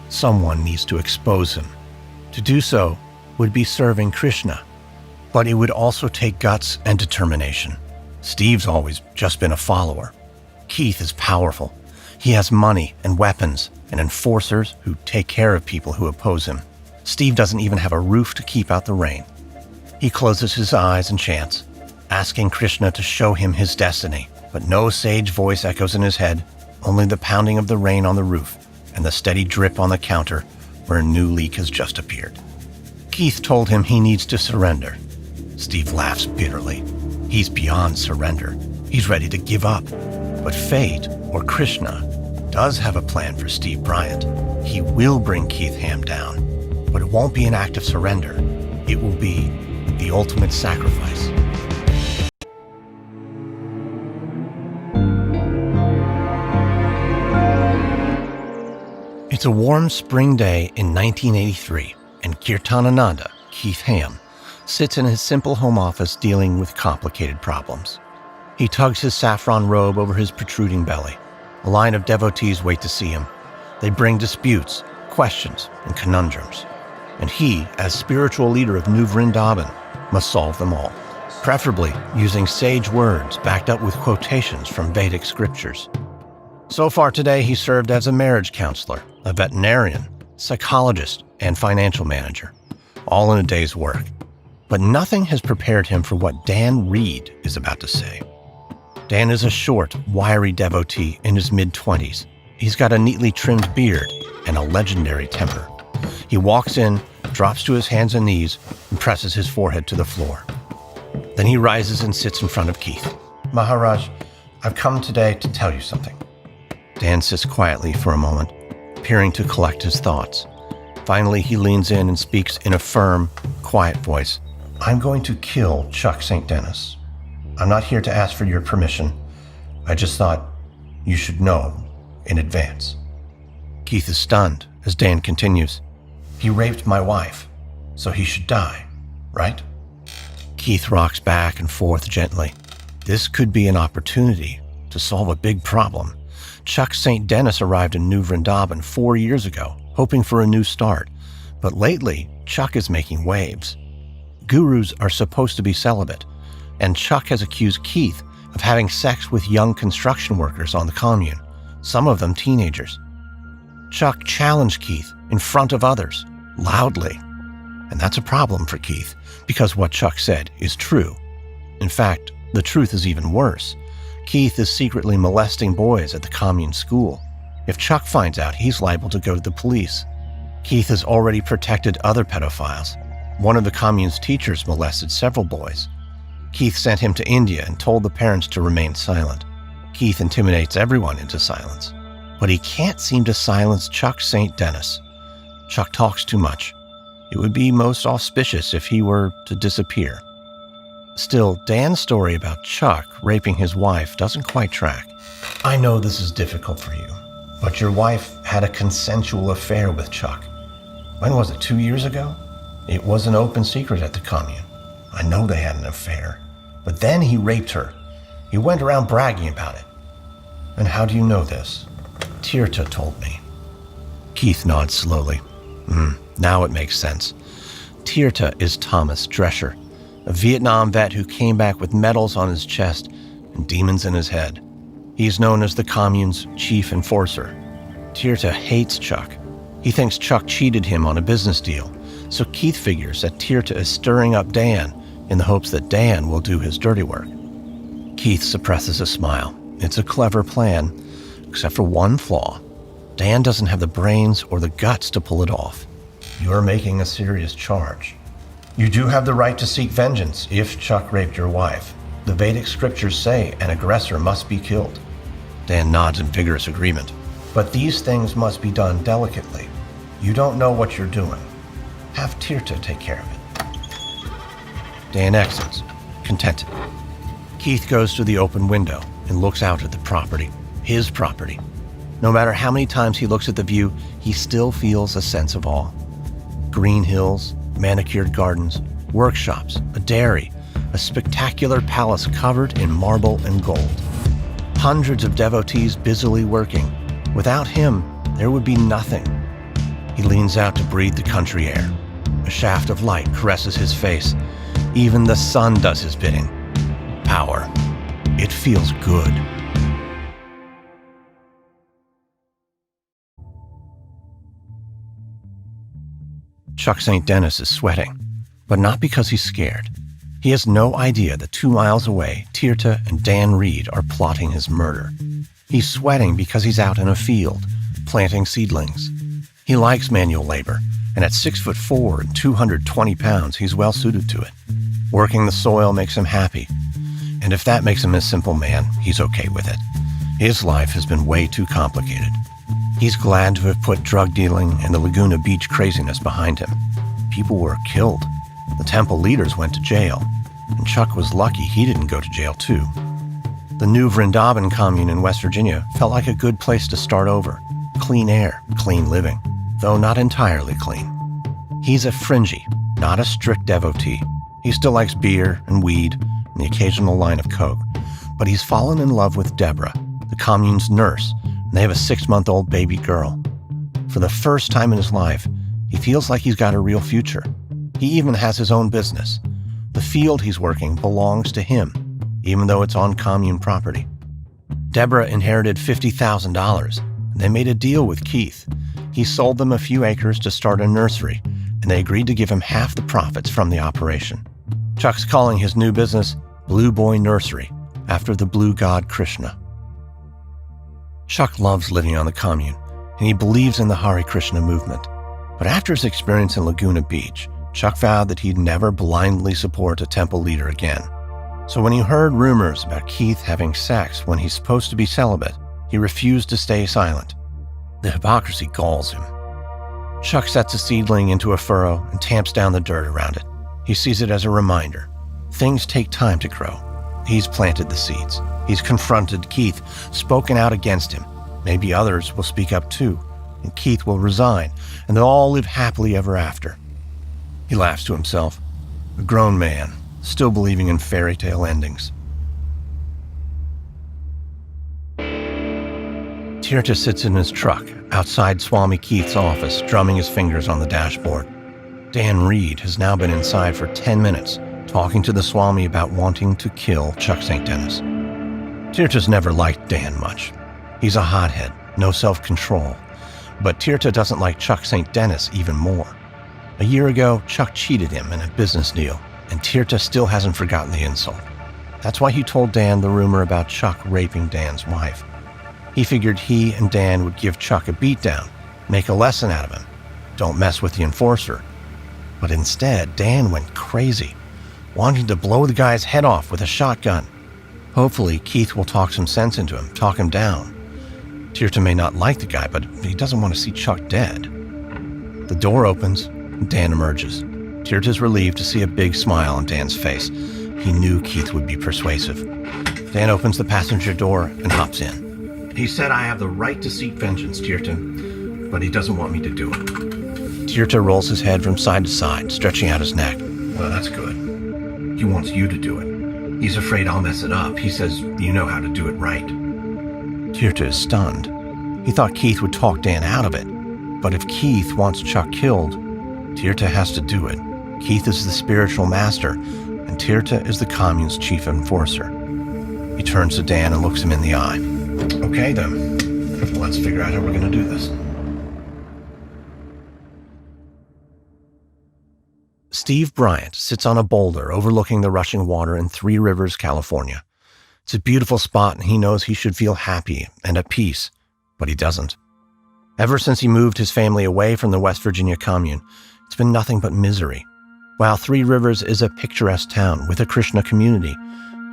Someone needs to expose him. To do so would be serving Krishna, but it would also take guts and determination. Steve's always just been a follower. Keith is powerful. He has money and weapons and enforcers who take care of people who oppose him. Steve doesn't even have a roof to keep out the rain. He closes his eyes and chants, asking Krishna to show him his destiny, but no sage voice echoes in his head, only the pounding of the rain on the roof and the steady drip on the counter where a new leak has just appeared. Keith told him he needs to surrender. Steve laughs bitterly. He's beyond surrender. He's ready to give up. But fate, or Krishna, does have a plan for Steve Bryant. He will bring Keith Ham down, but it won't be an act of surrender. It will be the ultimate sacrifice. It's a warm spring day in 1983, and Kirtanananda, Keith Ham, sits in his simple home office dealing with complicated problems. He tugs his saffron robe over his protruding belly. A line of devotees wait to see him. They bring disputes, questions, and conundrums. And he, as spiritual leader of New Vrindaban, must solve them all, preferably using sage words backed up with quotations from Vedic scriptures. So far today, he served as a marriage counselor, a veterinarian, psychologist, and financial manager, all in a day's work. But nothing has prepared him for what Dan Reed is about to say. Dan is a short, wiry devotee in his mid-20s. He's got a neatly trimmed beard and a legendary temper. He walks in, drops to his hands and knees, and presses his forehead to the floor. Then he rises and sits in front of Keith. Maharaj, I've come today to tell you something. Dan sits quietly for a moment, appearing to collect his thoughts. Finally, he leans in and speaks in a firm, quiet voice. I'm going to kill Chuck St. Dennis. I'm not here to ask for your permission. I just thought you should know in advance. Keith is stunned as Dan continues. He raped my wife, so he should die, right? Keith rocks back and forth gently. This could be an opportunity to solve a big problem. Chuck St. Dennis arrived in New Vrindaban 4 years ago, hoping for a new start. But lately, Chuck is making waves. Gurus are supposed to be celibate, and Chuck has accused Keith of having sex with young construction workers on the commune, some of them teenagers. Chuck challenged Keith in front of others, loudly. And that's a problem for Keith, because what Chuck said is true. In fact, the truth is even worse. Keith is secretly molesting boys at the commune school. If Chuck finds out, he's liable to go to the police. Keith has already protected other pedophiles. One of the commune's teachers molested several boys. Keith sent him to India and told the parents to remain silent. Keith intimidates everyone into silence. But he can't seem to silence Chuck St. Dennis. Chuck talks too much. It would be most auspicious if he were to disappear. Still, Dan's story about Chuck raping his wife doesn't quite track. I know this is difficult for you, but your wife had a consensual affair with Chuck. When was it, 2 years ago? It was an open secret at the commune. I know they had an affair. But then he raped her. He went around bragging about it. And how do you know this? Tirta told me. Keith nods slowly. Now it makes sense. Tirta is Thomas Drescher, a Vietnam vet who came back with medals on his chest and demons in his head. He's known as the commune's chief enforcer. Tirta hates Chuck. He thinks Chuck cheated him on a business deal, so Keith figures that Tirta is stirring up Dan in the hopes that Dan will do his dirty work. Keith suppresses a smile. It's a clever plan, except for one flaw. Dan doesn't have the brains or the guts to pull it off. You're making a serious charge. You do have the right to seek vengeance if Chuck raped your wife. The Vedic scriptures say an aggressor must be killed. Dan nods in vigorous agreement. But these things must be done delicately. You don't know what you're doing. Have Tirta take care of it. Dan exits, contented. Keith goes to the open window and looks out at the property, his property. No matter how many times he looks at the view, he still feels a sense of awe. Green hills, manicured gardens, workshops, a dairy, a spectacular palace covered in marble and gold. Hundreds of devotees busily working. Without him, there would be nothing. He leans out to breathe the country air. A shaft of light caresses his face. Even the sun does his bidding. Power. It feels good. Chuck St. Dennis is sweating, but not because he's scared. He has no idea that 2 miles away, Tirta and Dan Reed are plotting his murder. He's sweating because he's out in a field, planting seedlings. He likes manual labor, and at 6'4" and 220 pounds, he's well suited to it. Working the soil makes him happy, and if that makes him a simple man, he's okay with it. His life has been way too complicated. He's glad to have put drug dealing and the Laguna Beach craziness behind him. People were killed. The temple leaders went to jail, and Chuck was lucky he didn't go to jail too. The new Vrindaban commune in West Virginia felt like a good place to start over. Clean air, clean living, though not entirely clean. He's a fringy, not a strict devotee. He still likes beer and weed and the occasional line of coke, but he's fallen in love with Deborah, the commune's nurse, and they have a 6-month-old baby girl. For the first time in his life, he feels like he's got a real future. He even has his own business. The field he's working belongs to him, even though it's on commune property. Deborah inherited $50,000, and they made a deal with Keith. He sold them a few acres to start a nursery, and they agreed to give him half the profits from the operation. Chuck's calling his new business Blue Boy Nursery, after the blue god Krishna. Chuck loves living on the commune, and he believes in the Hare Krishna movement. But after his experience in Laguna Beach, Chuck vowed that he'd never blindly support a temple leader again. So when he heard rumors about Keith having sex when he's supposed to be celibate, he refused to stay silent. The hypocrisy galls him. Chuck sets a seedling into a furrow and tamps down the dirt around it. He sees it as a reminder. Things take time to grow. He's planted the seeds. He's confronted Keith, spoken out against him. Maybe others will speak up too, and Keith will resign, and they'll all live happily ever after. He laughs to himself, a grown man, still believing in fairy tale endings. Tirta sits in his truck outside Swami Keith's office, drumming his fingers on the dashboard. Dan Reed has now been inside for 10 minutes, talking to the Swami about wanting to kill Chuck St. Dennis. Tirta's never liked Dan much. He's a hothead, no self-control. But Tirta doesn't like Chuck St. Dennis even more. A year ago, Chuck cheated him in a business deal, and Tirta still hasn't forgotten the insult. That's why he told Dan the rumor about Chuck raping Dan's wife. He figured he and Dan would give Chuck a beatdown, make a lesson out of him. Don't mess with the enforcer. But instead, Dan went crazy, wanting to blow the guy's head off with a shotgun. Hopefully, Keith will talk some sense into him, talk him down. Tirta may not like the guy, but he doesn't want to see Chuck dead. The door opens, and Dan emerges. Tirta's relieved to see a big smile on Dan's face. He knew Keith would be persuasive. Dan opens the passenger door and hops in. He said I have the right to seek vengeance, Tirta, but he doesn't want me to do it. Tirtha rolls his head from side to side, stretching out his neck. Well, that's good. He wants you to do it. He's afraid I'll mess it up. He says you know how to do it right. Tirtha is stunned. He thought Keith would talk Dan out of it. But if Keith wants Chuck killed, Tirtha has to do it. Keith is the spiritual master, and Tirtha is the commune's chief enforcer. He turns to Dan and looks him in the eye. Okay, then. Let's figure out how we're going to do this. Steve Bryant sits on a boulder overlooking the rushing water in Three Rivers, California. It's a beautiful spot, and he knows he should feel happy and at peace, but he doesn't. Ever since he moved his family away from the West Virginia commune, it's been nothing but misery. While Three Rivers is a picturesque town with a Krishna community,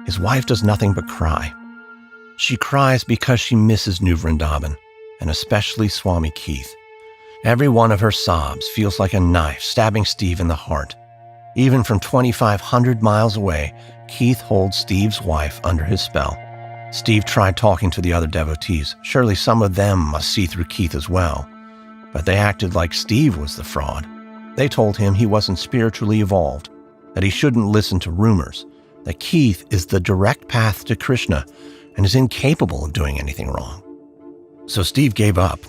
his wife does nothing but cry. She cries because she misses New Vrindaban, and especially Swami Keith. Every one of her sobs feels like a knife stabbing Steve in the heart. Even from 2,500 miles away, Keith holds Steve's wife under his spell. Steve tried talking to the other devotees. Surely some of them must see through Keith as well. But they acted like Steve was the fraud. They told him he wasn't spiritually evolved, that he shouldn't listen to rumors, that Keith is the direct path to Krishna and is incapable of doing anything wrong. So Steve gave up.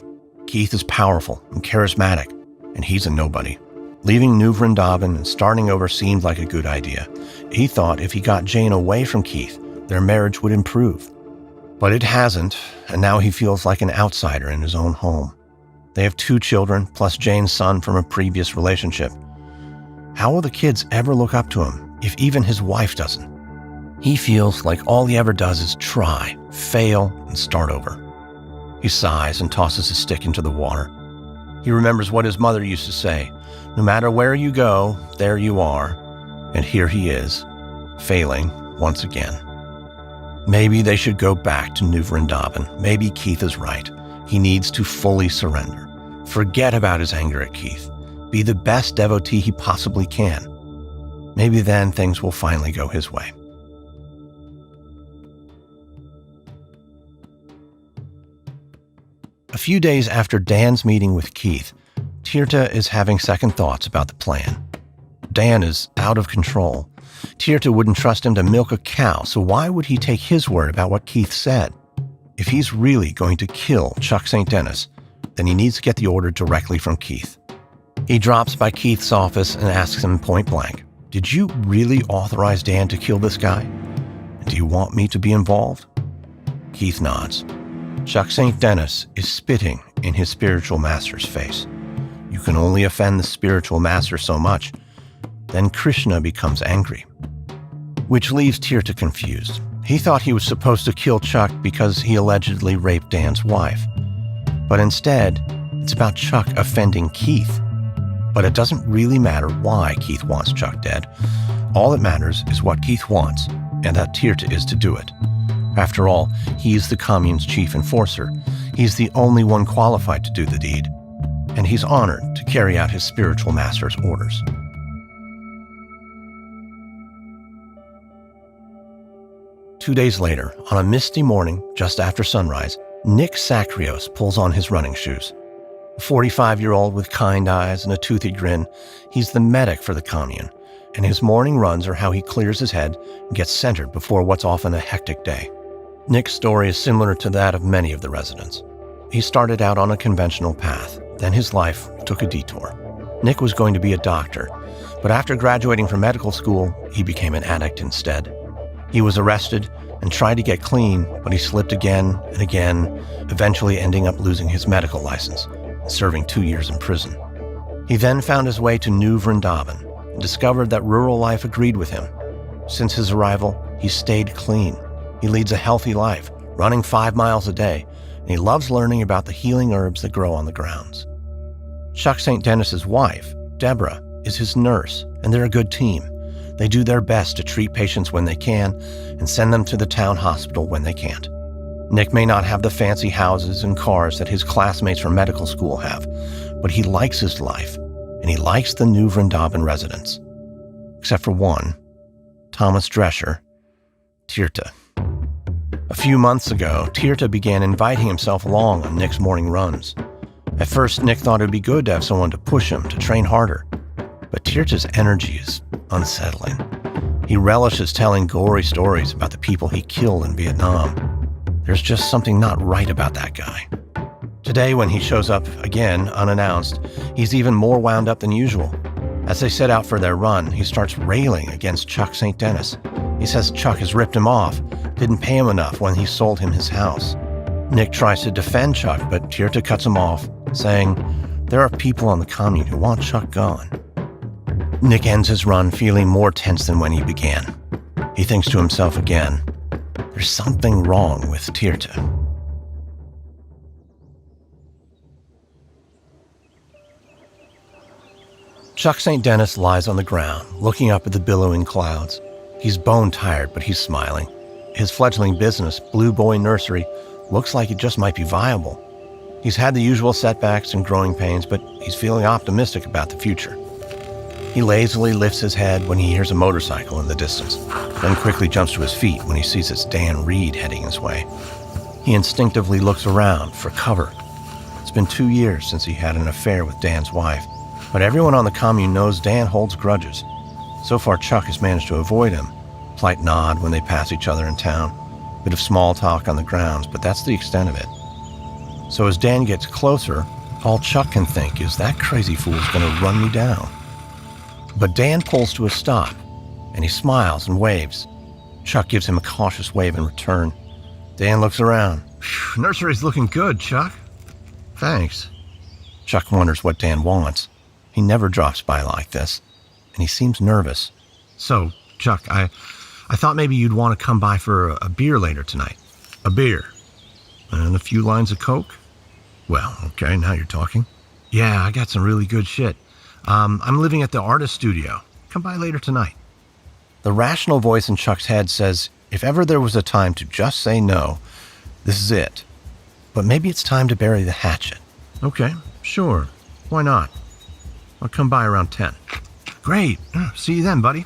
Keith is powerful and charismatic, and he's a nobody. Leaving New Vrindaban and starting over seemed like a good idea. He thought if he got Jane away from Keith, their marriage would improve. But it hasn't, and now he feels like an outsider in his own home. They have 2 children, plus Jane's son from a previous relationship. How will the kids ever look up to him if even his wife doesn't? He feels like all he ever does is try, fail, and start over. He sighs and tosses his stick into the water. He remembers what his mother used to say, no matter where you go, there you are. And here he is, failing once again. Maybe they should go back to New Vrindaban. Maybe Keith is right. He needs to fully surrender. Forget about his anger at Keith. Be the best devotee he possibly can. Maybe then things will finally go his way. A few days after Dan's meeting with Keith, Tirtha is having second thoughts about the plan. Dan is out of control. Tirtha wouldn't trust him to milk a cow, so why would he take his word about what Keith said? If he's really going to kill Chuck St. Dennis, then he needs to get the order directly from Keith. He drops by Keith's office and asks him point blank, "Did you really authorize Dan to kill this guy? Do you want me to be involved?" Keith nods. Chuck St. Dennis is spitting in his spiritual master's face. You can only offend the spiritual master so much. Then Krishna becomes angry. Which leaves Tirtha confused. He thought he was supposed to kill Chuck because he allegedly raped Dan's wife. But instead, it's about Chuck offending Keith. But it doesn't really matter why Keith wants Chuck dead. All that matters is what Keith wants, and that Tirtha is to do it. After all, he is the commune's chief enforcer. He's the only one qualified to do the deed, and he's honored to carry out his spiritual master's orders. Two days later, on a misty morning just after sunrise, Nick Sacrios pulls on his running shoes. A 45-year-old with kind eyes and a toothy grin, he's the medic for the commune, and his morning runs are how he clears his head and gets centered before what's often a hectic day. Nick's story is similar to that of many of the residents. He started out on a conventional path, then his life took a detour. Nick was going to be a doctor, but after graduating from medical school, he became an addict instead. He was arrested and tried to get clean, but he slipped again and again, eventually ending up losing his medical license and serving 2 years in prison. He then found his way to New Vrindaban and discovered that rural life agreed with him. Since his arrival, he stayed clean. He leads a healthy life, running 5 miles a day, and he loves learning about the healing herbs that grow on the grounds. Chuck St. Dennis's wife, Deborah, is his nurse, and they're a good team. They do their best to treat patients when they can and send them to the town hospital when they can't. Nick may not have the fancy houses and cars that his classmates from medical school have, but he likes his life, and he likes the New Vrindaban residents. Except for one, Thomas Drescher, Tirtha. A few months ago, Tirtha began inviting himself along on Nick's morning runs. At first, Nick thought it would be good to have someone to push him to train harder. But Tirta's energy is unsettling. He relishes telling gory stories about the people he killed in Vietnam. There's just something not right about that guy. Today, when he shows up again, unannounced, he's even more wound up than usual. As they set out for their run, he starts railing against Chuck St. Dennis. He says Chuck has ripped him off, didn't pay him enough when he sold him his house. Nick tries to defend Chuck, but Tirta cuts him off, saying, "There are people on the commune who want Chuck gone." Nick ends his run feeling more tense than when he began. He thinks to himself again, there's something wrong with Tirta. Chuck St. Dennis lies on the ground, looking up at the billowing clouds. He's bone-tired, but he's smiling. His fledgling business, Blue Boy Nursery, looks like it just might be viable. He's had the usual setbacks and growing pains, but he's feeling optimistic about the future. He lazily lifts his head when he hears a motorcycle in the distance, then quickly jumps to his feet when he sees it's Dan Reed heading his way. He instinctively looks around for cover. It's been 2 years since he had an affair with Dan's wife, but everyone on the commune knows Dan holds grudges. So far, Chuck has managed to avoid him. Polite nod when they pass each other in town. Bit of small talk on the grounds, but that's the extent of it. So as Dan gets closer, all Chuck can think is that crazy fool's going to run me down. But Dan pulls to a stop, and he smiles and waves. Chuck gives him a cautious wave in return. Dan looks around. "Nursery's looking good, Chuck." "Thanks." Chuck wonders what Dan wants. He never drops by like this, and he seems nervous. "So, Chuck, I thought maybe you'd want to come by for a beer later tonight." "A beer? And a few lines of Coke?" "Well, okay, now you're talking." "Yeah, I got some really good shit. I'm living at the artist studio. Come by later tonight." The rational voice in Chuck's head says, if ever there was a time to just say no, this is it. But maybe it's time to bury the hatchet. "Okay, sure. Why not? I'll come by around 10. "Great. See you then, buddy."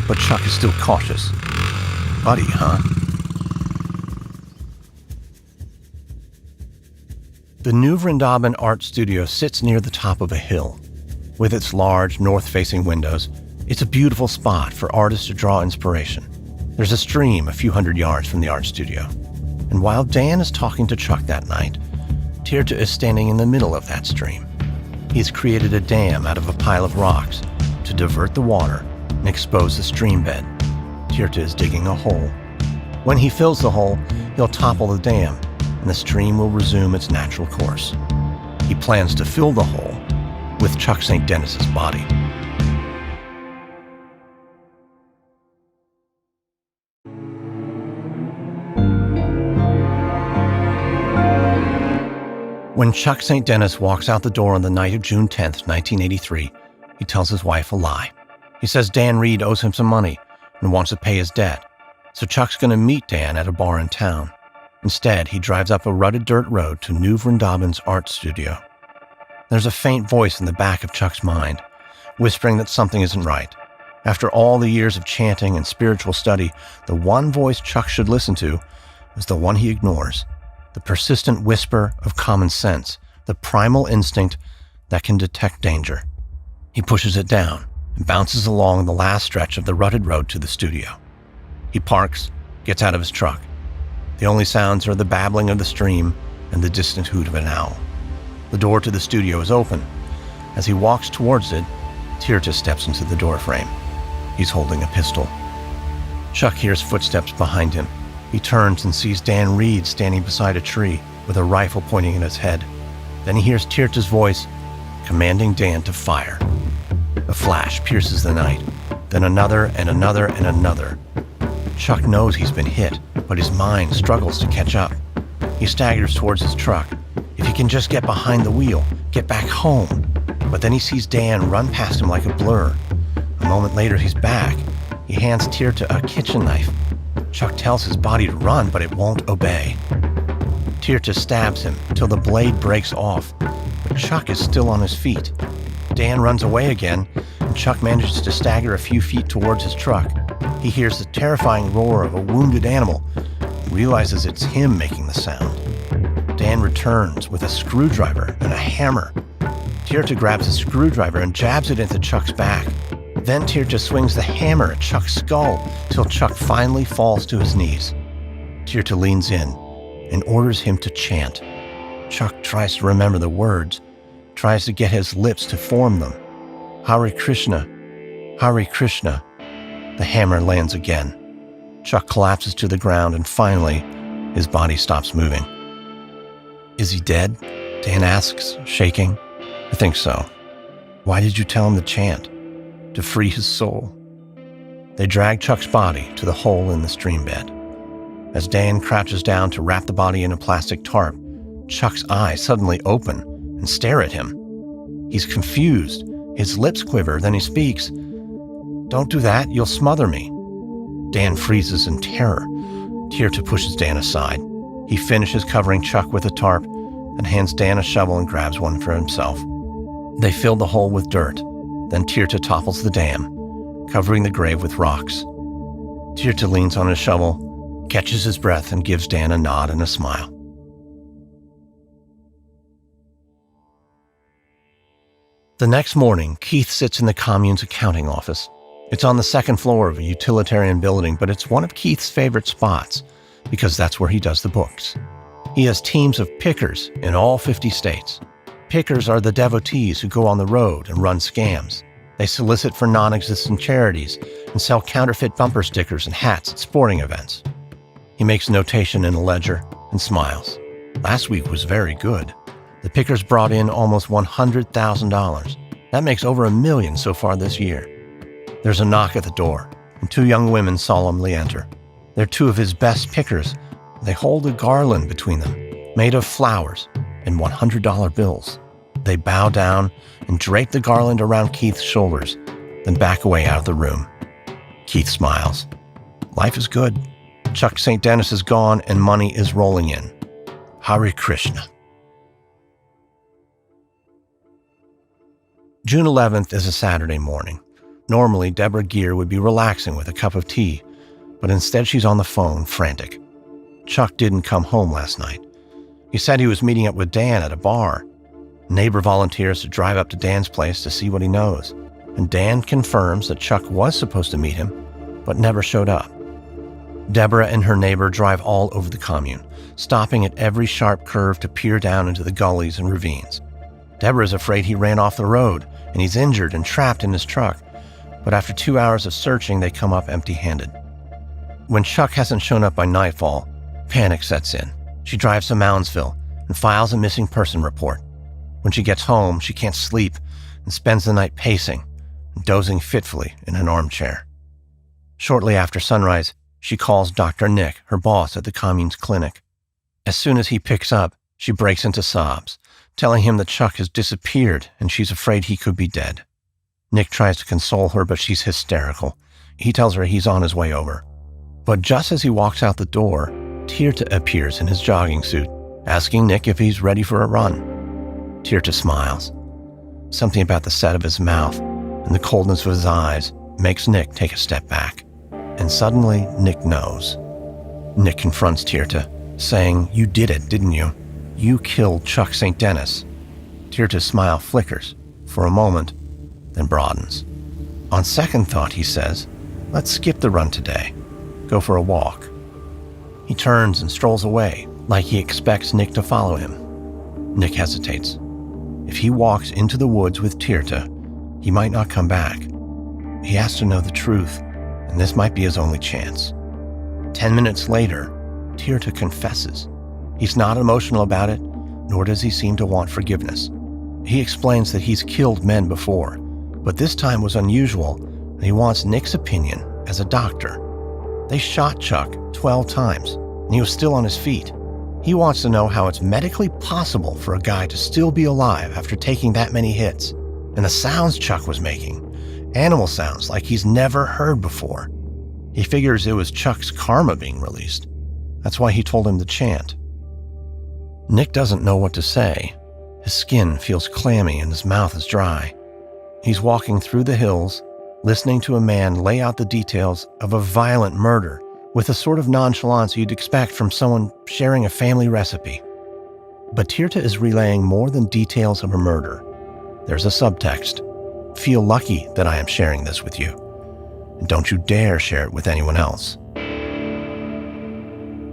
But Chuck is still cautious. "Buddy, huh?" The new Vrindaban art studio sits near the top of a hill. With its large, north-facing windows, it's a beautiful spot for artists to draw inspiration. There's a stream a few hundred yards from the art studio. And while Dan is talking to Chuck that night, Tirta is standing in the middle of that stream. He's created a dam out of a pile of rocks to divert the water and expose the stream bed. Tirta is digging a hole. When he fills the hole, he'll topple the dam, and the stream will resume its natural course. He plans to fill the hole with Chuck St. Dennis's body. When Chuck St. Dennis walks out the door on the night of June 10th, 1983, he tells his wife a lie. He says Dan Reed owes him some money and wants to pay his debt, so Chuck's going to meet Dan at a bar in town. Instead, he drives up a rutted dirt road to New Vrindaban's art studio. There's a faint voice in the back of Chuck's mind, whispering that something isn't right. After all the years of chanting and spiritual study, the one voice Chuck should listen to is the one he ignores. The persistent whisper of common sense, the primal instinct that can detect danger. He pushes it down and bounces along the last stretch of the rutted road to the studio. He parks, gets out of his truck. The only sounds are the babbling of the stream and the distant hoot of an owl. The door to the studio is open. As he walks towards it, Tirta steps into the doorframe. He's holding a pistol. Chuck hears footsteps behind him. He turns and sees Dan Reed standing beside a tree with a rifle pointing at his head. Then he hears Tirta's voice commanding Dan to fire. A flash pierces the night, then another and another and another. Chuck knows he's been hit, but his mind struggles to catch up. He staggers towards his truck. If he can just get behind the wheel, get back home. But then he sees Dan run past him like a blur. A moment later, he's back. He hands Tirta a kitchen knife. Chuck tells his body to run, but it won't obey. Tirta stabs him till the blade breaks off, but Chuck is still on his feet. Dan runs away again, and Chuck manages to stagger a few feet towards his truck. He hears the terrifying roar of a wounded animal and realizes it's him making the sound. Dan returns with a screwdriver and a hammer. Tirta grabs a screwdriver and jabs it into Chuck's back. Then Tirta swings the hammer at Chuck's skull till Chuck finally falls to his knees. Tirta leans in and orders him to chant. Chuck tries to remember the words, tries to get his lips to form them. Hare Krishna, Hare Krishna. The hammer lands again. Chuck collapses to the ground and finally, his body stops moving. Is he dead? Dan asks, shaking. I think so. Why did you tell him to chant? To free his soul. They drag Chuck's body to the hole in the stream bed. As Dan crouches down to wrap the body in a plastic tarp, Chuck's eyes suddenly open and stare at him. He's confused. His lips quiver, then he speaks. Don't do that, you'll smother me. Dan freezes in terror. Tirta pushes Dan aside. He finishes covering Chuck with a tarp and hands Dan a shovel and grabs one for himself. They fill the hole with dirt. Then Tirta topples the dam, covering the grave with rocks. Tirta leans on his shovel, catches his breath, and gives Dan a nod and a smile. The next morning, Keith sits in the commune's accounting office. It's on the second floor of a utilitarian building, but it's one of Keith's favorite spots because that's where he does the books. He has teams of pickers in all 50 states. Pickers are the devotees who go on the road and run scams. They solicit for non-existent charities and sell counterfeit bumper stickers and hats at sporting events. He makes notation in a ledger and smiles. Last week was very good. The pickers brought in almost $100,000. That makes over $1 million so far this year. There's a knock at the door, and 2 young women solemnly enter. They're 2 of his best pickers. They hold a garland between them, made of flowers and $100 bills. They bow down and drape the garland around Keith's shoulders, then back away out of the room. Keith smiles. Life is good. Chuck St. Dennis is gone and money is rolling in. Hare Krishna. June 11th is a Saturday morning. Normally, Deborah Gear would be relaxing with a cup of tea, but instead she's on the phone, frantic. Chuck didn't come home last night. He said he was meeting up with Dan at a bar. A neighbor volunteers to drive up to Dan's place to see what he knows, and Dan confirms that Chuck was supposed to meet him, but never showed up. Deborah and her neighbor drive all over the commune, stopping at every sharp curve to peer down into the gullies and ravines. Deborah's afraid he ran off the road, and he's injured and trapped in his truck. But after 2 hours of searching, they come up empty-handed. When Chuck hasn't shown up by nightfall, panic sets in. She drives to Moundsville and files a missing person report. When she gets home, she can't sleep and spends the night pacing and dozing fitfully in an armchair. Shortly after sunrise, she calls Dr. Nick, her boss at the commune's clinic. As soon as he picks up, she breaks into sobs, telling him that Chuck has disappeared and she's afraid he could be dead. Nick tries to console her, but she's hysterical. He tells her he's on his way over. But just as he walks out the door, Tirta appears in his jogging suit, asking Nick if he's ready for a run. Tirta smiles. Something about the set of his mouth and the coldness of his eyes makes Nick take a step back. And suddenly, Nick knows. Nick confronts Tirta, saying, "You did it, didn't you? You killed Chuck St. Dennis." Tirta's smile flickers for a moment, then broadens. On second thought, he says, "Let's skip the run today. Go for a walk." He turns and strolls away, like he expects Nick to follow him. Nick hesitates. If he walks into the woods with Tirta, he might not come back. He has to know the truth, and this might be his only chance. 10 minutes later, Tirta confesses. He's not emotional about it, nor does he seem to want forgiveness. He explains that he's killed men before, but this time was unusual, and he wants Nick's opinion as a doctor. They shot Chuck 12 times, and he was still on his feet. He wants to know how it's medically possible for a guy to still be alive after taking that many hits, and the sounds Chuck was making, animal sounds like he's never heard before. He figures it was Chuck's karma being released. That's why he told him to chant. Nick doesn't know what to say. His skin feels clammy and his mouth is dry. He's walking through the hills, listening to a man lay out the details of a violent murder with the sort of nonchalance you'd expect from someone sharing a family recipe. But Tirta is relaying more than details of a murder. There's a subtext. Feel lucky that I am sharing this with you. And don't you dare share it with anyone else.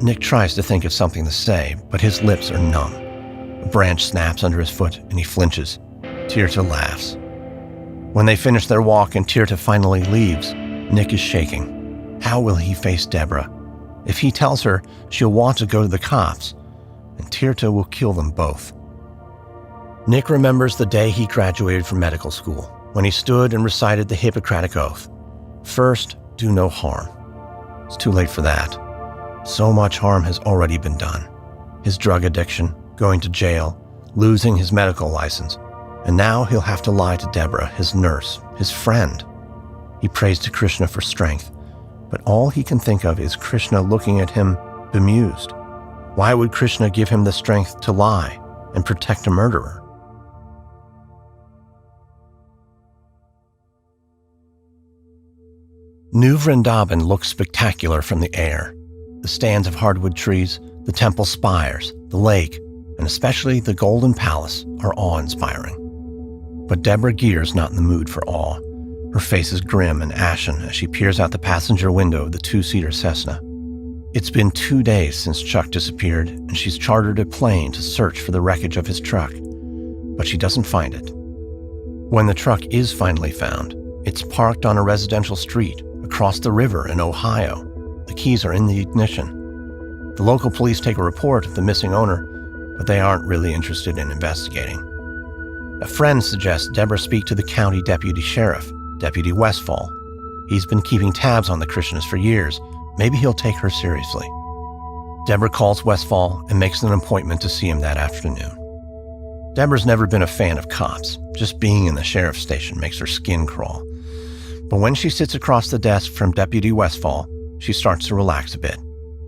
Nick tries to think of something to say, but his lips are numb. A branch snaps under his foot and he flinches. Tirta laughs. When they finish their walk and Tirta finally leaves, Nick is shaking. How will he face Deborah? If he tells her, she'll want to go to the cops, and Tirta will kill them both. Nick remembers the day he graduated from medical school, when he stood and recited the Hippocratic Oath. First, do no harm. It's too late for that. So much harm has already been done. His drug addiction, going to jail, losing his medical license, and now he'll have to lie to Deborah, his nurse, his friend. He prays to Krishna for strength, but all he can think of is Krishna looking at him bemused. Why would Krishna give him the strength to lie and protect a murderer? New Vrindaban looks spectacular from the air. The stands of hardwood trees, the temple spires, the lake, and especially the Golden Palace are awe-inspiring. But Deborah Gear's not in the mood for awe. Her face is grim and ashen as she peers out the passenger window of the two-seater Cessna. It's been 2 days since Chuck disappeared, and she's chartered a plane to search for the wreckage of his truck. But she doesn't find it. When the truck is finally found, it's parked on a residential street across the river in Ohio. The keys are in the ignition. The local police take a report of the missing owner, but they aren't really interested in investigating. A friend suggests Deborah speak to the county deputy sheriff, Deputy Westfall. He's been keeping tabs on the Krishnas for years. Maybe he'll take her seriously. Deborah calls Westfall and makes an appointment to see him that afternoon. Deborah's never been a fan of cops. Just being in the sheriff's station makes her skin crawl. But when she sits across the desk from Deputy Westfall, she starts to relax a bit.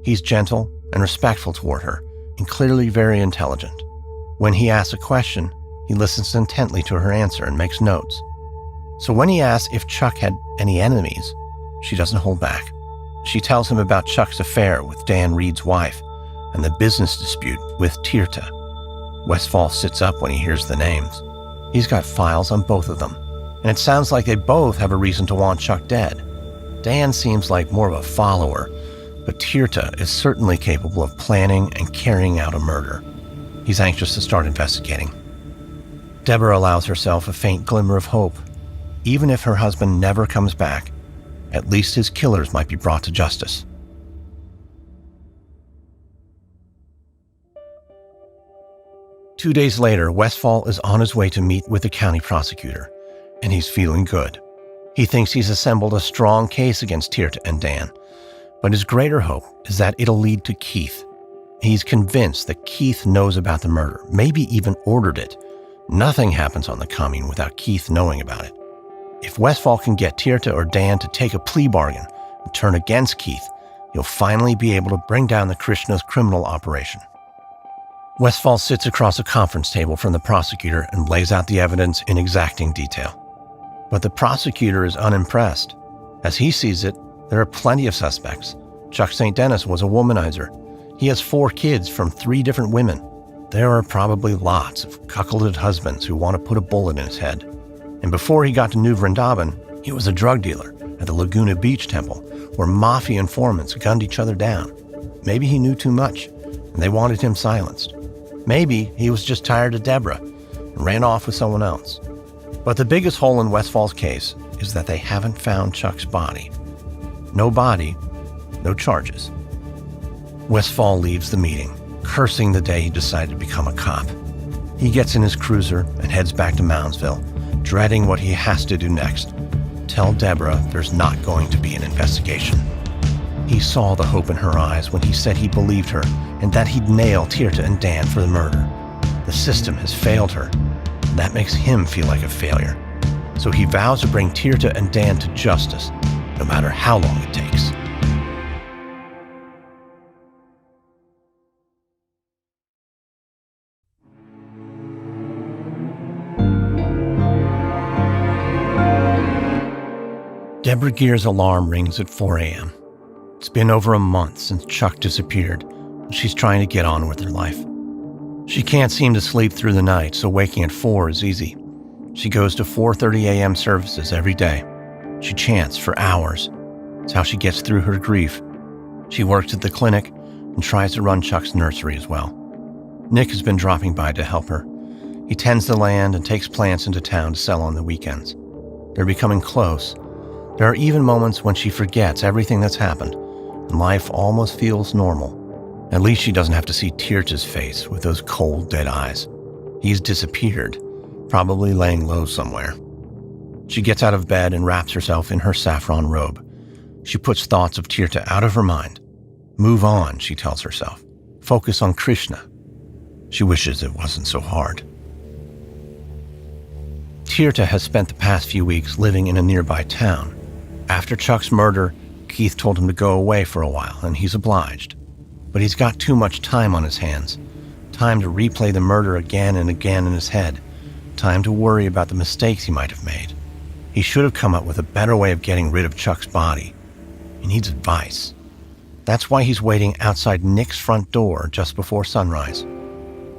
He's gentle and respectful toward her, and clearly very intelligent. When he asks a question, he listens intently to her answer and makes notes. So when he asks if Chuck had any enemies, she doesn't hold back. She tells him about Chuck's affair with Dan Reed's wife and the business dispute with Tirta. Westfall sits up when he hears the names. He's got files on both of them, and it sounds like they both have a reason to want Chuck dead. Dan seems like more of a follower, but Tirta is certainly capable of planning and carrying out a murder. He's anxious to start investigating. Deborah allows herself a faint glimmer of hope. Even if her husband never comes back, at least his killers might be brought to justice. Two days later, Westfall is on his way to meet with the county prosecutor, and he's feeling good. He thinks he's assembled a strong case against Tirta and Dan, but his greater hope is that it'll lead to Keith. He's convinced that Keith knows about the murder, maybe even ordered it. Nothing happens on the commune without Keith knowing about it. If Westfall can get Tirta or Dan to take a plea bargain and turn against Keith, he'll finally be able to bring down the Krishna's criminal operation. Westfall sits across a conference table from the prosecutor and lays out the evidence in exacting detail. But the prosecutor is unimpressed. As he sees it, there are plenty of suspects. Chuck St. Dennis was a womanizer. He has 4 kids from 3 different women. There are probably lots of cuckolded husbands who want to put a bullet in his head. And before he got to New Vrindaban, he was a drug dealer at the Laguna Beach Temple, where mafia informants gunned each other down. Maybe he knew too much, and they wanted him silenced. Maybe he was just tired of Deborah and ran off with someone else. But the biggest hole in Westfall's case is that they haven't found Chuck's body. No body, no charges. Westfall leaves the meeting, cursing the day he decided to become a cop. He gets in his cruiser and heads back to Moundsville, dreading what he has to do next. Tell Deborah there's not going to be an investigation. He saw the hope in her eyes when he said he believed her and that he'd nail Tirta and Dan for the murder. The system has failed her, and that makes him feel like a failure. So he vows to bring Tirta and Dan to justice, no matter how long it takes. Deborah Gear's alarm rings at 4 a.m. It's been over a month since Chuck disappeared, and she's trying to get on with her life. She can't seem to sleep through the night, so waking at 4 is easy. She goes to 4:30 a.m. services every day. She chants for hours. It's how she gets through her grief. She works at the clinic and tries to run Chuck's nursery as well. Nick has been dropping by to help her. He tends the land and takes plants into town to sell on the weekends. They're becoming close. There are even moments when she forgets everything that's happened, and life almost feels normal. At least she doesn't have to see Tirta's face with those cold, dead eyes. He's disappeared, probably laying low somewhere. She gets out of bed and wraps herself in her saffron robe. She puts thoughts of Tirta out of her mind. Move on, she tells herself. Focus on Krishna. She wishes it wasn't so hard. Tirta has spent the past few weeks living in a nearby town. After Chuck's murder, Keith told him to go away for a while, and he's obliged. But he's got too much time on his hands. Time to replay the murder again and again in his head. Time to worry about the mistakes he might have made. He should have come up with a better way of getting rid of Chuck's body. He needs advice. That's why he's waiting outside Nick's front door just before sunrise.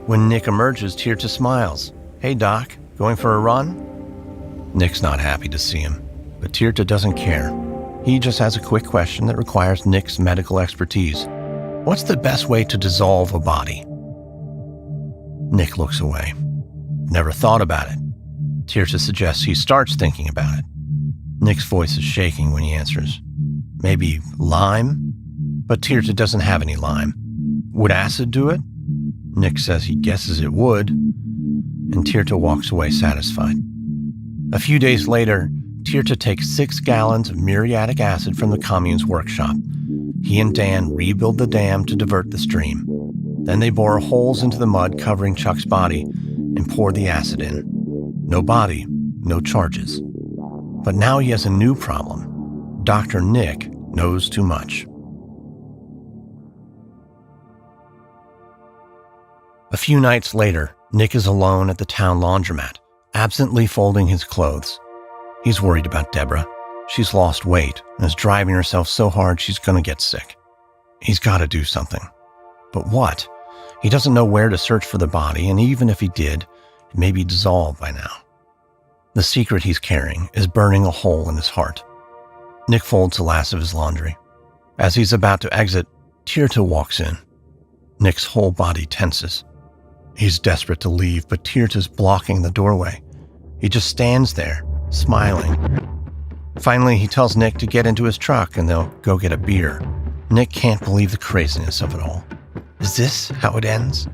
When Nick emerges, Tirta smiles. "Hey, Doc, going for a run?" Nick's not happy to see him, but Tirta doesn't care. He just has a quick question that requires Nick's medical expertise. What's the best way to dissolve a body? Nick looks away. Never thought about it. Tirta suggests he starts thinking about it. Nick's voice is shaking when he answers. Maybe lime? But Tirta doesn't have any lime. Would acid do it? Nick says he guesses it would, and Tirta walks away satisfied. A few days later, Tirta takes 6 gallons of muriatic acid from the commune's workshop. He and Dan rebuild the dam to divert the stream. Then they bore holes into the mud covering Chuck's body and pour the acid in. No body, no charges. But now he has a new problem. Dr. Nick knows too much. A few nights later, Nick is alone at the town laundromat, absently folding his clothes. He's worried about Deborah. She's lost weight and is driving herself so hard she's going to get sick. He's got to do something. But what? He doesn't know where to search for the body, and even if he did, it may be dissolved by now. The secret he's carrying is burning a hole in his heart. Nick folds the last of his laundry. As he's about to exit, Tirta walks in. Nick's whole body tenses. He's desperate to leave, but Tirta's blocking the doorway. He just stands there, smiling. Finally, he tells Nick to get into his truck and they'll go get a beer. Nick can't believe the craziness of it all. Is this how it ends?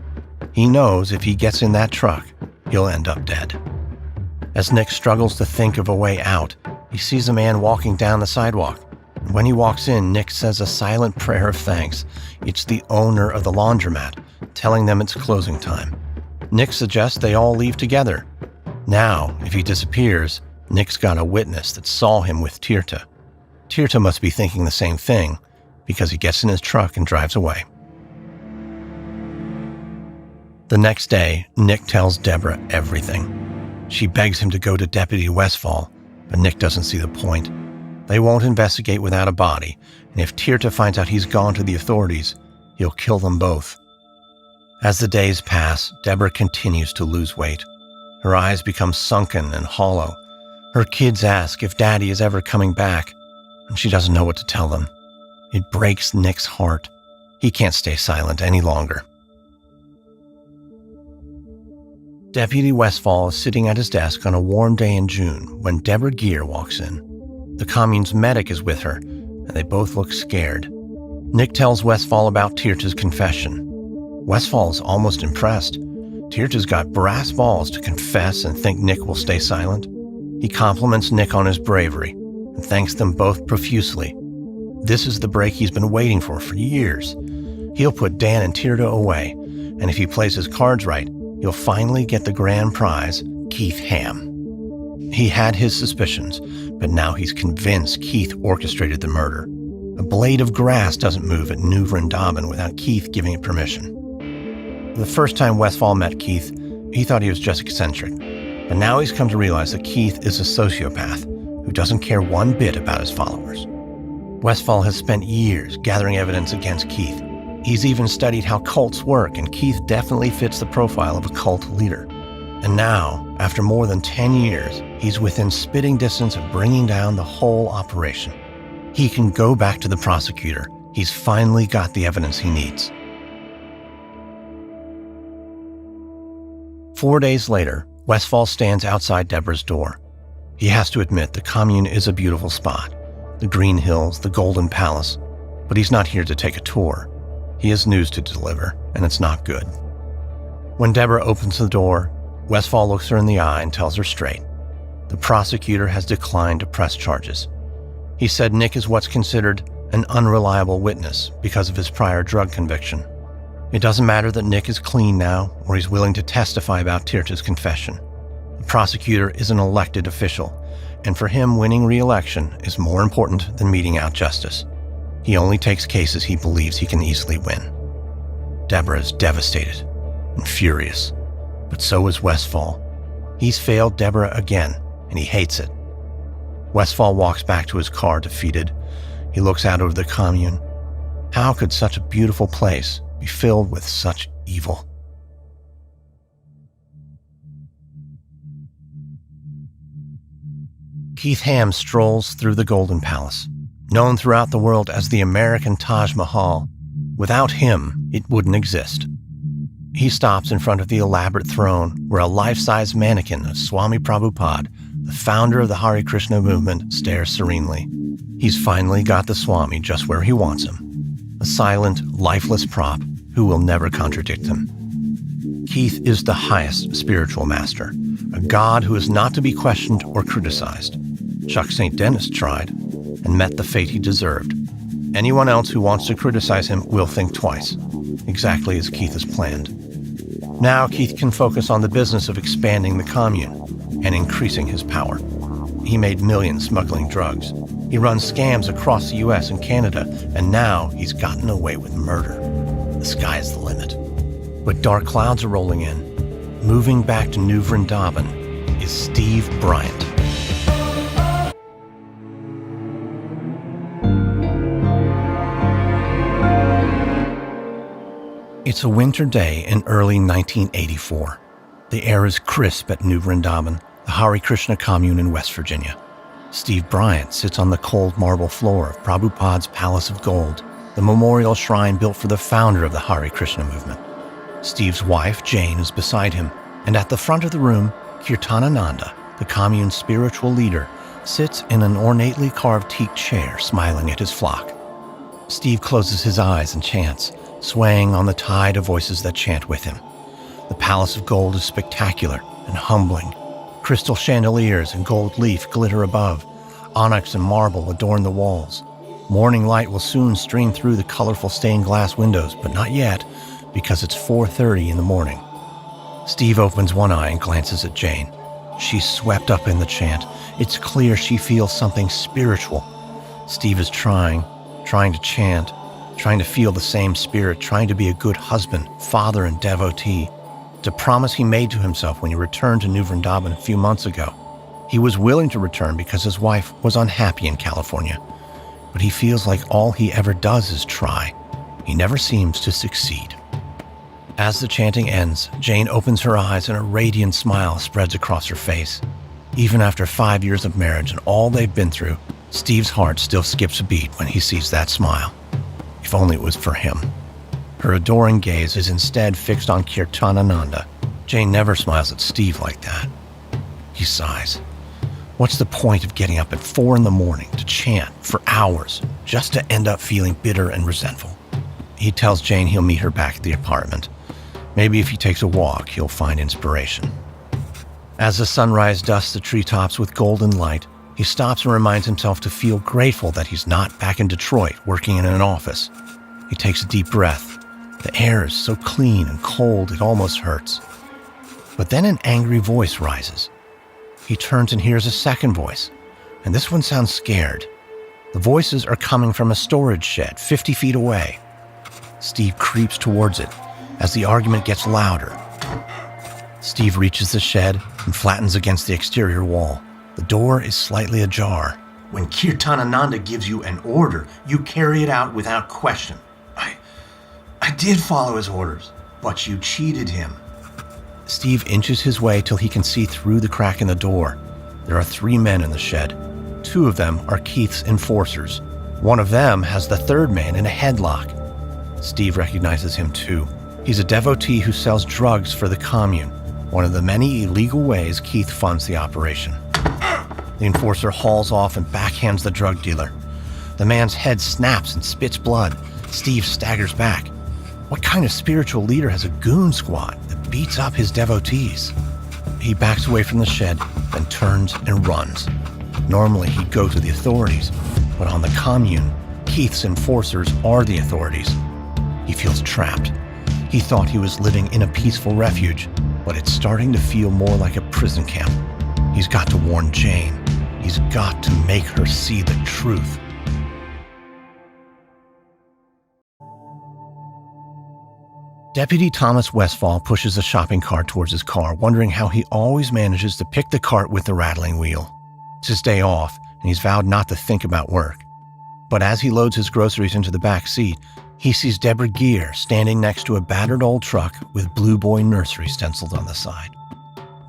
He knows if he gets in that truck, he'll end up dead. As Nick struggles to think of a way out, he sees a man walking down the sidewalk. When he walks in, Nick says a silent prayer of thanks. It's the owner of the laundromat, telling them it's closing time. Nick suggests they all leave together. Now, if he disappears, Nick's got a witness that saw him with Tirta. Tirta must be thinking the same thing, because he gets in his truck and drives away. The next day, Nick tells Deborah everything. She begs him to go to Deputy Westfall, but Nick doesn't see the point. They won't investigate without a body, and if Tirta finds out he's gone to the authorities, he'll kill them both. As the days pass, Deborah continues to lose weight. Her eyes become sunken and hollow. Her kids ask if Daddy is ever coming back, and she doesn't know what to tell them. It breaks Nick's heart. He can't stay silent any longer. Deputy Westfall is sitting at his desk on a warm day in June when Deborah Gear walks in. The commune's medic is with her, and they both look scared. Nick tells Westfall about Tirta's confession. Westfall is almost impressed. Tirta's got brass balls to confess and think Nick will stay silent. He compliments Nick on his bravery and thanks them both profusely. This is the break he's been waiting for years. He'll put Dan and Tirta away, and if he plays his cards right, he'll finally get the grand prize, Keith Ham. He had his suspicions, but now he's convinced Keith orchestrated the murder. A blade of grass doesn't move at New Vrindaban without Keith giving it permission. The first time Westfall met Keith, he thought he was just eccentric. But now he's come to realize that Keith is a sociopath who doesn't care one bit about his followers. Westfall has spent years gathering evidence against Keith. He's even studied how cults work, and Keith definitely fits the profile of a cult leader. And now, after more than 10 years, he's within spitting distance of bringing down the whole operation. He can go back to the prosecutor. He's finally got the evidence he needs. 4 days later, Westphal stands outside Deborah's door. He has to admit the commune is a beautiful spot. The green hills, the golden palace. But he's not here to take a tour. He has news to deliver, and it's not good. When Deborah opens the door, Westphal looks her in the eye and tells her straight. The prosecutor has declined to press charges. He said Nick is what's considered an unreliable witness because of his prior drug conviction. It doesn't matter that Nick is clean now, or he's willing to testify about Tirta's confession. The prosecutor is an elected official, and for him, winning re-election is more important than meting out justice. He only takes cases he believes he can easily win. Deborah is devastated and furious, but so is Westphal. He's failed Deborah again, and he hates it. Westphal walks back to his car defeated. He looks out over the commune. How could such a beautiful place be filled with such evil? Keith Ham strolls through the Golden Palace, known throughout the world as the American Taj Mahal. Without him, it wouldn't exist. He stops in front of the elaborate throne where a life-size mannequin of Swami Prabhupada, the founder of the Hare Krishna movement, stares serenely. He's finally got the Swami just where he wants him, a silent, lifeless prop who will never contradict him. Keith is the highest spiritual master, a god who is not to be questioned or criticized. Chuck St. Denis tried and met the fate he deserved. Anyone else who wants to criticize him will think twice, exactly as Keith has planned. Now Keith can focus on the business of expanding the commune and increasing his power. He made millions smuggling drugs. He runs scams across the US and Canada, and now he's gotten away with murder. The sky's the limit. But dark clouds are rolling in. Moving back to New Vrindaban is Steve Bryant. It's a winter day in early 1984. The air is crisp at New Vrindaban, the Hare Krishna commune in West Virginia. Steve Bryant sits on the cold marble floor of Prabhupada's Palace of Gold, the memorial shrine built for the founder of the Hare Krishna movement. Steve's wife, Jane, is beside him, and at the front of the room, Kirtanananda, the commune's spiritual leader, sits in an ornately carved teak chair, smiling at his flock. Steve closes his eyes and chants, swaying on the tide of voices that chant with him. The Palace of Gold is spectacular and humbling. Crystal chandeliers and gold leaf glitter above. Onyx and marble adorn the walls. Morning light will soon stream through the colorful stained glass windows, but not yet, because it's 4:30 in the morning. Steve opens one eye and glances at Jane. She's swept up in the chant. It's clear she feels something spiritual. Steve is trying to chant, trying to feel the same spirit, trying to be a good husband, father, and devotee. It's a promise he made to himself when he returned to New Vrindaban a few months ago. He was willing to return because his wife was unhappy in California, but he feels like all he ever does is try. He never seems to succeed. As the chanting ends, Jane opens her eyes and a radiant smile spreads across her face. Even after 5 years of marriage and all they've been through, Steve's heart still skips a beat when he sees that smile. If only it was for him. Her adoring gaze is instead fixed on Kirtanananda. Jane never smiles at Steve like that. He sighs. What's the point of getting up at 4 a.m. to chant for hours just to end up feeling bitter and resentful? He tells Jane he'll meet her back at the apartment. Maybe if he takes a walk, he'll find inspiration. As the sunrise dusts the treetops with golden light, he stops and reminds himself to feel grateful that he's not back in Detroit working in an office. He takes a deep breath. The air is so clean and cold it almost hurts. But then an angry voice rises. He turns and hears a second voice, and this one sounds scared. The voices are coming from a storage shed 50 feet away. Steve creeps towards it as the argument gets louder. Steve reaches the shed and flattens against the exterior wall. The door is slightly ajar. When Kirtanananda gives you an order, you carry it out without question. I did follow his orders, but you cheated him. Steve inches his way till he can see through the crack in the door. There are 3 men in the shed. 2 of them are Keith's enforcers. One of them has the 3rd man in a headlock. Steve recognizes him too. He's a devotee who sells drugs for the commune, one of the many illegal ways Keith funds the operation. The enforcer hauls off and backhands the drug dealer. The man's head snaps and spits blood. Steve staggers back. What kind of spiritual leader has a goon squad that beats up his devotees? He backs away from the shed, then turns and runs. Normally he'd go to the authorities, but on the commune, Keith's enforcers are the authorities. He feels trapped. He thought he was living in a peaceful refuge, but it's starting to feel more like a prison camp. He's got to warn Jane. He's got to make her see the truth. Deputy Thomas Westfall pushes a shopping cart towards his car, wondering how he always manages to pick the cart with the rattling wheel. It's his day off, and he's vowed not to think about work. But as he loads his groceries into the back seat, he sees Deborah Gear standing next to a battered old truck with Blue Boy Nursery stenciled on the side.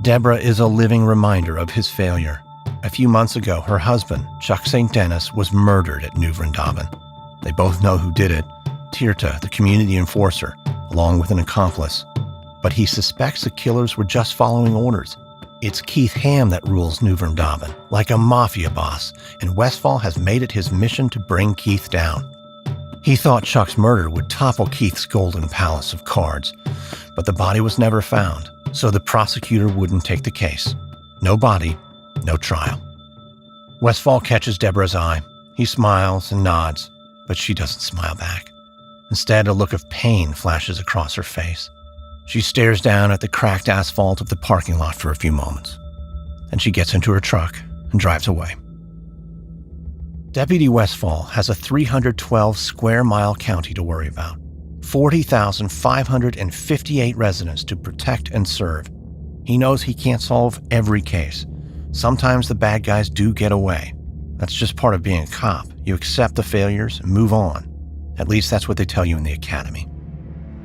Deborah is a living reminder of his failure. A few months ago, her husband, Chuck St. Dennis, was murdered at New Vrindaban. They both know who did it, Tirtha, the community enforcer, along with an accomplice. But he suspects the killers were just following orders. It's Keith Ham that rules New Vrindaban, like a mafia boss, and Westfall has made it his mission to bring Keith down. He thought Chuck's murder would topple Keith's golden palace of cards, but the body was never found, so the prosecutor wouldn't take the case. No body, no trial. Westfall catches Deborah's eye. He smiles and nods, but she doesn't smile back. Instead, a look of pain flashes across her face. She stares down at the cracked asphalt of the parking lot for a few moments. Then she gets into her truck and drives away. Deputy Westfall has a 312 square mile county to worry about, 40,558 residents to protect and serve. He knows he can't solve every case. Sometimes the bad guys do get away. That's just part of being a cop. You accept the failures and move on. At least that's what they tell you in the academy.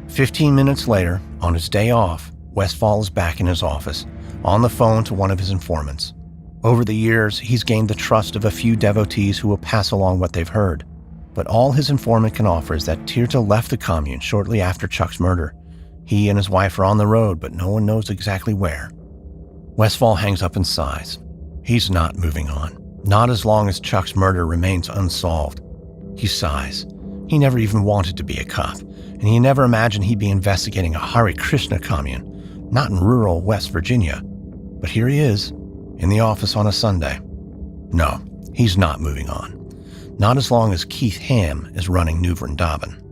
15 minutes later, on his day off, Westfall is back in his office, on the phone to one of his informants. Over the years, he's gained the trust of a few devotees who will pass along what they've heard. But all his informant can offer is that Tirtha left the commune shortly after Chuck's murder. He and his wife are on the road, but no one knows exactly where. Westfall hangs up and sighs. He's not moving on. Not as long as Chuck's murder remains unsolved. He sighs. He never even wanted to be a cop, and he never imagined he'd be investigating a Hare Krishna commune, not in rural West Virginia. But here he is, in the office on a Sunday. No, he's not moving on. Not as long as Keith Ham is running New Vrindaban.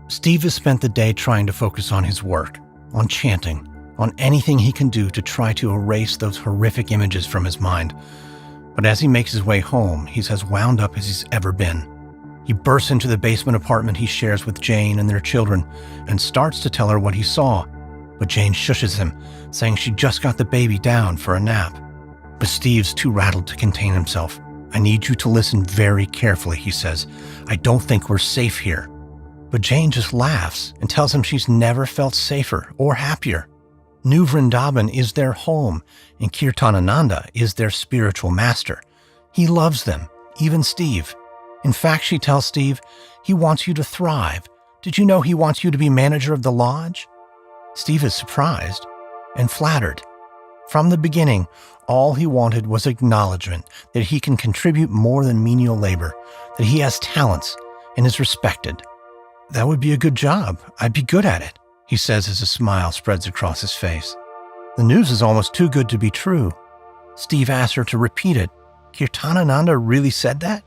Steve has spent the day trying to focus on his work, on chanting, on anything he can do to try to erase those horrific images from his mind. But as he makes his way home, he's as wound up as he's ever been. He bursts into the basement apartment he shares with Jane and their children and starts to tell her what he saw. But Jane shushes him, saying she just got the baby down for a nap. But Steve's too rattled to contain himself. "I need you to listen very carefully," he says. "I don't think we're safe here." But Jane just laughs and tells him she's never felt safer or happier. New Vrindaban is their home, and Kirtanananda is their spiritual master. He loves them, even Steve. In fact, she tells Steve, he wants you to thrive. Did you know he wants you to be manager of the lodge? Steve is surprised and flattered. From the beginning, all he wanted was acknowledgement that he can contribute more than menial labor, that he has talents and is respected. "That would be a good job. I'd be good at it," he says as a smile spreads across his face. The news is almost too good to be true. Steve asks her to repeat it. "Kirtanananda really said that?"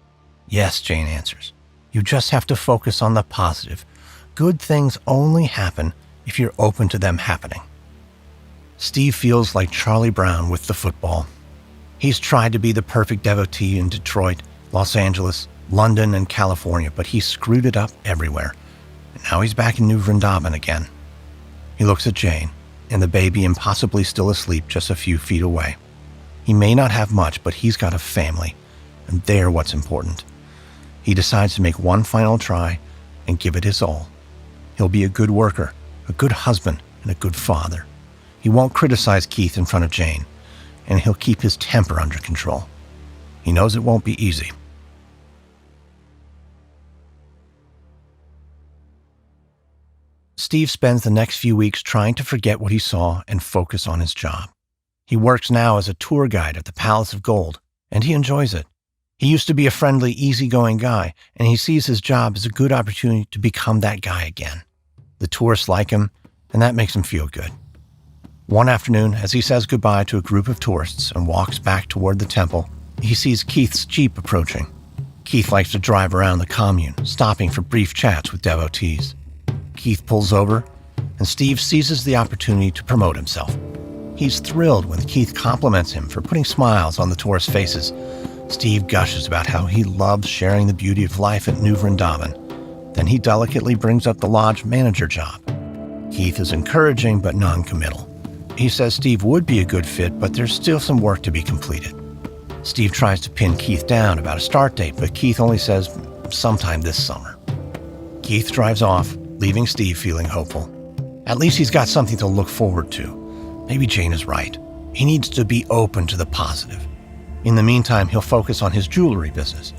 "Yes," Jane answers. "You just have to focus on the positive. Good things only happen if you're open to them happening." Steve feels like Charlie Brown with the football. He's tried to be the perfect devotee in Detroit, Los Angeles, London, and California, but he screwed it up everywhere. And now he's back in New Vrindaban again. He looks at Jane, and the baby impossibly still asleep just a few feet away. He may not have much, but he's got a family, and they're what's important. He decides to make one final try and give it his all. He'll be a good worker, a good husband, and a good father. He won't criticize Keith in front of Jane, and he'll keep his temper under control. He knows it won't be easy. Steve spends the next few weeks trying to forget what he saw and focus on his job. He works now as a tour guide at the Palace of Gold, and he enjoys it. He used to be a friendly, easygoing guy, and he sees his job as a good opportunity to become that guy again. The tourists like him, and that makes him feel good. One afternoon, as he says goodbye to a group of tourists and walks back toward the temple, he sees Keith's Jeep approaching. Keith likes to drive around the commune, stopping for brief chats with devotees. Keith pulls over, and Steve seizes the opportunity to promote himself. He's thrilled when Keith compliments him for putting smiles on the tourists' faces. Steve gushes about how he loves sharing the beauty of life at New Vrindaban. Then he delicately brings up the lodge manager job. Keith is encouraging but non-committal. He says Steve would be a good fit, but there's still some work to be completed. Steve tries to pin Keith down about a start date, but Keith only says sometime this summer. Keith drives off, leaving Steve feeling hopeful. At least he's got something to look forward to. Maybe Jane is right. He needs to be open to the positive. In the meantime, he'll focus on his jewelry business.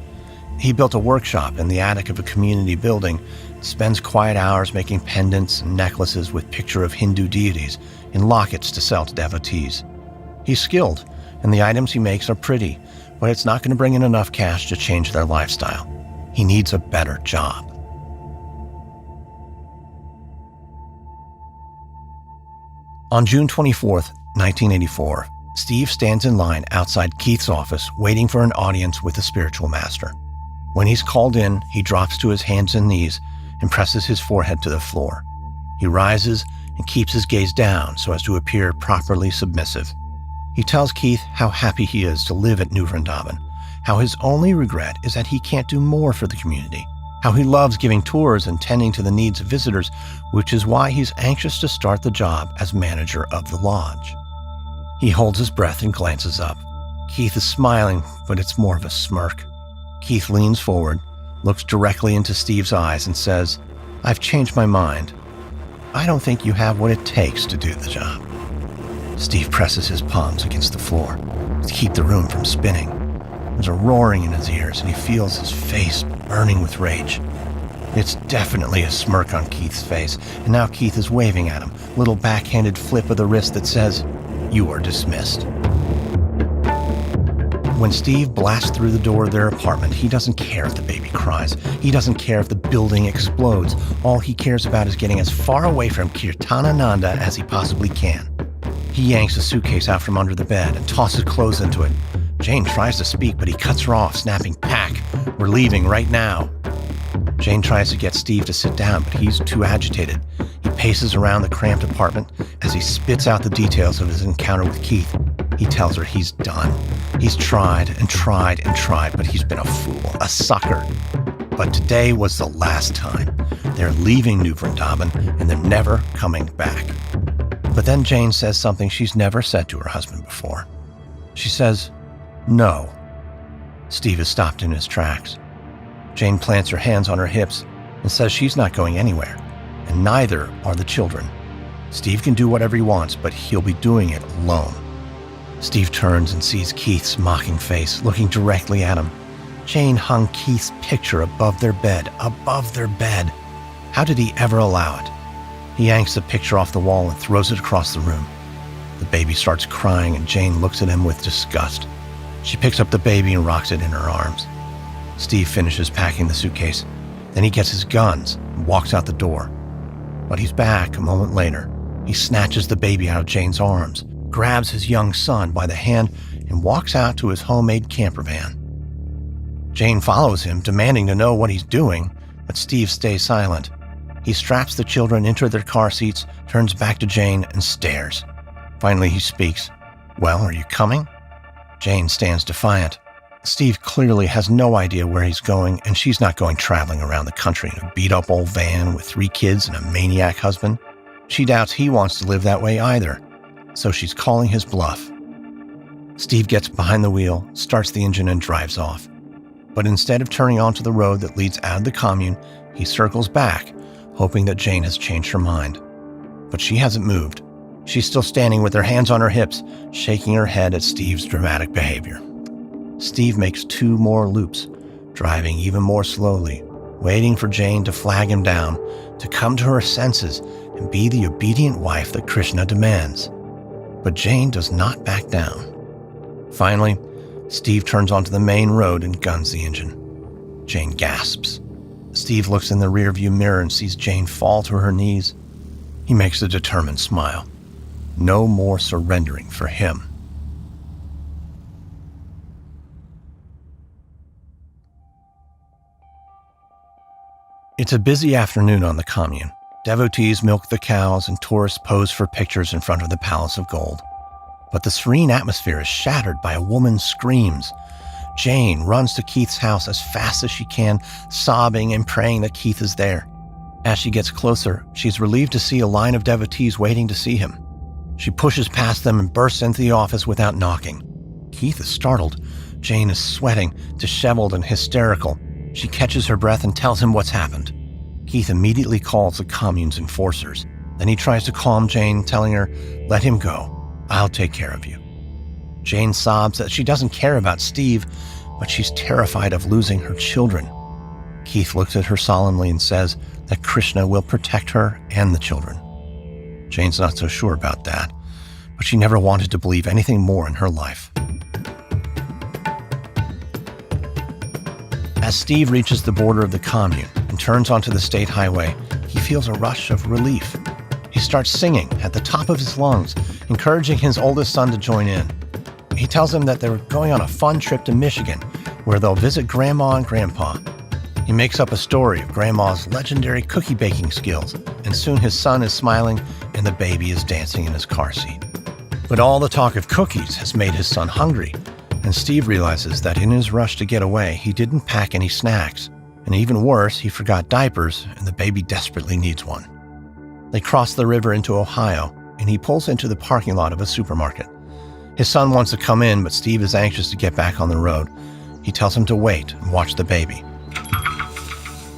He built a workshop in the attic of a community building, spends quiet hours making pendants and necklaces with picture of Hindu deities in lockets to sell to devotees. He's skilled, and the items he makes are pretty, but it's not going to bring in enough cash to change their lifestyle. He needs a better job. On June 24th, 1984, Steve stands in line outside Keith's office waiting for an audience with the spiritual master. When he's called in, he drops to his hands and knees and presses his forehead to the floor. He rises and keeps his gaze down so as to appear properly submissive. He tells Keith how happy he is to live at New Vrindaban, how his only regret is that he can't do more for the community, how he loves giving tours and tending to the needs of visitors, which is why he's anxious to start the job as manager of the lodge. He holds his breath and glances up. Keith is smiling, but it's more of a smirk. Keith leans forward, looks directly into Steve's eyes and says, "I've changed my mind. I don't think you have what it takes to do the job." Steve presses his palms against the floor to keep the room from spinning. There's a roaring in his ears, and he feels his face burning with rage. It's definitely a smirk on Keith's face, and now Keith is waving at him, a little backhanded flip of the wrist that says, "You are dismissed." When Steve blasts through the door of their apartment, he doesn't care if the baby cries. He doesn't care if the building explodes. All he cares about is getting as far away from Kirtanananda as he possibly can. He yanks a suitcase out from under the bed and tosses clothes into it. Jane tries to speak, but he cuts her off, snapping, "Pack! We're leaving right now." Jane tries to get Steve to sit down, but he's too agitated. He paces around the cramped apartment as he spits out the details of his encounter with Keith. He tells her he's done. He's tried and tried and tried, but he's been a fool, a sucker. But today was the last time. They're leaving New Vrindaban, and they're never coming back. But then Jane says something she's never said to her husband before. She says, "No." Steve is stopped in his tracks. Jane plants her hands on her hips and says she's not going anywhere, and neither are the children. Steve can do whatever he wants, but he'll be doing it alone. Steve turns and sees Keith's mocking face, looking directly at him. Jane hung Keith's picture above their bed. How did he ever allow it? He yanks the picture off the wall and throws it across the room. The baby starts crying, and Jane looks at him with disgust. She picks up the baby and rocks it in her arms. Steve finishes packing the suitcase. Then he gets his guns and walks out the door. But he's back a moment later. He snatches the baby out of Jane's arms, grabs his young son by the hand, and walks out to his homemade camper van. Jane follows him, demanding to know what he's doing, but Steve stays silent. He straps the children into their car seats, turns back to Jane, and stares. Finally, he speaks. "Well, are you coming?" Jane stands defiant. Steve clearly has no idea where he's going, and she's not going traveling around the country in a beat-up old van with 3 kids and a maniac husband. She doubts he wants to live that way either, so she's calling his bluff. Steve gets behind the wheel, starts the engine, and drives off. But instead of turning onto the road that leads out of the commune, he circles back, hoping that Jane has changed her mind. But she hasn't moved. She's still standing with her hands on her hips, shaking her head at Steve's dramatic behavior. Steve makes 2 more loops, driving even more slowly, waiting for Jane to flag him down, to come to her senses and be the obedient wife that Krishna demands. But Jane does not back down. Finally, Steve turns onto the main road and guns the engine. Jane gasps. Steve looks in the rearview mirror and sees Jane fall to her knees. He makes a determined smile. No more surrendering for him. It's a busy afternoon on the commune. Devotees milk the cows and tourists pose for pictures in front of the Palace of Gold. But the serene atmosphere is shattered by a woman's screams. Jane runs to Keith's house as fast as she can, sobbing and praying that Keith is there. As she gets closer, she's relieved to see a line of devotees waiting to see him. She pushes past them and bursts into the office without knocking. Keith is startled. Jane is sweating, disheveled and hysterical. She catches her breath and tells him what's happened. Keith immediately calls the commune's enforcers. Then he tries to calm Jane, telling her, "Let him go. I'll take care of you." Jane sobs that she doesn't care about Steve, but she's terrified of losing her children. Keith looks at her solemnly and says that Krishna will protect her and the children. Jane's not so sure about that, but she never wanted to believe anything more in her life. As Steve reaches the border of the commune and turns onto the state highway, he feels a rush of relief. He starts singing at the top of his lungs, encouraging his oldest son to join in. He tells him that they're going on a fun trip to Michigan, where they'll visit Grandma and Grandpa. He makes up a story of Grandma's legendary cookie baking skills, and soon his son is smiling and the baby is dancing in his car seat. But all the talk of cookies has made his son hungry, and Steve realizes that in his rush to get away, he didn't pack any snacks. And even worse, he forgot diapers, and the baby desperately needs one. They cross the river into Ohio, and he pulls into the parking lot of a supermarket. His son wants to come in, but Steve is anxious to get back on the road. He tells him to wait and watch the baby.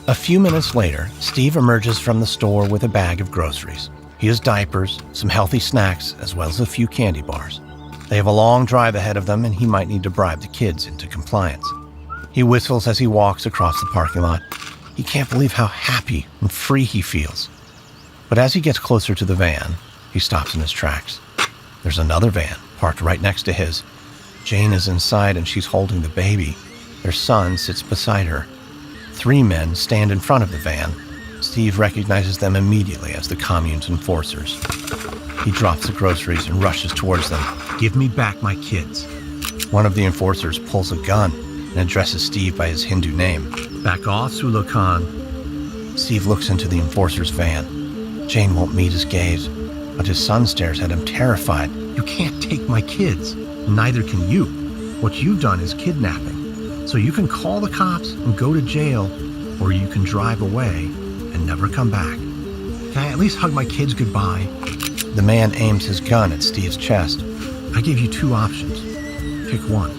A few minutes later, Steve emerges from the store with a bag of groceries. He has diapers, some healthy snacks, as well as a few candy bars. They have a long drive ahead of them, and he might need to bribe the kids into compliance. He whistles as he walks across the parking lot. He can't believe how happy and free he feels. But as he gets closer to the van, he stops in his tracks. There's another van parked right next to his. Jane is inside and she's holding the baby. Their son sits beside her. 3 men stand in front of the van. Steve recognizes them immediately as the commune's enforcers. He drops the groceries and rushes towards them. "Give me back my kids." One of the enforcers pulls a gun and addresses Steve by his Hindu name. "Back off, Sulochan." Steve looks into the enforcer's van. Jane won't meet his gaze, but his son stares at him terrified. "You can't take my kids. Neither can you. What you've done is kidnapping. So you can call the cops and go to jail, or you can drive away and never come back. Can I at least hug my kids goodbye?" The man aims his gun at Steve's chest. "I give you 2 options. Pick one."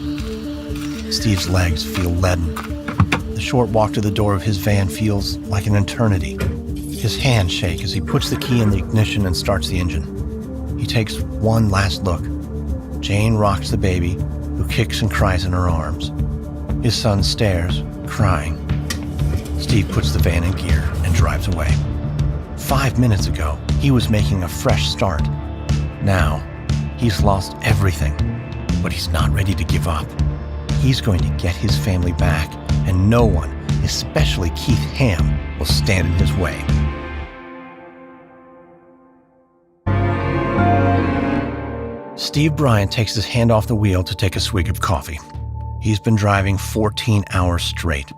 Steve's legs feel leaden. The short walk to the door of his van feels like an eternity. His hands shake as he puts the key in the ignition and starts the engine. He takes one last look. Jane rocks the baby, who kicks and cries in her arms. His son stares, crying. Steve puts the van in gear and drives away. 5 minutes ago, he was making a fresh start. Now, he's lost everything, but he's not ready to give up. He's going to get his family back, and no one, especially Keith Ham, will stand in his way. Steve Bryant takes his hand off the wheel to take a swig of coffee. He's been driving 14 hours straight.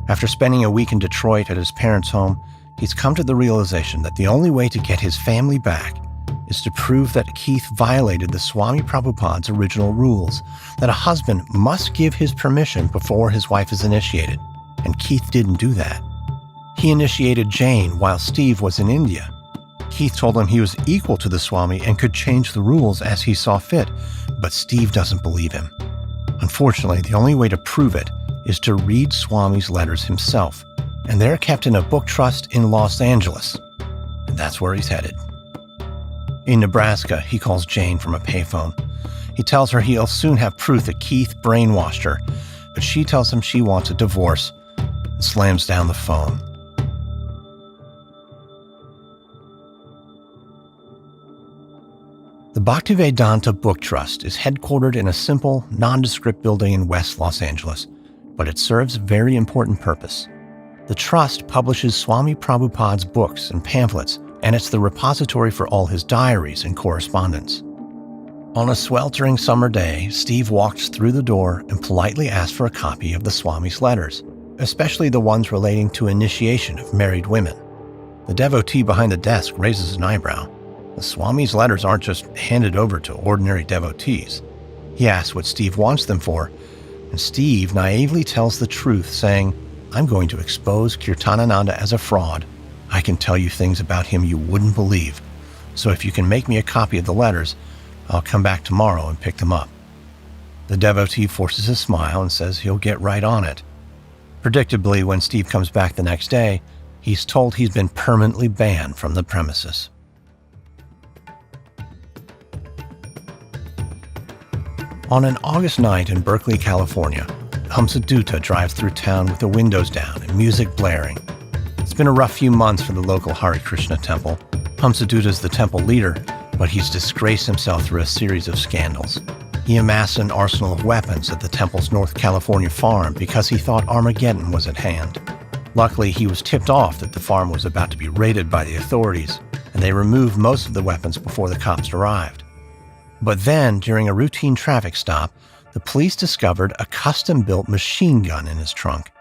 After spending a week in Detroit at his parents' home, he's come to the realization that the only way to get his family back is to prove that Keith violated the Swami Prabhupada's original rules, that a husband must give his permission before his wife is initiated, and Keith didn't do that. He initiated Jane while Steve was in India. Keith told him he was equal to the Swami and could change the rules as he saw fit, but Steve doesn't believe him. Unfortunately, the only way to prove it is to read Swami's letters himself, and they're kept in a book trust in Los Angeles. And that's where he's headed. In Nebraska, he calls Jane from a payphone. He tells her he'll soon have proof that Keith brainwashed her, but she tells him she wants a divorce and slams down the phone. The Bhaktivedanta Book Trust is headquartered in a simple, nondescript building in West Los Angeles, but it serves a very important purpose. The trust publishes Swami Prabhupada's books and pamphlets, and it's the repository for all his diaries and correspondence. On a sweltering summer day, Steve walks through the door and politely asks for a copy of the Swami's letters, especially the ones relating to initiation of married women. The devotee behind the desk raises an eyebrow. The Swami's letters aren't just handed over to ordinary devotees. He asks what Steve wants them for, and Steve naively tells the truth, saying, "I'm going to expose Kirtanananda as a fraud. I can tell you things about him you wouldn't believe. So if you can make me a copy of the letters, I'll come back tomorrow and pick them up." The devotee forces a smile and says he'll get right on it. Predictably, when Steve comes back the next day, he's told he's been permanently banned from the premises. On an August night in Berkeley, California, Hamsadutta drives through town with the windows down and music blaring. It's been a rough few months for the local Hare Krishna temple. Hamsadutta is the temple leader, but he's disgraced himself through a series of scandals. He amassed an arsenal of weapons at the temple's North California farm because he thought Armageddon was at hand. Luckily, he was tipped off that the farm was about to be raided by the authorities, and they removed most of the weapons before the cops arrived. But then, during a routine traffic stop, the police discovered a custom-built machine gun in his trunk.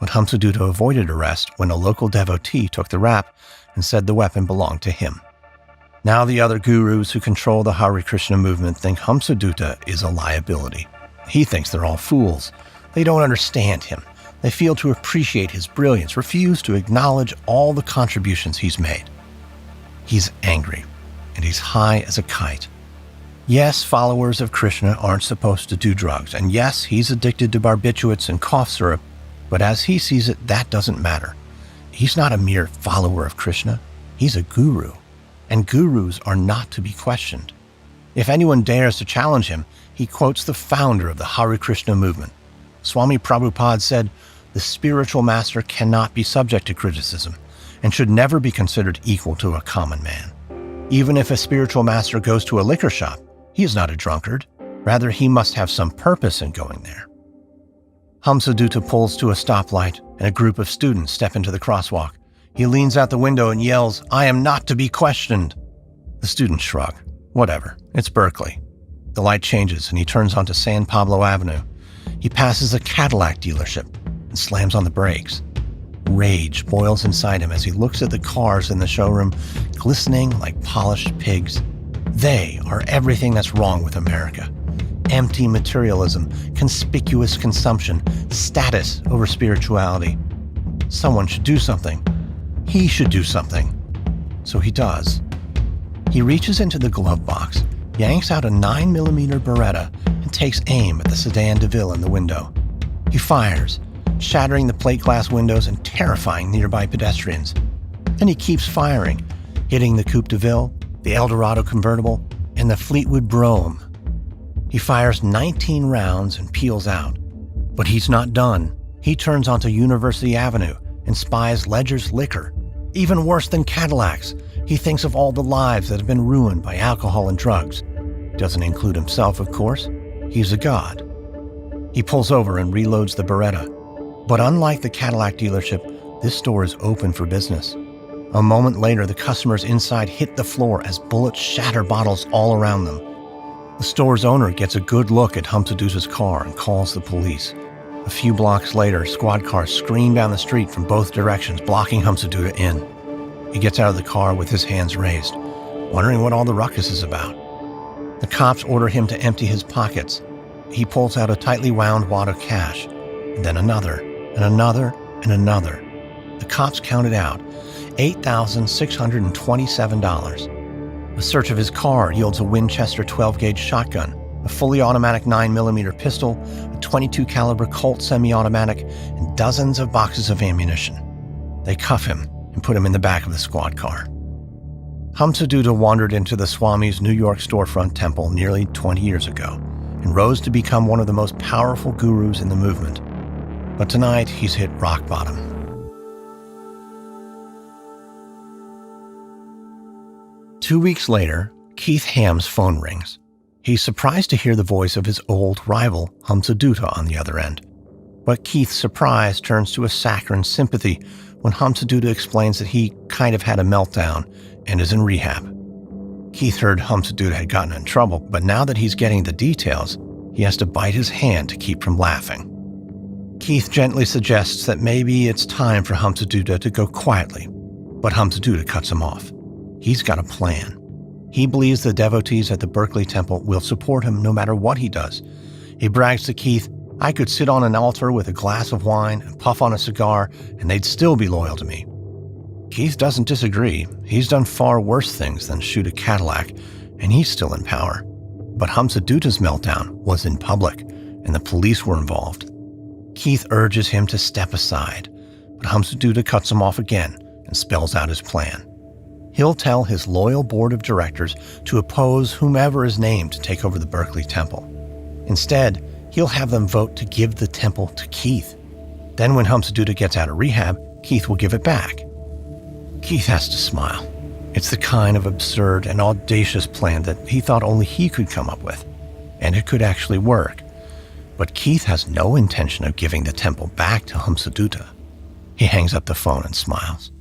But Hamsadutta avoided arrest when a local devotee took the rap and said the weapon belonged to him. Now the other gurus who control the Hare Krishna movement think Hamsadutta is a liability. He thinks they're all fools. They don't understand him. They fail to appreciate his brilliance, refuse to acknowledge all the contributions he's made. He's angry, and he's high as a kite. Yes, followers of Krishna aren't supposed to do drugs, and yes, he's addicted to barbiturates and cough syrup, but as he sees it, that doesn't matter. He's not a mere follower of Krishna. He's a guru, and gurus are not to be questioned. If anyone dares to challenge him, he quotes the founder of the Hare Krishna movement. Swami Prabhupada said, "The spiritual master cannot be subject to criticism and should never be considered equal to a common man. Even if a spiritual master goes to a liquor shop, he is not a drunkard. Rather, he must have some purpose in going there." Hamsadutta pulls to a stoplight, and a group of students step into the crosswalk. He leans out the window and yells, "I am not to be questioned." The students shrug. Whatever, it's Berkeley. The light changes, and he turns onto San Pablo Avenue. He passes a Cadillac dealership and slams on the brakes. Rage boils inside him as he looks at the cars in the showroom, glistening like polished pigs. They are everything that's wrong with America. Empty materialism, conspicuous consumption, status over spirituality. Someone should do something. He should do something. So he does. He reaches into the glove box, yanks out a 9mm Beretta, and takes aim at the sedan DeVille in the window. He fires, shattering the plate glass windows and terrifying nearby pedestrians. Then he keeps firing, hitting the Coupe DeVille, the Eldorado convertible, and the Fleetwood Brougham. He fires 19 rounds and peels out. But he's not done. He turns onto University Avenue and spies Ledger's Liquor. Even worse than Cadillacs, he thinks of all the lives that have been ruined by alcohol and drugs. Doesn't include himself, of course. He's a god. He pulls over and reloads the Beretta. But unlike the Cadillac dealership, this store is open for business. A moment later, the customers inside hit the floor as bullets shatter bottles all around them. The store's owner gets a good look at Hamsadutta's car and calls the police. A few blocks later, squad cars scream down the street from both directions, blocking Hamsadutta in. He gets out of the car with his hands raised, wondering what all the ruckus is about. The cops order him to empty his pockets. He pulls out a tightly wound wad of cash, and then another, and another, and another. The cops counted out $8,627. A search of his car yields a Winchester 12-gauge shotgun, a fully automatic 9mm pistol, a .22 caliber Colt semi-automatic, and dozens of boxes of ammunition. They cuff him and put him in the back of the squad car. Hamsadutta wandered into the Swami's New York storefront temple nearly 20 years ago and rose to become one of the most powerful gurus in the movement. But tonight, he's hit rock bottom. Two weeks later, Keith Ham's phone rings. He's surprised to hear the voice of his old rival, Hamsadutta, on the other end. But Keith's surprise turns to a saccharine sympathy when Hamsadutta explains that he kind of had a meltdown and is in rehab. Keith heard Hamsadutta had gotten in trouble, but now that he's getting the details, he has to bite his hand to keep from laughing. Keith gently suggests that maybe it's time for Hamsadutta to go quietly, but Hamsadutta cuts him off. He's got a plan. He believes the devotees at the Berkeley Temple will support him no matter what he does. He brags to Keith, "I could sit on an altar with a glass of wine and puff on a cigar, and they'd still be loyal to me." Keith doesn't disagree. He's done far worse things than shoot a Cadillac, and he's still in power. But Hamsadutta's meltdown was in public, and the police were involved. Keith urges him to step aside, but Hamsadutta cuts him off again and spells out his plan. He'll tell his loyal board of directors to oppose whomever is named to take over the Berkeley Temple. Instead, he'll have them vote to give the temple to Keith. Then when Hamsadutta gets out of rehab, Keith will give it back. Keith has to smile. It's the kind of absurd and audacious plan that he thought only he could come up with. And it could actually work. But Keith has no intention of giving the temple back to Hamsadutta. He hangs up the phone and smiles.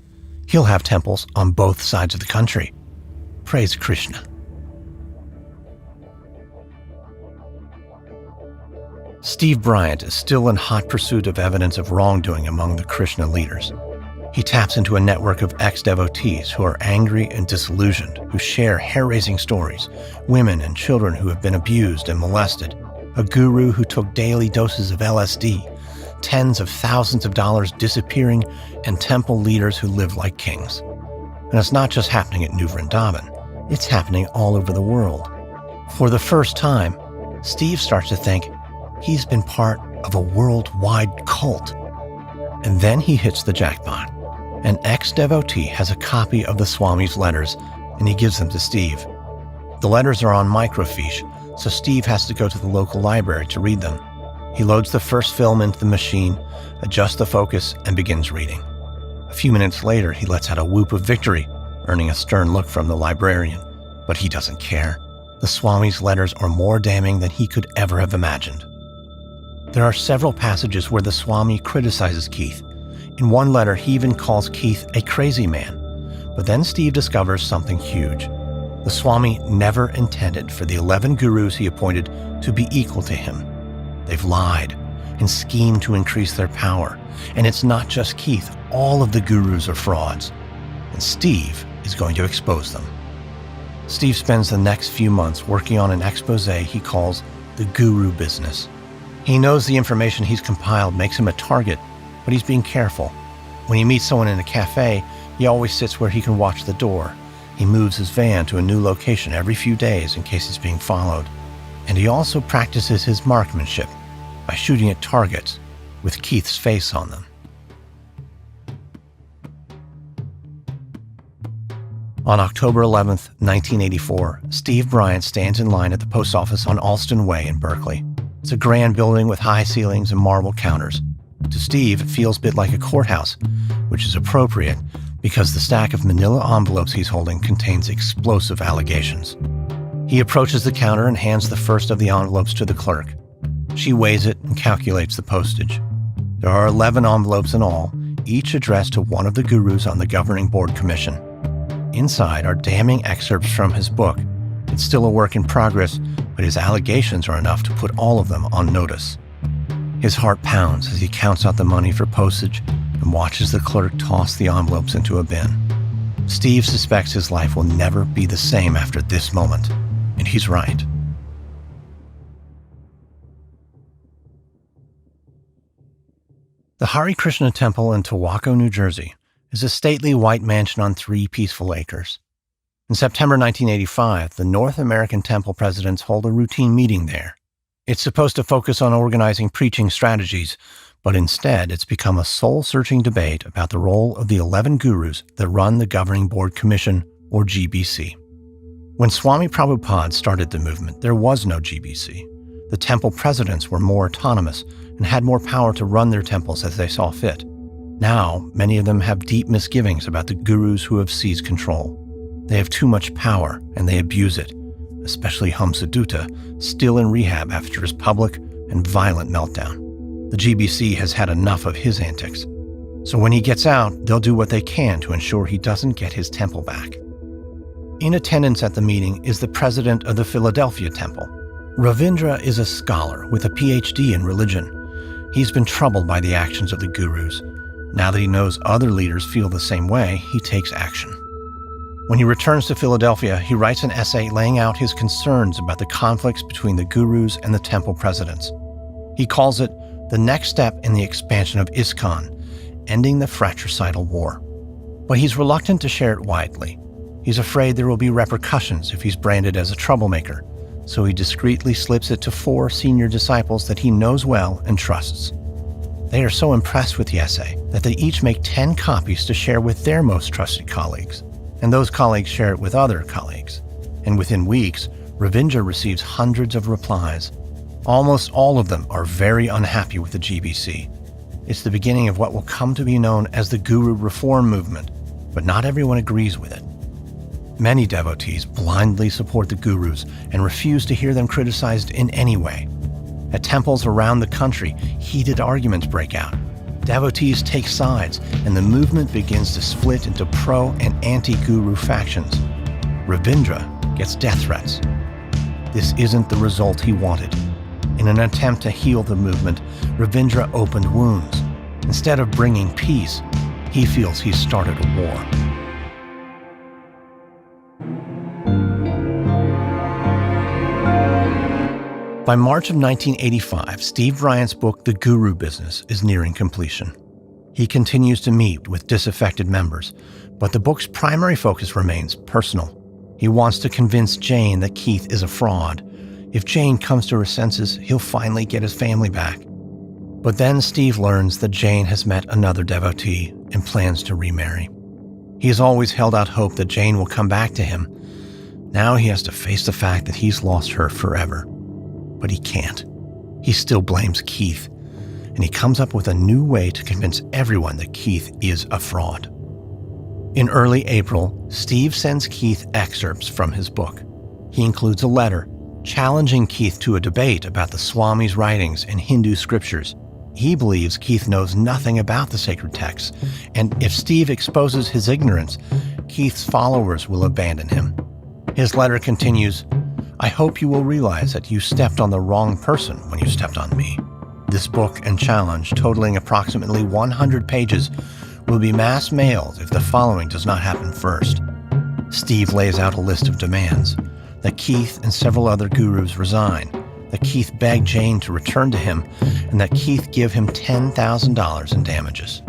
He'll have temples on both sides of the country. Praise Krishna. Steve Bryant is still in hot pursuit of evidence of wrongdoing among the Krishna leaders. He taps into a network of ex-devotees who are angry and disillusioned, who share hair-raising stories, women and children who have been abused and molested, a guru who took daily doses of LSD, tens of thousands of dollars disappearing, and temple leaders who live like kings. And it's not just happening at New Vrindaban, it's happening all over the world. For the first time, Steve starts to think he's been part of a worldwide cult. And then he hits the jackpot. An ex-devotee has a copy of the Swami's letters, and he gives them to Steve. The letters are on microfiche, so Steve has to go to the local library to read them. He loads the first film into the machine, adjusts the focus, and begins reading. A few minutes later, he lets out a whoop of victory, earning a stern look from the librarian. But he doesn't care. The Swami's letters are more damning than he could ever have imagined. There are several passages where the Swami criticizes Keith. In one letter, he even calls Keith a crazy man. But then Steve discovers something huge. The Swami never intended for the 11 gurus he appointed to be equal to him. They've lied and schemed to increase their power. And it's not just Keith. All of the gurus are frauds. And Steve is going to expose them. Steve spends the next few months working on an expose he calls the Guru Business. He knows the information he's compiled makes him a target, but he's being careful. When he meets someone in a cafe, he always sits where he can watch the door. He moves his van to a new location every few days in case he's being followed. And he also practices his marksmanship by shooting at targets with Keith's face on them. On October 11th, 1984, Steve Bryant stands in line at the post office on Alston Way in Berkeley. It's a grand building with high ceilings and marble counters. To Steve, it feels a bit like a courthouse, which is appropriate because the stack of manila envelopes he's holding contains explosive allegations. He approaches the counter and hands the first of the envelopes to the clerk. She weighs it and calculates the postage. There are 11 envelopes in all, each addressed to one of the gurus on the governing board commission. Inside are damning excerpts from his book. It's still a work in progress, but his allegations are enough to put all of them on notice. His heart pounds as he counts out the money for postage and watches the clerk toss the envelopes into a bin. Steve suspects his life will never be the same after this moment, and he's right. The Hare Krishna Temple in Towacco, New Jersey, is a stately white mansion on 3 peaceful acres. In September 1985, the North American Temple presidents hold a routine meeting there. It's supposed to focus on organizing preaching strategies, but instead it's become a soul-searching debate about the role of the 11 gurus that run the Governing Board Commission, or GBC. When Swami Prabhupada started the movement, there was no GBC. The temple presidents were more autonomous and had more power to run their temples as they saw fit. Now, many of them have deep misgivings about the gurus who have seized control. They have too much power and they abuse it, especially Hamsadutta, still in rehab after his public and violent meltdown. The GBC has had enough of his antics. So when he gets out, they'll do what they can to ensure he doesn't get his temple back. In attendance at the meeting is the president of the Philadelphia Temple. Ravindra is a scholar with a PhD in religion. He's been troubled by the actions of the gurus. Now that he knows other leaders feel the same way, he takes action. When he returns to Philadelphia, he writes an essay laying out his concerns about the conflicts between the gurus and the temple presidents. He calls it the next step in the expansion of ISKCON, ending the fratricidal war. But he's reluctant to share it widely. He's afraid there will be repercussions if he's branded as a troublemaker, so he discreetly slips it to 4 senior disciples that he knows well and trusts. They are so impressed with the essay that they each make 10 copies to share with their most trusted colleagues, and those colleagues share it with other colleagues. And within weeks, Ravindra receives hundreds of replies. Almost all of them are very unhappy with the GBC. It's the beginning of what will come to be known as the Guru Reform Movement, but not everyone agrees with it. Many devotees blindly support the gurus and refuse to hear them criticized in any way. At temples around the country, heated arguments break out. Devotees take sides, and the movement begins to split into pro- and anti-guru factions. Ravindra gets death threats. This isn't the result he wanted. In an attempt to heal the movement, Ravindra opened wounds. Instead of bringing peace, he feels he's started a war. By March of 1985, Steve Bryant's book, The Guru Business, is nearing completion. He continues to meet with disaffected members, but the book's primary focus remains personal. He wants to convince Jane that Keith is a fraud. If Jane comes to her senses, he'll finally get his family back. But then Steve learns that Jane has met another devotee and plans to remarry. He has always held out hope that Jane will come back to him. Now he has to face the fact that he's lost her forever. But he can't. He still blames Keith, and he comes up with a new way to convince everyone that Keith is a fraud. In early April, Steve sends Keith excerpts from his book. He includes a letter challenging Keith to a debate about the Swami's writings and Hindu scriptures. He believes Keith knows nothing about the sacred texts, and if Steve exposes his ignorance, Keith's followers will abandon him. His letter continues, "I hope you will realize that you stepped on the wrong person when you stepped on me. This book and challenge, totaling approximately 100 pages, will be mass mailed if the following does not happen first." Steve lays out a list of demands: that Keith and several other gurus resign, that Keith beg Jane to return to him, and that Keith give him $10,000 in damages.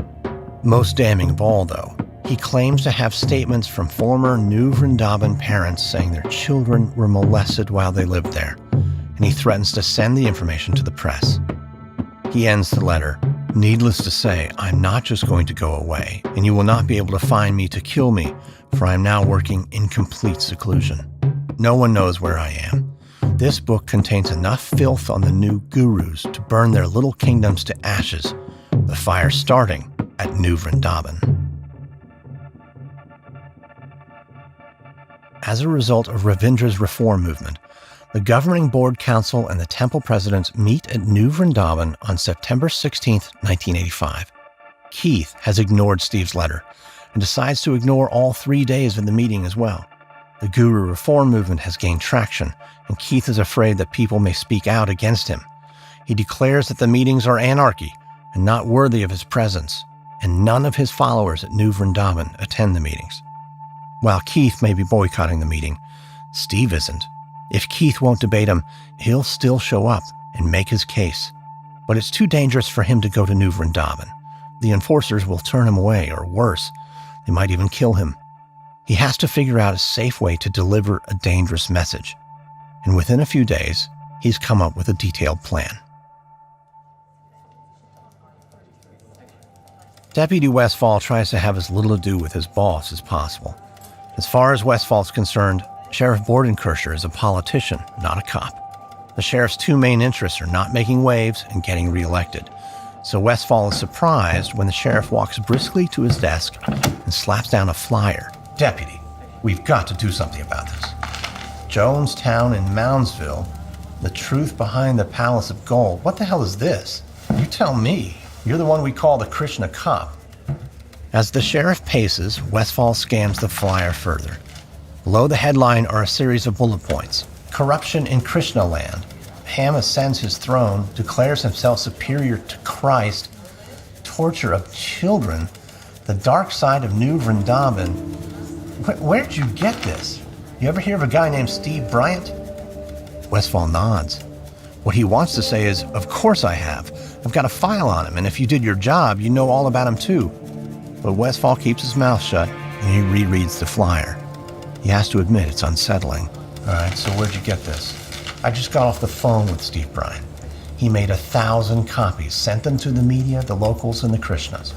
Most damning of all, though, he claims to have statements from former New Vrindaban parents saying their children were molested while they lived there, and he threatens to send the information to the press. He ends the letter, "Needless to say, I'm not just going to go away, and you will not be able to find me to kill me, for I am now working in complete seclusion. No one knows where I am. This book contains enough filth on the new gurus to burn their little kingdoms to ashes, the fire starting at New Vrindaban." As a result of Ravindra's reform movement, the Governing Board Council and the temple presidents meet at New Vrindaban on September 16, 1985. Keith has ignored Steve's letter and decides to ignore all 3 days of the meeting as well. The Guru Reform movement has gained traction, and Keith is afraid that people may speak out against him. He declares that the meetings are anarchy and not worthy of his presence, and none of his followers at New Vrindaban attend the meetings. While Keith may be boycotting the meeting, Steve isn't. If Keith won't debate him, he'll still show up and make his case. But it's too dangerous for him to go to New Vrindaban. The enforcers will turn him away, or worse, they might even kill him. He has to figure out a safe way to deliver a dangerous message. And within a few days, he's come up with a detailed plan. Deputy Westfall tries to have as little to do with his boss as possible. As far as Westfall's concerned, Sheriff Bordenkircher is a politician, not a cop. The sheriff's two main interests are not making waves and getting reelected. So Westfall is surprised when the sheriff walks briskly to his desk and slaps down a flyer. Deputy, we've got to do something about this. Jonestown in Moundsville, the truth behind the Palace of Gold. What the hell is this? You tell me. You're the one we call the Krishna cop. As the sheriff paces, Westfall scans the flyer further. Below the headline are a series of bullet points. Corruption in Krishna land. Ham ascends his throne, declares himself superior to Christ. Torture of children. The dark side of New Vrindaban. Where'd you get this? You ever hear of a guy named Steve Bryant? Westfall nods. What he wants to say is, of course I have. I've got a file on him, and if you did your job, you know all about him too. But Westfall keeps his mouth shut, and he rereads the flyer. He has to admit it's unsettling. All right, so where'd you get this? I just got off the phone with Steve Bryant. He made 1,000 copies, sent them to the media, the locals, and the Krishnas.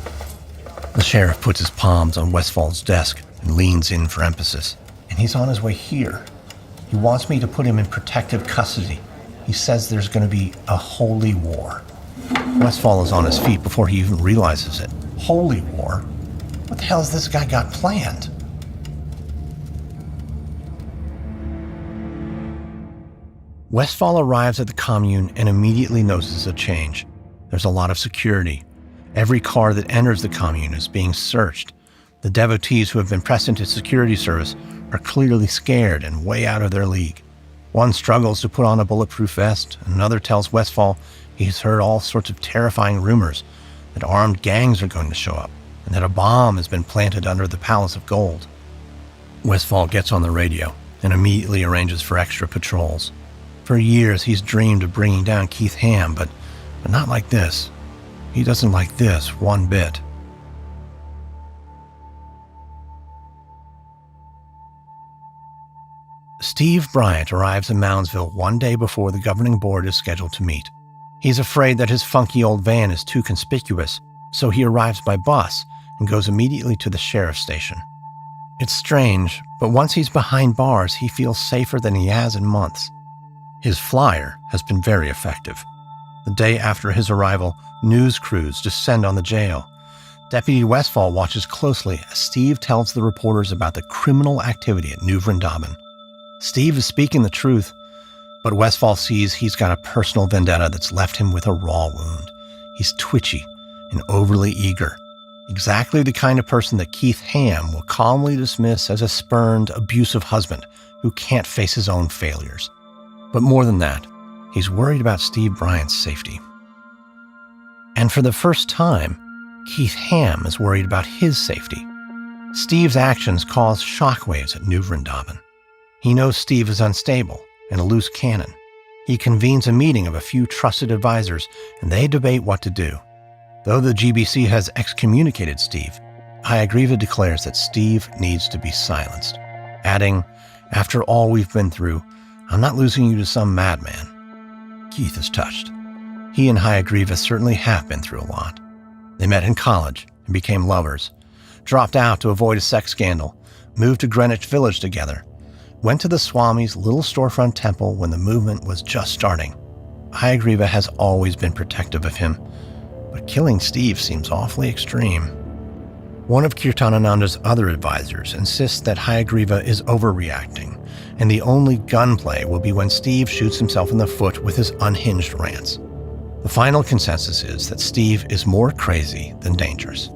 The sheriff puts his palms on Westfall's desk and leans in for emphasis. And he's on his way here. He wants me to put him in protective custody. He says there's going to be a holy war. Westfall is on his feet before he even realizes it. Holy war? What the hell has this guy got planned? Westfall arrives at the commune and immediately notices a change. There's a lot of security. Every car that enters the commune is being searched. The devotees who have been pressed into security service are clearly scared and way out of their league. One struggles to put on a bulletproof vest, and another tells Westfall he's heard all sorts of terrifying rumors that armed gangs are going to show up and that a bomb has been planted under the Palace of Gold. Westfall gets on the radio and immediately arranges for extra patrols. For years, he's dreamed of bringing down Keith Ham, but not like this. He doesn't like this one bit. Steve Bryant arrives in Moundsville one day before the governing board is scheduled to meet. He's afraid that his funky old van is too conspicuous, so he arrives by bus and goes immediately to the sheriff's station. It's strange, but once he's behind bars, he feels safer than he has in months. His flyer has been very effective. The day after his arrival, news crews descend on the jail. Deputy Westfall watches closely as Steve tells the reporters about the criminal activity at New Vrindaban. Steve is speaking the truth, but Westfall sees he's got a personal vendetta that's left him with a raw wound. He's twitchy and overly eager. Exactly the kind of person that Keith Ham will calmly dismiss as a spurned, abusive husband who can't face his own failures. But more than that, he's worried about Steve Bryant's safety. And for the first time, Keith Ham is worried about his safety. Steve's actions cause shockwaves at New Vrindaban. He knows Steve is unstable and a loose cannon. He convenes a meeting of a few trusted advisors, and they debate what to do. Though the GBC has excommunicated Steve, Hayagriva declares that Steve needs to be silenced, adding, "After all we've been through, I'm not losing you to some madman." Keith is touched. He and Hayagriva certainly have been through a lot. They met in college and became lovers, dropped out to avoid a sex scandal, moved to Greenwich Village together, went to the Swami's little storefront temple when the movement was just starting. Hayagriva has always been protective of him, but killing Steve seems awfully extreme. One of Kirtanananda's other advisors insists that Hayagriva is overreacting, and the only gunplay will be when Steve shoots himself in the foot with his unhinged rants. The final consensus is that Steve is more crazy than dangerous.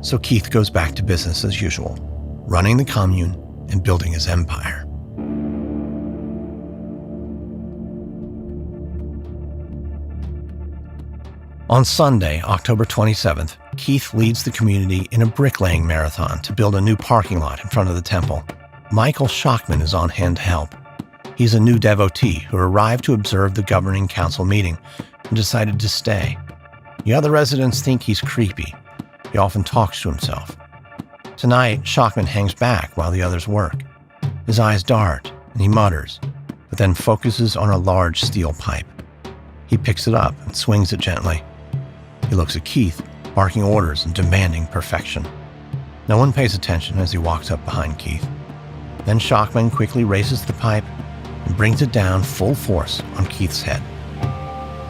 So Keith goes back to business as usual, running the commune and building his empire. On Sunday, October 27th, Keith leads the community in a bricklaying marathon to build a new parking lot in front of the temple. Michael Schachman is on hand to help. He's a new devotee who arrived to observe the governing council meeting and decided to stay. The other residents think he's creepy. He often talks to himself. Tonight, Shockman hangs back while the others work. His eyes dart, and he mutters, but then focuses on a large steel pipe. He picks it up and swings it gently. He looks at Keith, barking orders and demanding perfection. No one pays attention as he walks up behind Keith. Then Shockman quickly raises the pipe and brings it down full force on Keith's head.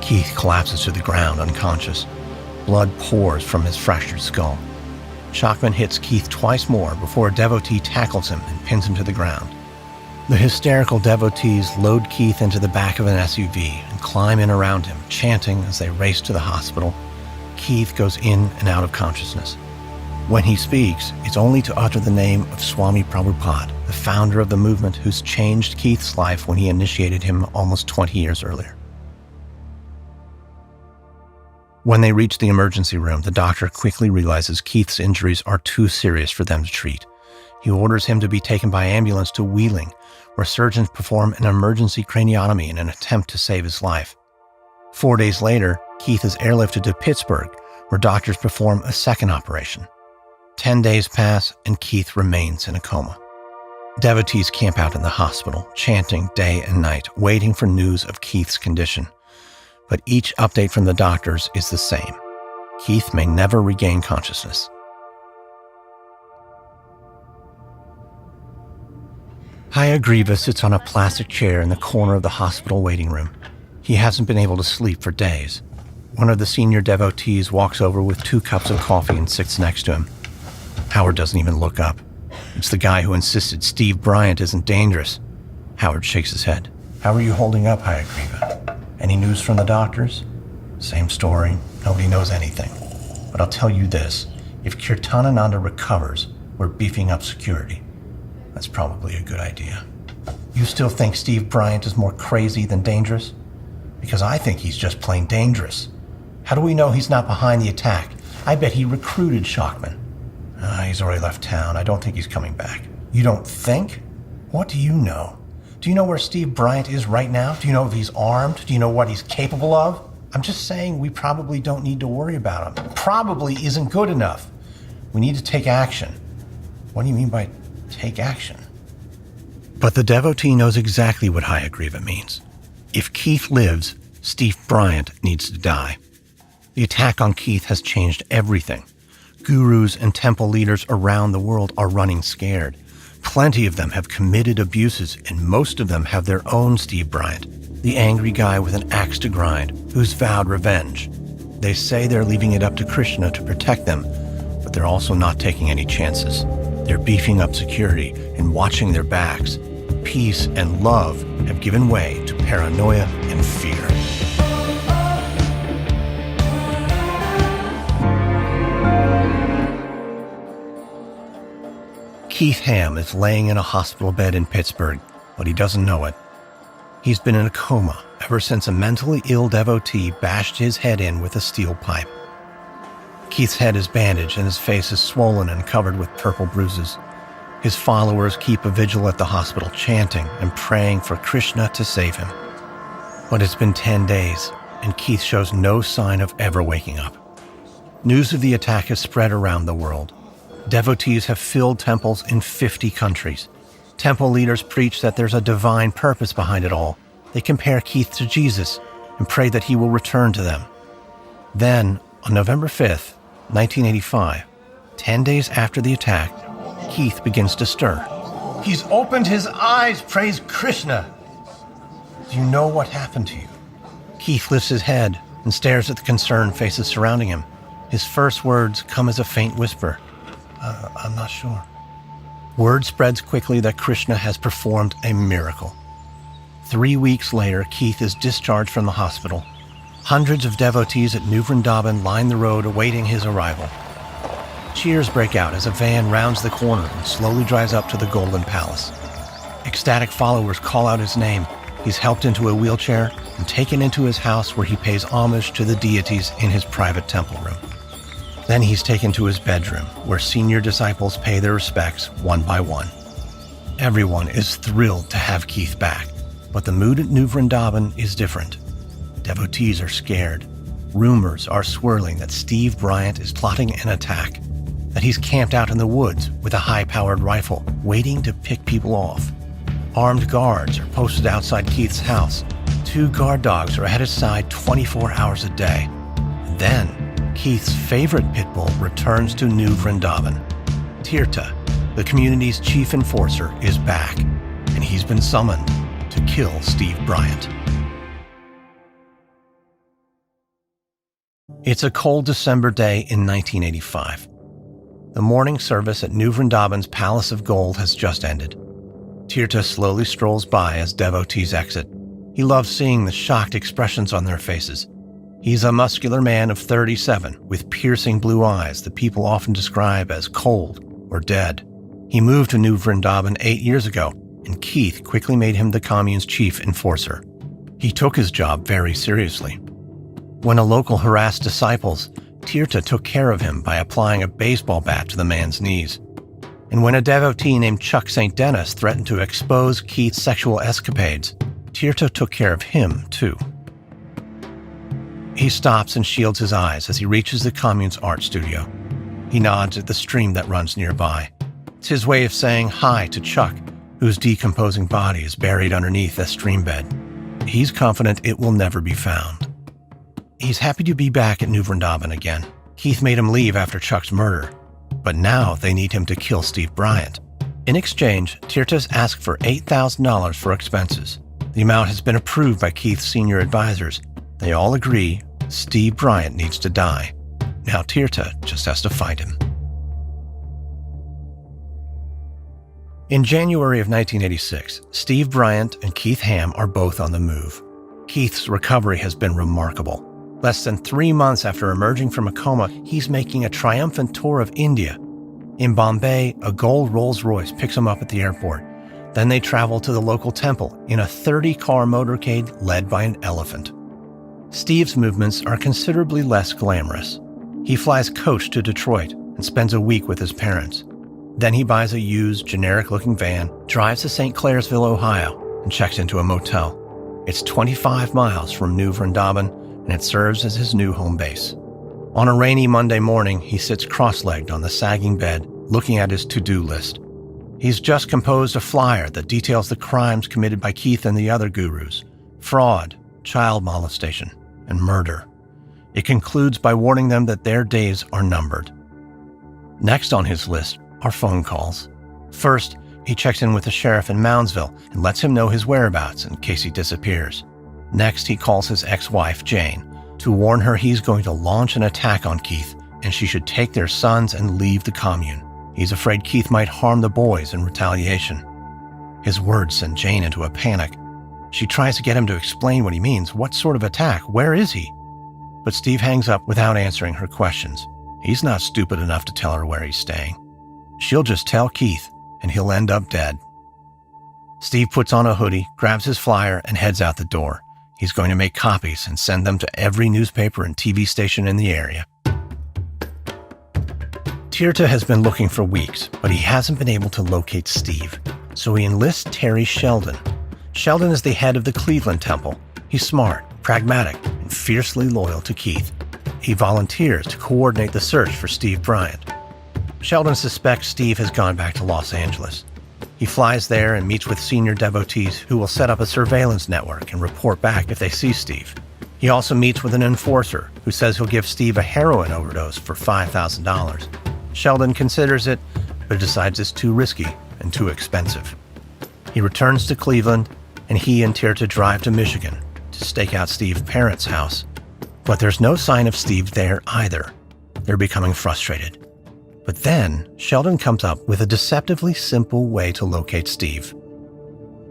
Keith collapses to the ground unconscious. Blood pours from his fractured skull. Shockman hits Keith twice more before a devotee tackles him and pins him to the ground. The hysterical devotees load Keith into the back of an SUV and climb in around him, chanting as they race to the hospital. Keith goes in and out of consciousness. When he speaks, it's only to utter the name of Swami Prabhupada, the founder of the movement who's changed Keith's life when he initiated him almost 20 years earlier. When they reach the emergency room, the doctor quickly realizes Keith's injuries are too serious for them to treat. He orders him to be taken by ambulance to Wheeling, where surgeons perform an emergency craniotomy in an attempt to save his life. 4 days later, Keith is airlifted to Pittsburgh, where doctors perform a second operation. 10 days pass, and Keith remains in a coma. Devotees camp out in the hospital, chanting day and night, waiting for news of Keith's condition. But each update from the doctors is the same. Keith may never regain consciousness. Hayagriva sits on a plastic chair in the corner of the hospital waiting room. He hasn't been able to sleep for days. One of the senior devotees walks over with 2 cups of coffee and sits next to him. Howard doesn't even look up. It's the guy who insisted Steve Bryant isn't dangerous. Howard shakes his head. How are you holding up, Hayagriva? Any news from the doctors? Same story. Nobody knows anything. But I'll tell you this. If Kirtanananda recovers, we're beefing up security. That's probably a good idea. You still think Steve Bryant is more crazy than dangerous? Because I think he's just plain dangerous. How do we know he's not behind the attack? I bet he recruited Shockman. He's already left town. I don't think he's coming back. You don't think? What do you know? Do you know where Steve Bryant is right now? Do you know if he's armed? Do you know what he's capable of? I'm just saying we probably don't need to worry about him. Probably isn't good enough. We need to take action. What do you mean by take action? But the devotee knows exactly what Hayagriva means. If Keith lives, Steve Bryant needs to die. The attack on Keith has changed everything. Gurus and temple leaders around the world are running scared. Plenty of them have committed abuses, and most of them have their own Steve Bryant, the angry guy with an axe to grind, who's vowed revenge. They say they're leaving it up to Krishna to protect them, but they're also not taking any chances. They're beefing up security and watching their backs. Peace and love have given way to paranoia and fear. Keith Ham is laying in a hospital bed in Pittsburgh, but he doesn't know it. He's been in a coma ever since a mentally ill devotee bashed his head in with a steel pipe. Keith's head is bandaged and his face is swollen and covered with purple bruises. His followers keep a vigil at the hospital, chanting and praying for Krishna to save him. But it's been 10 days, and Keith shows no sign of ever waking up. News of the attack has spread around the world. Devotees have filled temples in 50 countries. Temple leaders preach that there's a divine purpose behind it all. They compare Keith to Jesus and pray that he will return to them. Then, on November 5th, 1985, 10 days after the attack, Keith begins to stir. He's opened his eyes, praise Krishna. Do you know what happened to you? Keith lifts his head and stares at the concerned faces surrounding him. His first words come as a faint whisper. I'm not sure. Word spreads quickly that Krishna has performed a miracle. 3 weeks later, Keith is discharged from the hospital. Hundreds of devotees at New Vrindaban line the road awaiting his arrival. Cheers break out as a van rounds the corner and slowly drives up to the Golden Palace. Ecstatic followers call out his name. He's helped into a wheelchair and taken into his house where he pays homage to the deities in his private temple room. Then he's taken to his bedroom, where senior disciples pay their respects one by one. Everyone is thrilled to have Keith back, but the mood at New Vrindaban is different. Devotees are scared. Rumors are swirling that Steve Bryant is plotting an attack. that he's camped out in the woods with a high-powered rifle, waiting to pick people off. Armed guards are posted outside Keith's house. 2 guard dogs are at his side 24 hours a day. And then, Keith's favorite pit bull returns to New Vrindaban. Tirtha, the community's chief enforcer, is back, and he's been summoned to kill Steve Bryant. It's a cold December day in 1985. The morning service at New Vrindaban's Palace of Gold has just ended. Tirtha slowly strolls by as devotees exit. He loves seeing the shocked expressions on their faces. He's a muscular man of 37 with piercing blue eyes that people often describe as cold or dead. He moved to New Vrindaban 8 years ago, and Keith quickly made him the commune's chief enforcer. He took his job very seriously. When a local harassed disciples, Tirtha took care of him by applying a baseball bat to the man's knees. And when a devotee named Chuck St. Dennis threatened to expose Keith's sexual escapades, Tirtha took care of him, too. He stops and shields his eyes as he reaches the commune's art studio. He nods at the stream that runs nearby. It's his way of saying hi to Chuck, whose decomposing body is buried underneath a stream bed. He's confident it will never be found. He's happy to be back at New Vrindaban again. Keith made him leave after Chuck's murder, but now they need him to kill Steve Bryant. In exchange, Tirtha's asked for $8,000 for expenses. The amount has been approved by Keith's senior advisors. They all agree Steve Bryant needs to die. Now Tirtha just has to find him. In January of 1986, Steve Bryant and Keith Ham are both on the move. Keith's recovery has been remarkable. Less than 3 months after emerging from a coma, he's making a triumphant tour of India. In Bombay, a gold Rolls-Royce picks him up at the airport. Then they travel to the local temple in a 30-car motorcade led by an elephant. Steve's movements are considerably less glamorous. He flies coach to Detroit and spends a week with his parents. Then he buys a used, generic-looking van, drives to St. Clairsville, Ohio, and checks into a motel. It's 25 miles from New Vrindaban, and it serves as his new home base. On a rainy Monday morning, he sits cross-legged on the sagging bed, looking at his to-do list. He's just composed a flyer that details the crimes committed by Keith and the other gurus: fraud, child molestation, and murder. It concludes by warning them that their days are numbered. Next on his list are phone calls. First, he checks in with the sheriff in Moundsville and lets him know his whereabouts in case he disappears. Next, he calls his ex-wife, Jane, to warn her he's going to launch an attack on Keith and she should take their sons and leave the commune. He's afraid Keith might harm the boys in retaliation. His words send Jane into a panic. She tries to get him to explain what he means. What sort of attack? Where is he? But Steve hangs up without answering her questions. He's not stupid enough to tell her where he's staying. She'll just tell Keith, and he'll end up dead. Steve puts on a hoodie, grabs his flyer, and heads out the door. He's going to make copies and send them to every newspaper and TV station in the area. Tirtha has been looking for weeks, but he hasn't been able to locate Steve, so he enlists Terry Sheldon. Sheldon is the head of the Cleveland Temple. He's smart, pragmatic, and fiercely loyal to Keith. He volunteers to coordinate the search for Steve Bryant. Sheldon suspects Steve has gone back to Los Angeles. He flies there and meets with senior devotees who will set up a surveillance network and report back if they see Steve. He also meets with an enforcer who says he'll give Steve a heroin overdose for $5,000. Sheldon considers it, but decides it's too risky and too expensive. He returns to Cleveland, and he and Tirtha drive to Michigan to stake out Steve's parents' house. But there's no sign of Steve there either. They're becoming frustrated. But then, Sheldon comes up with a deceptively simple way to locate Steve.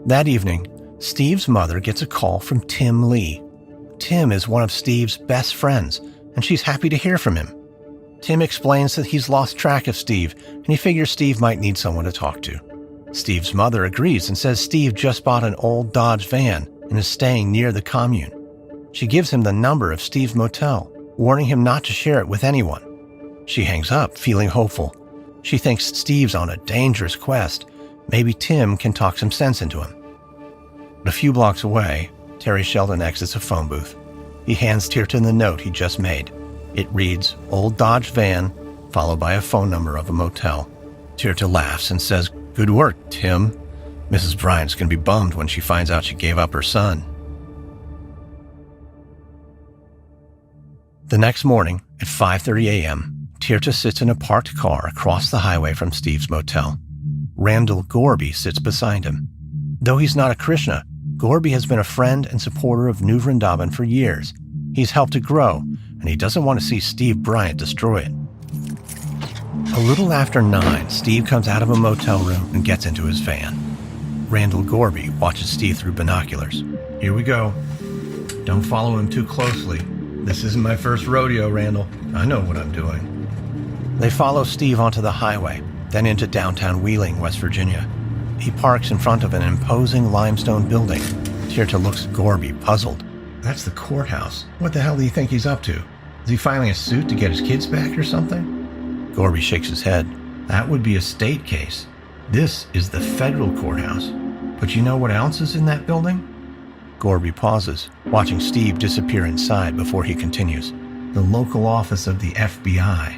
That evening, Steve's mother gets a call from Tim Lee. Tim is one of Steve's best friends, and she's happy to hear from him. Tim explains that he's lost track of Steve, and he figures Steve might need someone to talk to. Steve's mother agrees and says Steve just bought an old Dodge van and is staying near the commune. She gives him the number of Steve's motel, warning him not to share it with anyone. She hangs up, feeling hopeful. She thinks Steve's on a dangerous quest. Maybe Tim can talk some sense into him. But a few blocks away, Terry Sheldon exits a phone booth. He hands Tirtha the note he just made. It reads, "Old Dodge van, followed by a phone number of a motel. Tirtha laughs and says, "Good work, Tim. Mrs. Bryant's going to be bummed when she finds out she gave up her son." The next morning at 5:30 a.m., Tirtha sits in a parked car across the highway from Steve's motel. Randall Gorby sits beside him. Though he's not a Krishna, Gorby has been a friend and supporter of New Vrindaban for years. He's helped it grow, and he doesn't want to see Steve Bryant destroy it. A little after 9, Steve comes out of a motel room and gets into his van. Randall Gorby watches Steve through binoculars. "Here we go. Don't follow him too closely. This isn't my first rodeo, Randall. I know what I'm doing." They follow Steve onto the highway, then into downtown Wheeling, West Virginia. He parks in front of an imposing limestone building. Tirtha looks at Gorby, puzzled. "That's the courthouse. What the hell do you think he's up to? Is he filing a suit to get his kids back or something?" Gorby shakes his head. "That would be a state case. This is the federal courthouse. But you know what else is in that building?" Gorby pauses, watching Steve disappear inside before he continues. "The local office of the FBI.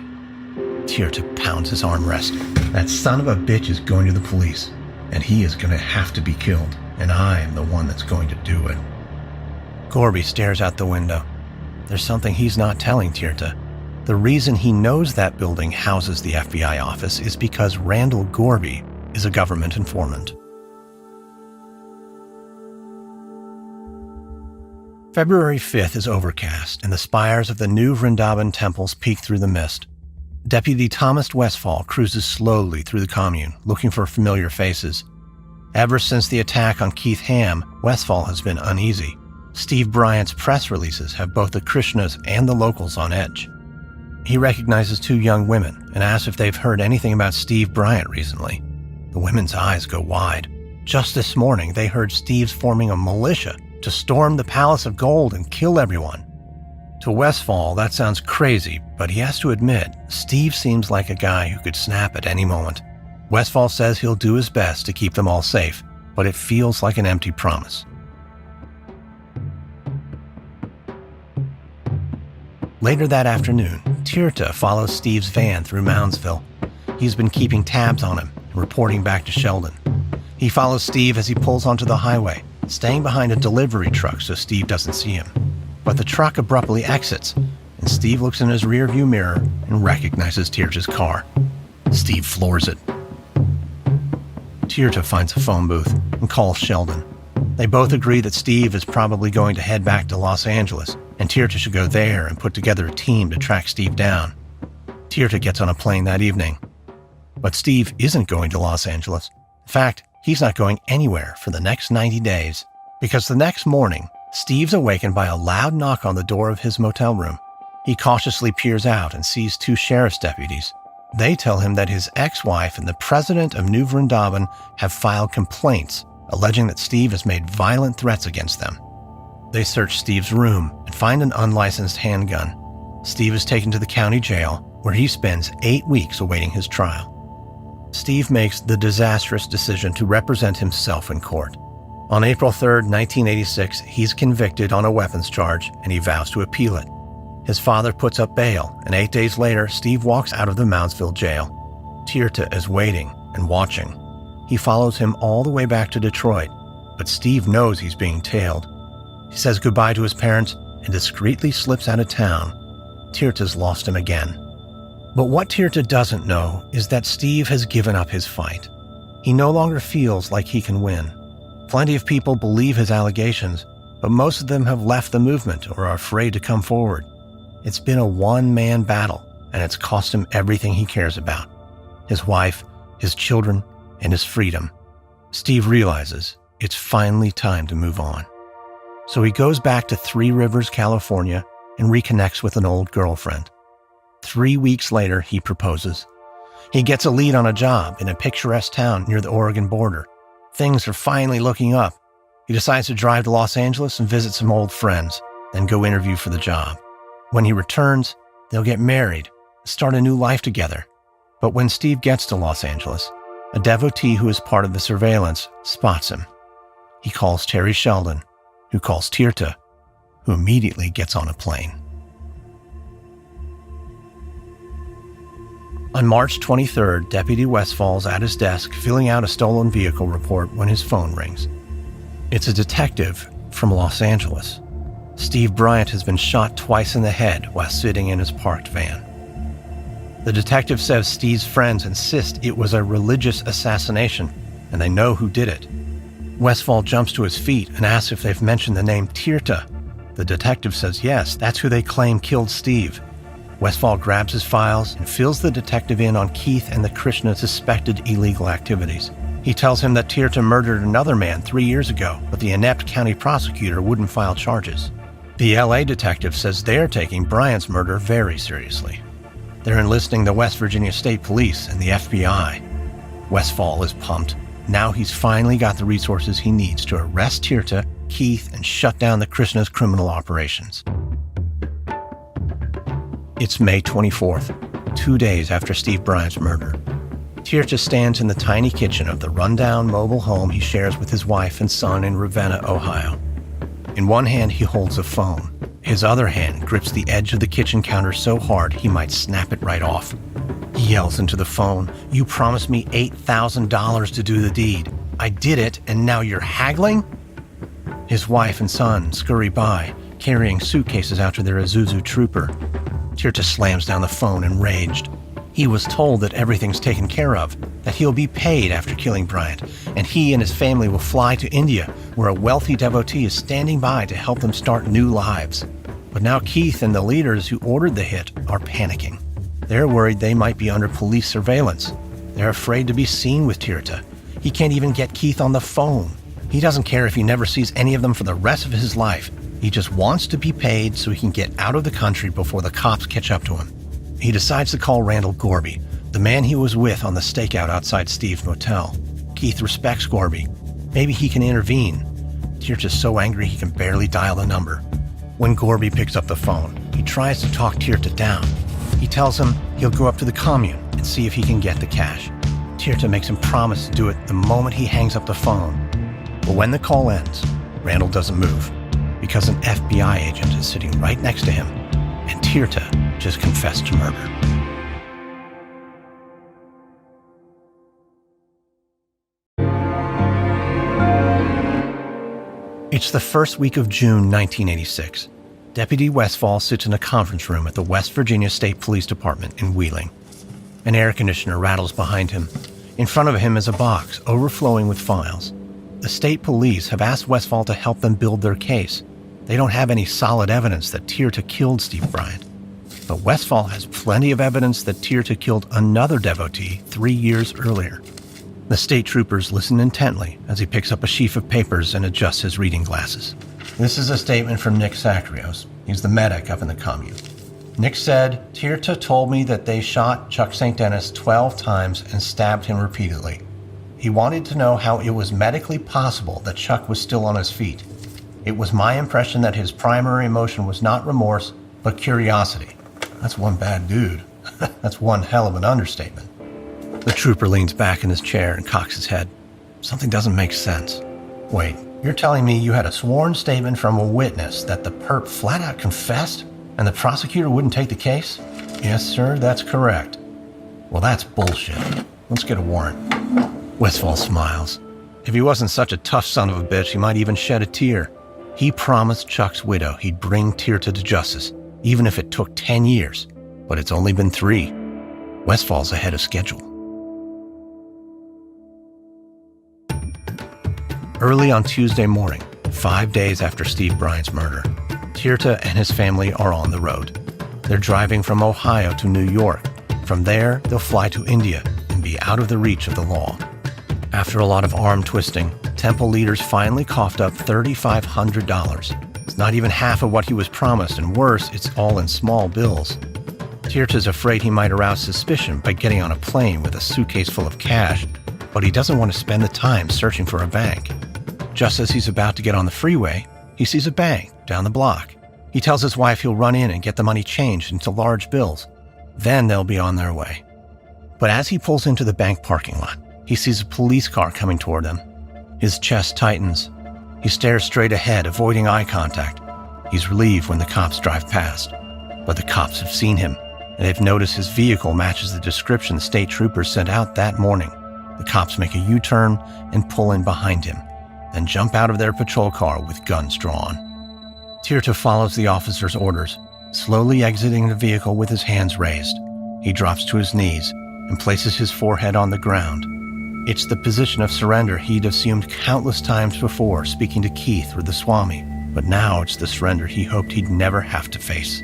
Tirtha pounds his armrest. "That son of a bitch is going to the police, and he is going to have to be killed, and I am the one that's going to do it." Gorby stares out the window. There's something he's not telling Tirtha. The reason he knows that building houses the FBI office is because Randall Gorby is a government informant. February 5th is overcast, and the spires of the new Vrindaban temples peek through the mist. Deputy Thomas Westphal cruises slowly through the commune, looking for familiar faces. Ever since the attack on Keith Ham, Westphal has been uneasy. Steve Bryant's press releases have both the Krishnas and the locals on edge. He recognizes 2 young women and asks if they've heard anything about Steve Bryant recently. The women's eyes go wide. Just this morning, they heard Steve's forming a militia to storm the Palace of Gold and kill everyone. To Westphal, that sounds crazy, but he has to admit, Steve seems like a guy who could snap at any moment. Westphal says he'll do his best to keep them all safe, but it feels like an empty promise. Later that afternoon, Tirtha follows Steve's van through Moundsville. He's been keeping tabs on him and reporting back to Sheldon. He follows Steve as he pulls onto the highway, staying behind a delivery truck so Steve doesn't see him. But the truck abruptly exits, and Steve looks in his rearview mirror and recognizes Tirtha's car. Steve floors it. Tirtha finds a phone booth and calls Sheldon. They both agree that Steve is probably going to head back to Los Angeles, and Tirtha should go there and put together a team to track Steve down. Tirtha gets on a plane that evening. But Steve isn't going to Los Angeles. In fact, he's not going anywhere for the next 90 days, because the next morning, Steve's awakened by a loud knock on the door of his motel room. He cautiously peers out and sees 2 sheriff's deputies. They tell him that his ex-wife and the president of New Vrindaban have filed complaints alleging that Steve has made violent threats against them. They search Steve's room and find an unlicensed handgun. Steve is taken to the county jail, where he spends 8 weeks awaiting his trial. Steve makes the disastrous decision to represent himself in court. On April 3, 1986, he's convicted on a weapons charge, and he vows to appeal it. His father puts up bail, and 8 days later, Steve walks out of the Moundsville jail. Tirtha is waiting and watching. He follows him all the way back to Detroit, but Steve knows he's being tailed. He says goodbye to his parents and discreetly slips out of town. Tirtha's lost him again. But what Tirtha doesn't know is that Steve has given up his fight. He no longer feels like he can win. Plenty of people believe his allegations, but most of them have left the movement or are afraid to come forward. It's been a one-man battle, and it's cost him everything he cares about: his wife, his children, and his freedom. Steve realizes it's finally time to move on. So he goes back to Three Rivers, California, and reconnects with an old girlfriend. 3 weeks later, he proposes. He gets a lead on a job in a picturesque town near the Oregon border. Things are finally looking up. He decides to drive to Los Angeles and visit some old friends, then go interview for the job. When he returns, they'll get married, start a new life together. But when Steve gets to Los Angeles, a devotee who is part of the surveillance spots him. He calls Terry Sheldon, who calls Tirtha, who immediately gets on a plane. On March 23rd, Deputy Westfall's at his desk filling out a stolen vehicle report when his phone rings. It's a detective from Los Angeles. Steve Bryant has been shot twice in the head while sitting in his parked van. The detective says Steve's friends insist it was a religious assassination, and they know who did it. Westfall jumps to his feet and asks if they've mentioned the name Tirtha. The detective says yes, that's who they claim killed Steve. Westfall grabs his files and fills the detective in on Keith and the Krishna's suspected illegal activities. He tells him that Tirtha murdered another man 3 years ago, but the inept county prosecutor wouldn't file charges. The LA detective says they're taking Bryant's murder very seriously. They're enlisting the West Virginia State Police and the FBI. Westfall is pumped. Now he's finally got the resources he needs to arrest Tirtha, Keith, and shut down the Krishna's criminal operations. It's May 24th, 2 days after Steve Bryant's murder. Tirtha stands in the tiny kitchen of the rundown mobile home he shares with his wife and son in Ravenna, Ohio. In one hand, he holds a phone. His other hand grips the edge of the kitchen counter so hard he might snap it right off. He yells into the phone, "You promised me $8,000 to do the deed. I did it, and now you're haggling?" His wife and son scurry by, carrying suitcases after their Isuzu trooper. Tirtha slams down the phone, enraged. He was told that everything's taken care of, that he'll be paid after killing Bryant, and he and his family will fly to India, where a wealthy devotee is standing by to help them start new lives. But now Keith and the leaders who ordered the hit are panicking. They're worried they might be under police surveillance. They're afraid to be seen with Tirtha. He can't even get Keith on the phone. He doesn't care if he never sees any of them for the rest of his life. He just wants to be paid so he can get out of the country before the cops catch up to him. He decides to call Randall Gorby, the man he was with on the stakeout outside Steve's motel. Keith respects Gorby. Maybe he can intervene. Tirtha's so angry he can barely dial the number. When Gorby picks up the phone, he tries to talk Tirtha down. He tells him he'll go up to the commune and see if he can get the cash. Tirtha makes him promise to do it the moment he hangs up the phone. But when the call ends, Randall doesn't move, because an FBI agent is sitting right next to him, and Tirtha just confessed to murder. It's the first week of June 1986. Deputy Westfall sits in a conference room at the West Virginia State Police Department in Wheeling. An air conditioner rattles behind him. In front of him is a box overflowing with files. The state police have asked Westfall to help them build their case. They don't have any solid evidence that Tirtha killed Steve Bryant. But Westfall has plenty of evidence that Tirtha killed another devotee 3 years earlier. The state troopers listen intently as he picks up a sheaf of papers and adjusts his reading glasses. This is a statement from Nick Sacrios. He's the medic up in the commune. Nick said, "Tirtha told me that they shot Chuck St. Dennis 12 times and stabbed him repeatedly. He wanted to know how it was medically possible that Chuck was still on his feet. It was my impression that his primary emotion was not remorse, but curiosity." That's one bad dude. That's one hell of an understatement. The trooper leans back in his chair and cocks his head. Something doesn't make sense. Wait, you're telling me you had a sworn statement from a witness that the perp flat out confessed and the prosecutor wouldn't take the case? Yes, sir, that's correct. Well, that's bullshit. Let's get a warrant. Westfall smiles. If he wasn't such a tough son of a bitch, he might even shed a tear. He promised Chuck's widow he'd bring Tirtha to justice, even if it took 10 years. But it's only been 3. Westfall's ahead of schedule. Early on Tuesday morning, 5 days after Steve Bryant's murder, Tirtha and his family are on the road. They're driving from Ohio to New York. From there, they'll fly to India and be out of the reach of the law. After a lot of arm twisting, temple leaders finally coughed up $3,500. It's not even half of what he was promised, and worse, it's all in small bills. Tirtha's afraid he might arouse suspicion by getting on a plane with a suitcase full of cash, but he doesn't want to spend the time searching for a bank. Just as he's about to get on the freeway, he sees a bank down the block. He tells his wife he'll run in and get the money changed into large bills. Then they'll be on their way. But as he pulls into the bank parking lot, he sees a police car coming toward him. His chest tightens. He stares straight ahead, avoiding eye contact. He's relieved when the cops drive past. But the cops have seen him, and they've noticed his vehicle matches the description the state troopers sent out that morning. The cops make a U-turn and pull in behind him, then jump out of their patrol car with guns drawn. Tirtha follows the officer's orders, slowly exiting the vehicle with his hands raised. He drops to his knees and places his forehead on the ground. It's the position of surrender he'd assumed countless times before speaking to Keith or the Swami, but now it's the surrender he hoped he'd never have to face.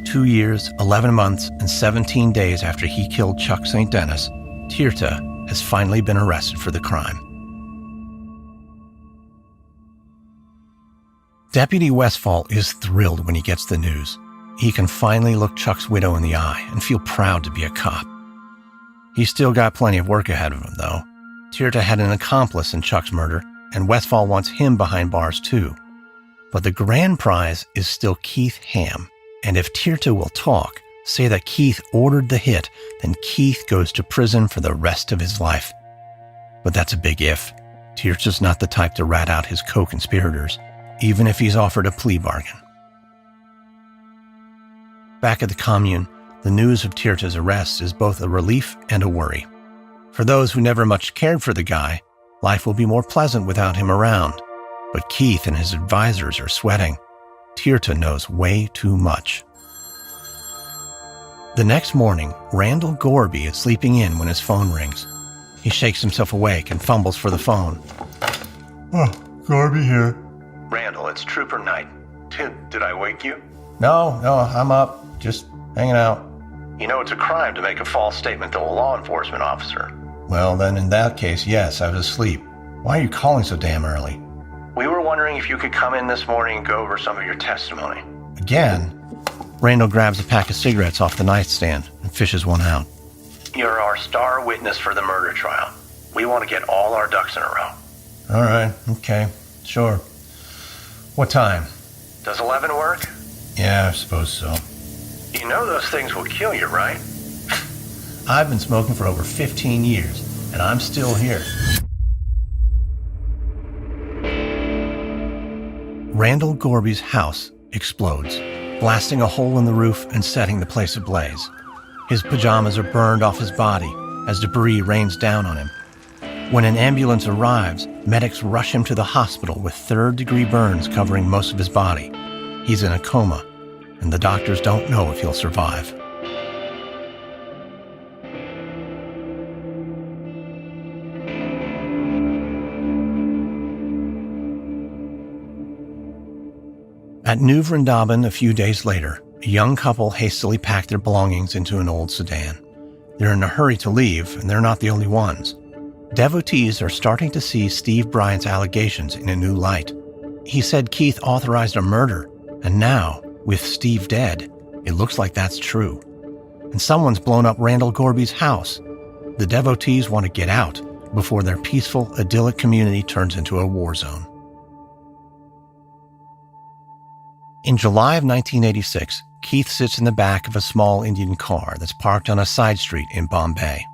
2 years, 11 months, and 17 days after he killed Chuck St. Dennis, Tirtha has finally been arrested for the crime. Deputy Westfall is thrilled when he gets the news. He can finally look Chuck's widow in the eye and feel proud to be a cop. He's still got plenty of work ahead of him, though. Tirtha had an accomplice in Chuck's murder, and Westfall wants him behind bars too. But the grand prize is still Keith Ham, and if Tirtha will talk, say that Keith ordered the hit, then Keith goes to prison for the rest of his life. But that's a big if. Tirtha's not the type to rat out his co-conspirators, even if he's offered a plea bargain. Back at the commune, the news of Tirtha's arrest is both a relief and a worry. For those who never much cared for the guy, life will be more pleasant without him around. But Keith and his advisors are sweating. Tirtha knows way too much. The next morning, Randall Gorby is sleeping in when his phone rings. He shakes himself awake and fumbles for the phone. Oh, Gorby here. Randall, it's Trooper Knight. Did I wake you? No, I'm up. Just hanging out. You know it's a crime to make a false statement to a law enforcement officer. Well, then in that case, yes, I was asleep. Why are you calling so damn early? We were wondering if you could come in this morning and go over some of your testimony. Again? Randall grabs a pack of cigarettes off the nightstand and fishes one out. You're our star witness for the murder trial. We want to get all our ducks in a row. All right, okay, sure. What time? Does 11 work? Yeah, I suppose so. You know those things will kill you, right? I've been smoking for over 15 years, and I'm still here. Randall Gorby's house explodes, blasting a hole in the roof and setting the place ablaze. His pajamas are burned off his body as debris rains down on him. When an ambulance arrives, medics rush him to the hospital with third-degree burns covering most of his body. He's in a coma, and the doctors don't know if he'll survive. At New Vrindaban a few days later, a young couple hastily pack their belongings into an old sedan. They're in a hurry to leave, and they're not the only ones. Devotees are starting to see Steve Bryant's allegations in a new light. He said Keith authorized a murder, and now, with Steve dead, it looks like that's true. And someone's blown up Randall Gorby's house. The devotees want to get out before their peaceful, idyllic community turns into a war zone. In July of 1986, Keith sits in the back of a small Indian car that's parked on a side street in Bombay.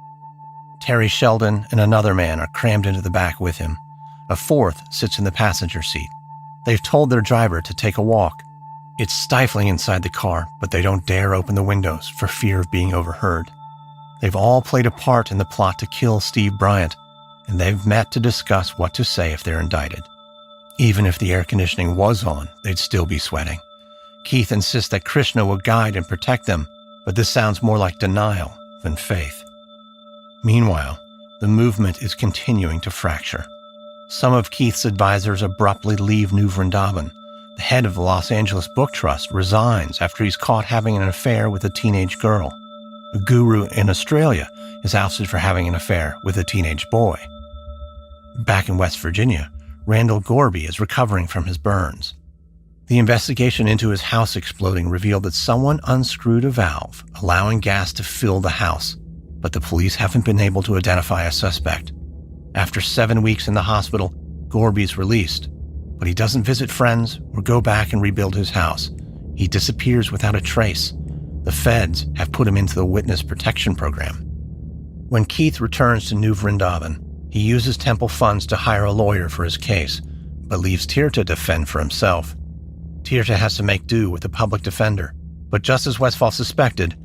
Terry Sheldon and another man are crammed into the back with him. A fourth sits in the passenger seat. They've told their driver to take a walk. It's stifling inside the car, but they don't dare open the windows for fear of being overheard. They've all played a part in the plot to kill Steve Bryant, and they've met to discuss what to say if they're indicted. Even if the air conditioning was on, they'd still be sweating. Keith insists that Krishna will guide and protect them, but this sounds more like denial than faith. Meanwhile, the movement is continuing to fracture. Some of Keith's advisors abruptly leave New Vrindaban. The head of the Los Angeles Book Trust resigns after he's caught having an affair with a teenage girl. A guru in Australia is ousted for having an affair with a teenage boy. Back in West Virginia, Randall Gorby is recovering from his burns. The investigation into his house exploding revealed that someone unscrewed a valve, allowing gas to fill the house, but the police haven't been able to identify a suspect. After 7 weeks in the hospital, Gorby's released, but he doesn't visit friends or go back and rebuild his house. He disappears without a trace. The feds have put him into the witness protection program. When Keith returns to New Vrindaban, he uses temple funds to hire a lawyer for his case, but leaves Tirtha to fend for himself. Tirtha has to make do with a public defender, but just as Westfall suspected,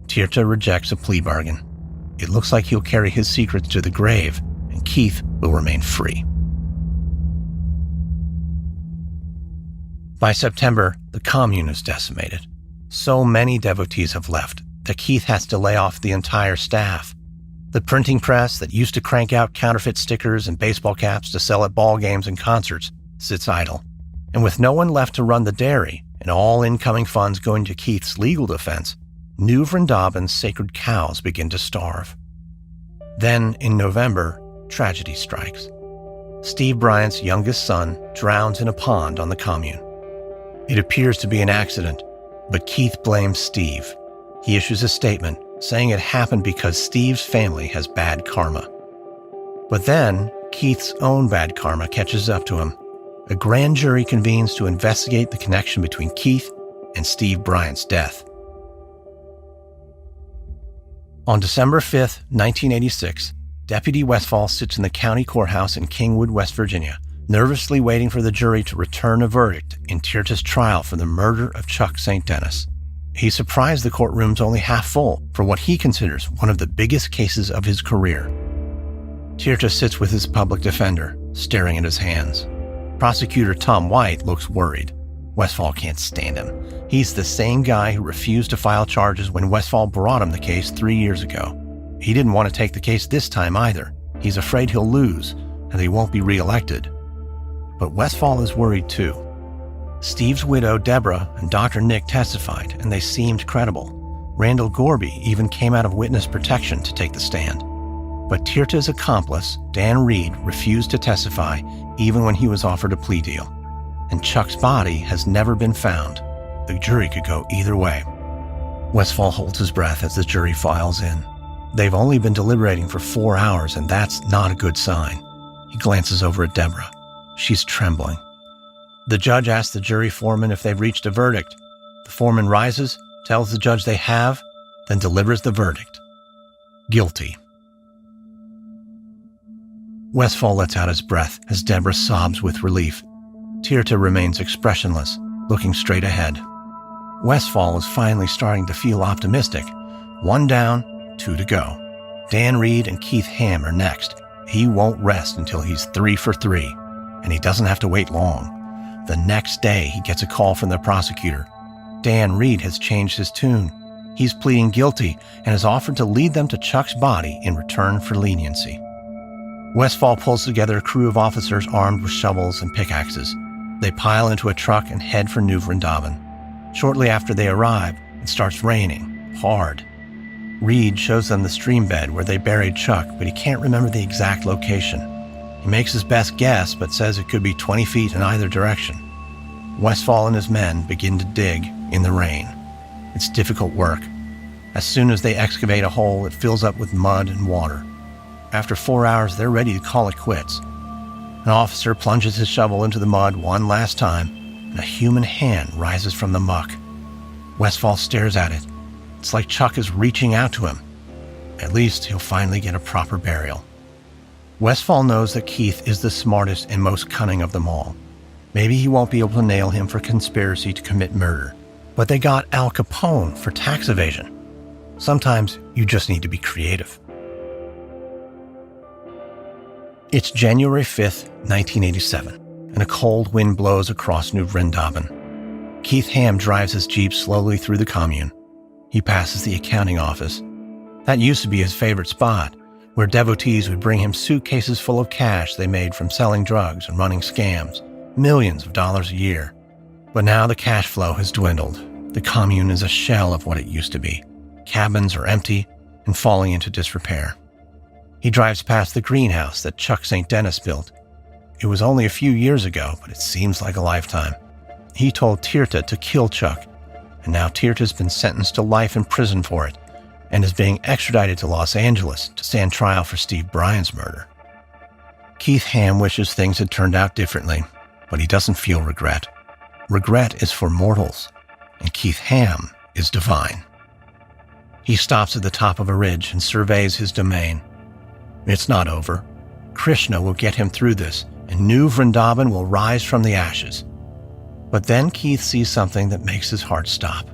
Tirtha rejects a plea bargain. It looks like he'll carry his secrets to the grave, and Keith will remain free. By September, the commune is decimated. So many devotees have left that Keith has to lay off the entire staff. The printing press that used to crank out counterfeit stickers and baseball caps to sell at ball games and concerts sits idle. And with no one left to run the dairy and all incoming funds going to Keith's legal defense, New Vrindaban's sacred cows begin to starve. Then, in November, tragedy strikes. Steve Bryant's youngest son drowns in a pond on the commune. It appears to be an accident, but Keith blames Steve. He issues a statement saying it happened because Steve's family has bad karma. But then, Keith's own bad karma catches up to him. A grand jury convenes to investigate the connection between Keith and Steve Bryant's death. On December 5, 1986, Deputy Westfall sits in the county courthouse in Kingwood, West Virginia, nervously waiting for the jury to return a verdict in Tirtha's trial for the murder of Chuck St. Dennis. He's surprised the courtroom's only half full for what he considers one of the biggest cases of his career. Tirtha sits with his public defender, staring at his hands. Prosecutor Tom White looks worried. Westfall can't stand him. He's the same guy who refused to file charges when Westfall brought him the case 3 years ago. He didn't want to take the case this time either. He's afraid he'll lose, and he won't be reelected. But Westfall is worried too. Steve's widow, Deborah, and Dr. Nick testified, and they seemed credible. Randall Gorby even came out of witness protection to take the stand. But Tirtha's accomplice, Dan Reed, refused to testify even when he was offered a plea deal. And Chuck's body has never been found. The jury could go either way. Westfall holds his breath as the jury files in. They've only been deliberating for 4 hours, and that's not a good sign. He glances over at Deborah. She's trembling. The judge asks the jury foreman if they've reached a verdict. The foreman rises, tells the judge they have, then delivers the verdict. Guilty. Westfall lets out his breath as Deborah sobs with relief. Tirtha remains expressionless, looking straight ahead. Westfall is finally starting to feel optimistic. 1 down, 2 to go. Dan Reed and Keith Ham are next. He won't rest until he's 3 for 3, and he doesn't have to wait long. The next day, he gets a call from the prosecutor. Dan Reed has changed his tune. He's pleading guilty and has offered to lead them to Chuck's body in return for leniency. Westfall pulls together a crew of officers armed with shovels and pickaxes. They pile into a truck and head for New Vrindaban. Shortly after they arrive, it starts raining, hard. Reed shows them the stream bed where they buried Chuck, but he can't remember the exact location. He makes his best guess, but says it could be 20 feet in either direction. Westfall and his men begin to dig in the rain. It's difficult work. As soon as they excavate a hole, it fills up with mud and water. After 4 hours, they're ready to call it quits. An officer plunges his shovel into the mud one last time, and a human hand rises from the muck. Westfall stares at it. It's like Chuck is reaching out to him. At least he'll finally get a proper burial. Westfall knows that Keith is the smartest and most cunning of them all. Maybe he won't be able to nail him for conspiracy to commit murder, but they got Al Capone for tax evasion. Sometimes you just need to be creative. It's January 5th, 1987, and a cold wind blows across New Vrindaban. Keith Ham drives his Jeep slowly through the commune. He passes the accounting office. That used to be his favorite spot, where devotees would bring him suitcases full of cash they made from selling drugs and running scams, millions of dollars a year. But now the cash flow has dwindled. The commune is a shell of what it used to be. Cabins are empty and falling into disrepair. He drives past the greenhouse that Chuck St. Dennis built. It was only a few years ago, but it seems like a lifetime. He told Tirtha to kill Chuck, and now Tirtha's been sentenced to life in prison for it and is being extradited to Los Angeles to stand trial for Steve Bryant's murder. Keith Ham wishes things had turned out differently, but he doesn't feel regret. Regret is for mortals, and Keith Ham is divine. He stops at the top of a ridge and surveys his domain. It's not over. Krishna will get him through this, and New Vrindaban will rise from the ashes. But then Keith sees something that makes his heart stop.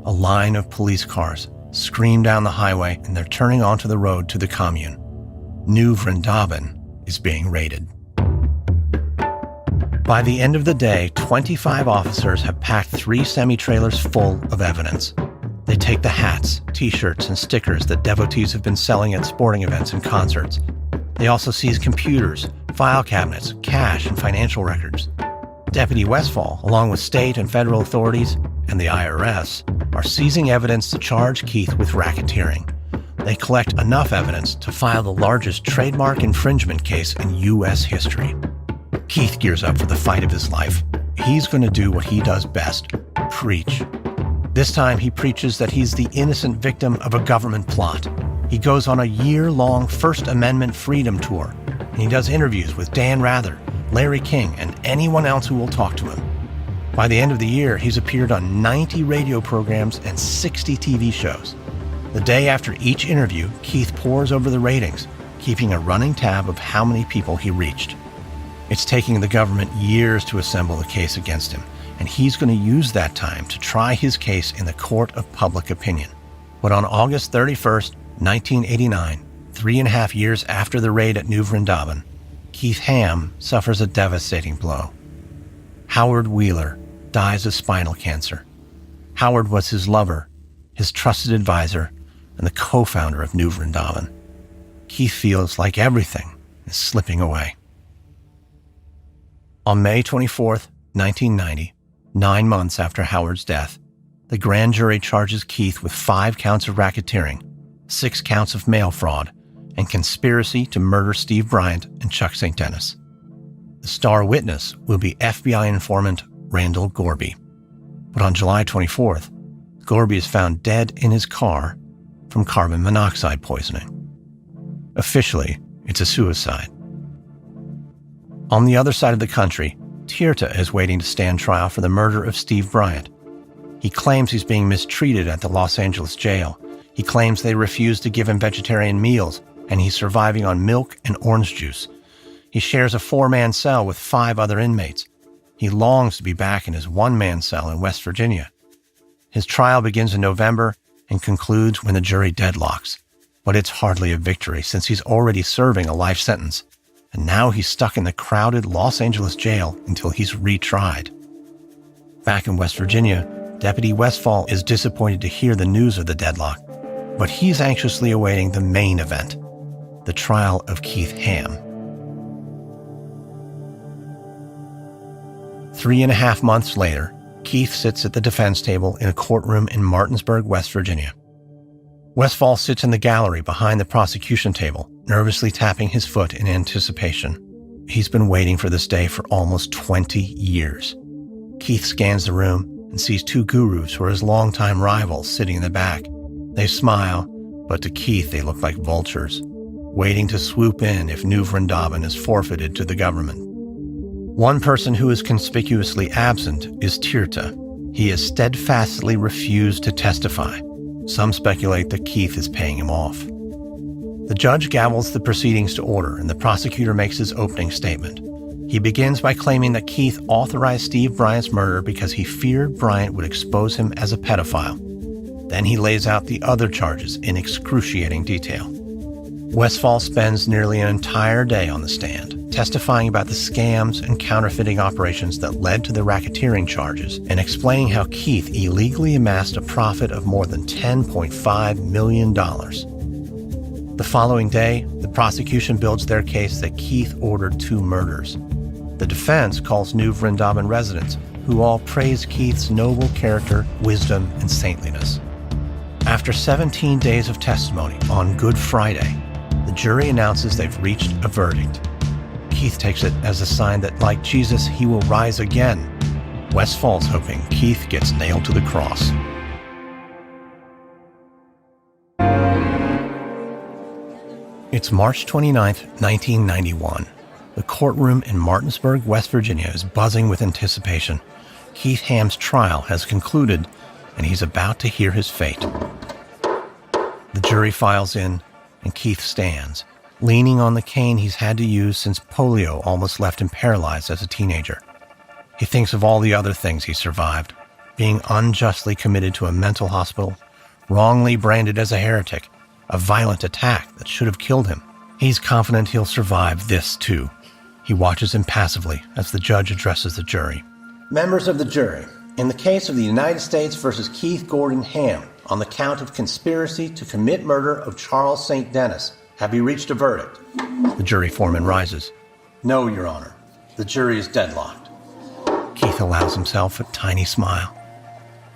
A line of police cars scream down the highway, and they're turning onto the road to the commune. New Vrindaban is being raided. By the end of the day, 25 officers have packed 3 semi-trailers full of evidence. They take the hats, t-shirts, and stickers that devotees have been selling at sporting events and concerts. They also seize computers, file cabinets, cash, and financial records. Deputy Westfall, along with state and federal authorities and the IRS, are seizing evidence to charge Keith with racketeering. They collect enough evidence to file the largest trademark infringement case in U.S. history. Keith gears up for the fight of his life. He's going to do what he does best, preach. This time he preaches that he's the innocent victim of a government plot. He goes on a year-long First Amendment freedom tour, and he does interviews with Dan Rather, Larry King, and anyone else who will talk to him. By the end of the year, he's appeared on 90 radio programs and 60 TV shows. The day after each interview, Keith pores over the ratings, keeping a running tab of how many people he reached. It's taking the government years to assemble a case against him, and he's going to use that time to try his case in the court of public opinion. But on August 31st, 1989, 3.5 years after the raid at New Vrindaban, Keith Ham suffers a devastating blow. Howard Wheeler dies of spinal cancer. Howard was his lover, his trusted advisor, and the co-founder of New Vrindaban. Keith feels like everything is slipping away. On May 24th, 1990, 9 months after Howard's death, the grand jury charges Keith with 5 counts of racketeering, 6 counts of mail fraud, and conspiracy to murder Steve Bryant and Chuck St. Dennis. The star witness will be FBI informant Randall Gorby. But on July 24th, Gorby is found dead in his car from carbon monoxide poisoning. Officially, it's a suicide. On the other side of the country, Tirtha is waiting to stand trial for the murder of Steve Bryant. He claims he's being mistreated at the Los Angeles jail. He claims they refuse to give him vegetarian meals, and he's surviving on milk and orange juice. He shares a 4-man cell with 5 other inmates. He longs to be back in his 1-man cell in West Virginia. His trial begins in November and concludes when the jury deadlocks. But it's hardly a victory since he's already serving a life sentence. And now he's stuck in the crowded Los Angeles jail until he's retried. Back in West Virginia, Deputy Westfall is disappointed to hear the news of the deadlock, but he's anxiously awaiting the main event, the trial of Keith Ham. 3.5 months later, Keith sits at the defense table in a courtroom in Martinsburg, West Virginia. Westfall sits in the gallery behind the prosecution table, nervously tapping his foot in anticipation. He's been waiting for this day for almost 20 years. Keith scans the room and sees 2 gurus who are his longtime rivals sitting in the back. They smile, but to Keith they look like vultures, waiting to swoop in if New Vrindaban is forfeited to the government. One person who is conspicuously absent is Tirtha. He has steadfastly refused to testify. Some speculate that Keith is paying him off. The judge gavels the proceedings to order, and the prosecutor makes his opening statement. He begins by claiming that Keith authorized Steve Bryant's murder because he feared Bryant would expose him as a pedophile. Then he lays out the other charges in excruciating detail. Westfall spends nearly an entire day on the stand, testifying about the scams and counterfeiting operations that led to the racketeering charges and explaining how Keith illegally amassed a profit of more than $10.5 million. The following day, the prosecution builds their case that Keith ordered 2 murders. The defense calls New Vrindaban residents, who all praise Keith's noble character, wisdom, and saintliness. After 17 days of testimony on Good Friday, the jury announces they've reached a verdict. Keith takes it as a sign that, like Jesus, he will rise again. Westfall's hoping Keith gets nailed to the cross. It's March 29th, 1991. The courtroom in Martinsburg, West Virginia is buzzing with anticipation. Keith Ham's trial has concluded, and he's about to hear his fate. The jury files in, and Keith stands, leaning on the cane he's had to use since polio almost left him paralyzed as a teenager. He thinks of all the other things he survived, being unjustly committed to a mental hospital, wrongly branded as a heretic, a violent attack that should have killed him. He's confident he'll survive this too. He watches impassively as the judge addresses the jury. Members of the jury, in the case of the United States versus Keith Gordon Ham, on the count of conspiracy to commit murder of Charles St. Denis, have you reached a verdict? The jury foreman rises. No, Your Honor. The jury is deadlocked. Keith allows himself a tiny smile.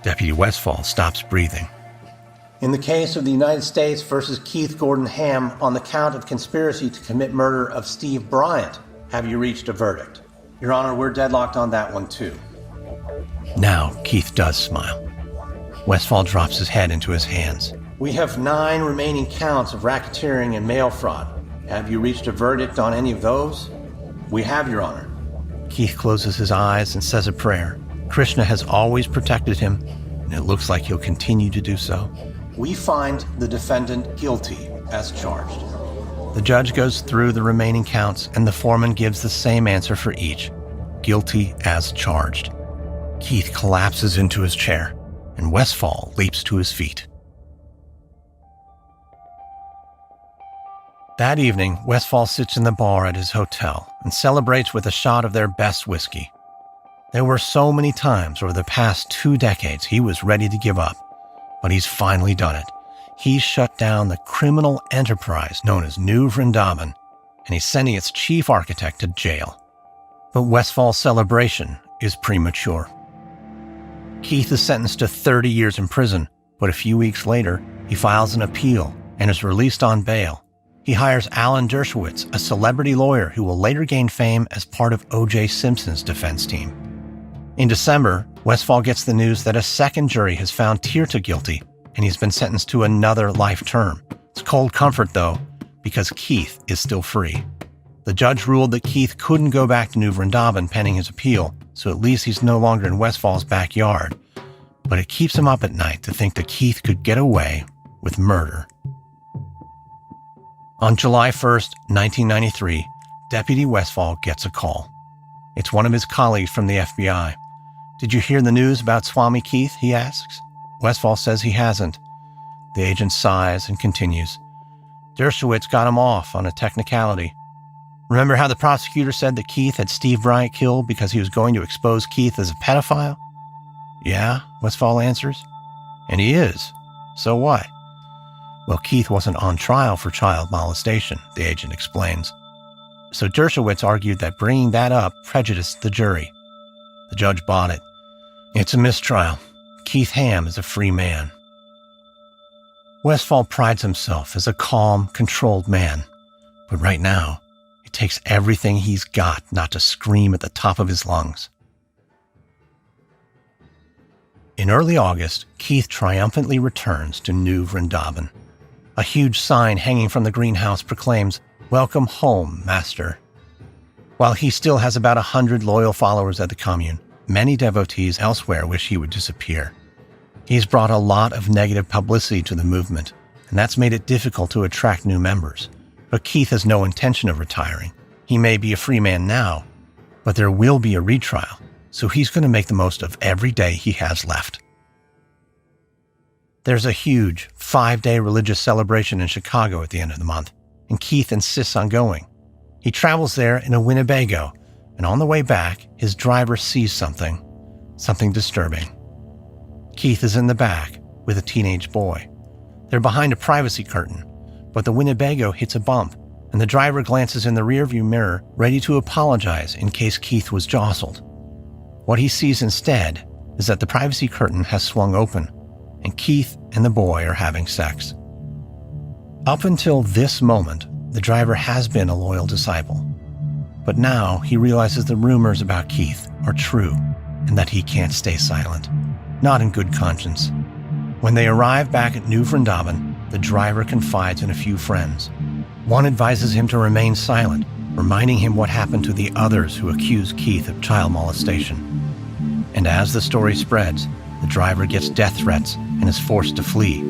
Deputy Westfall stops breathing. In the case of the United States versus Keith Gordon Ham, on the count of conspiracy to commit murder of Steve Bryant, have you reached a verdict? Your Honor, we're deadlocked on that one too. Now Keith does smile. Westfall drops his head into his hands. We have 9 remaining counts of racketeering and mail fraud. Have you reached a verdict on any of those? We have, Your Honor. Keith closes his eyes and says a prayer. Krishna has always protected him, and it looks like he'll continue to do so. We find the defendant guilty as charged. The judge goes through the remaining counts, and the foreman gives the same answer for each. Guilty as charged. Keith collapses into his chair, and Westfall leaps to his feet. That evening, Westfall sits in the bar at his hotel and celebrates with a shot of their best whiskey. There were so many times over the past 2 decades he was ready to give up, but he's finally done it. He's shut down the criminal enterprise known as New Vrindaban, and he's sending its chief architect to jail. But Westfall's celebration is premature. Keith is sentenced to 30 years in prison, but a few weeks later, he files an appeal and is released on bail. He hires Alan Dershowitz, a celebrity lawyer who will later gain fame as part of O.J. Simpson's defense team. In December, Westfall gets the news that a second jury has found Tirtha guilty, and he's been sentenced to another life term. It's cold comfort, though, because Keith is still free. The judge ruled that Keith couldn't go back to New Vrindaban pending his appeal, so at least he's no longer in Westfall's backyard. But it keeps him up at night to think that Keith could get away with murder. On July 1st, 1993, Deputy Westfall gets a call. It's one of his colleagues from the FBI. "Did you hear the news about Swami Keith?" he asks. Westfall says he hasn't. The agent sighs and continues. "Dershowitz got him off on a technicality. Remember how the prosecutor said that Keith had Steve Bryant killed because he was going to expose Keith as a pedophile?" "Yeah," Westfall answers. "And he is. So what?" "Well, Keith wasn't on trial for child molestation," the agent explains. So Dershowitz argued that bringing that up prejudiced the jury. The judge bought it. It's a mistrial. Keith Ham is a free man. Westfall prides himself as a calm, controlled man. But right now, it takes everything he's got not to scream at the top of his lungs. In early August, Keith triumphantly returns to New Vrindaban. A huge sign hanging from the greenhouse proclaims, "Welcome home, Master." While he still has about 100 loyal followers at the commune, many devotees elsewhere wish he would disappear. He's brought a lot of negative publicity to the movement, and that's made it difficult to attract new members. But Keith has no intention of retiring. He may be a free man now, but there will be a retrial, so he's going to make the most of every day he has left. There's a huge 5-day religious celebration in Chicago at the end of the month, and Keith insists on going. He travels there in a Winnebago, and on the way back, his driver sees something disturbing. Keith is in the back with a teenage boy. They're behind a privacy curtain, but the Winnebago hits a bump, and the driver glances in the rearview mirror, ready to apologize in case Keith was jostled. What he sees instead is that the privacy curtain has swung open, and Keith and the boy are having sex. Up until this moment, the driver has been a loyal disciple. But now he realizes the rumors about Keith are true and that he can't stay silent, not in good conscience. When they arrive back at New Vrindaban, the driver confides in a few friends. One advises him to remain silent, reminding him what happened to the others who accused Keith of child molestation. And as the story spreads, the driver gets death threats and is forced to flee.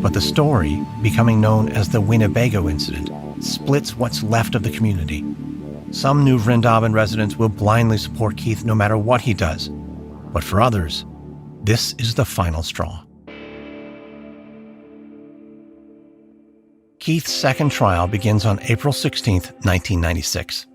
But the story, becoming known as the Winnebago incident, splits what's left of the community. Some New Vrindaban residents will blindly support Keith no matter what he does. But for others, this is the final straw. Keith's second trial begins on April 16, 1996.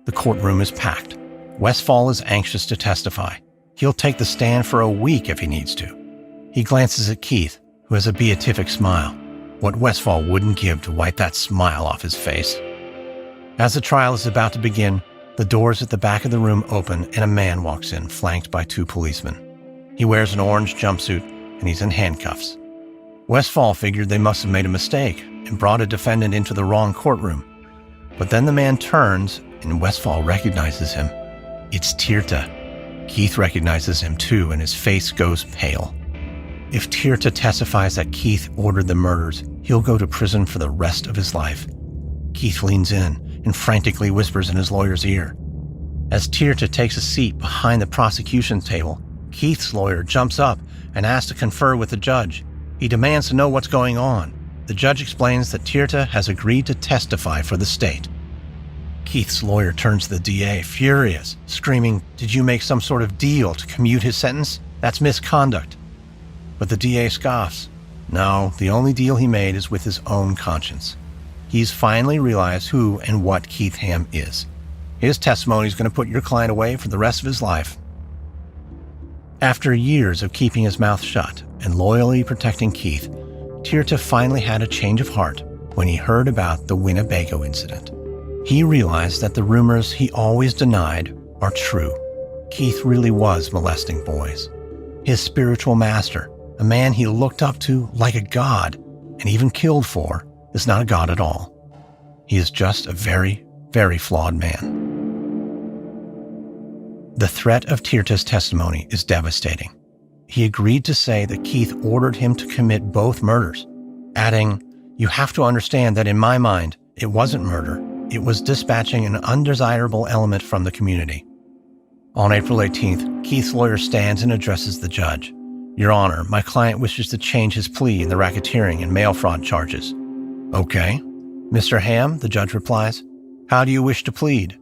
The courtroom is packed. Westphal is anxious to testify. He'll take the stand for a week if he needs to. He glances at Keith, who has a beatific smile, what Westphal wouldn't give to wipe that smile off his face. As the trial is about to begin, the doors at the back of the room open and a man walks in, flanked by 2 policemen. He wears an orange jumpsuit and he's in handcuffs. Westphal figured they must have made a mistake and brought a defendant into the wrong courtroom. But then the man turns and Westphal recognizes him. It's Tirtha. Keith recognizes him too and his face goes pale. If Tirtha testifies that Keith ordered the murders, he'll go to prison for the rest of his life. Keith leans in and frantically whispers in his lawyer's ear. As Tirtha takes a seat behind the prosecution's table, Keith's lawyer jumps up and asks to confer with the judge. He demands to know what's going on. The judge explains that Tirtha has agreed to testify for the state. Keith's lawyer turns to the DA, furious, screaming, "Did you make some sort of deal to commute his sentence? That's misconduct." But the DA scoffs. No, the only deal he made is with his own conscience. He's finally realized who and what Keith Ham is. His testimony is going to put your client away for the rest of his life. After years of keeping his mouth shut and loyally protecting Keith, Tirtha finally had a change of heart when he heard about the Winnebago incident. He realized that the rumors he always denied are true. Keith really was molesting boys. His spiritual master, a man he looked up to like a god and even killed for, is not a god at all. He is just a very, very flawed man. The threat of Tirtha's testimony is devastating. He agreed to say that Keith ordered him to commit both murders, adding, "You have to understand that in my mind, it wasn't murder. It was dispatching an undesirable element from the community." On April 18th, Keith's lawyer stands and addresses the judge. "Your Honor, my client wishes to change his plea in the racketeering and mail fraud charges." "Okay. Mr. Ham," the judge replies, "how do you wish to plead?"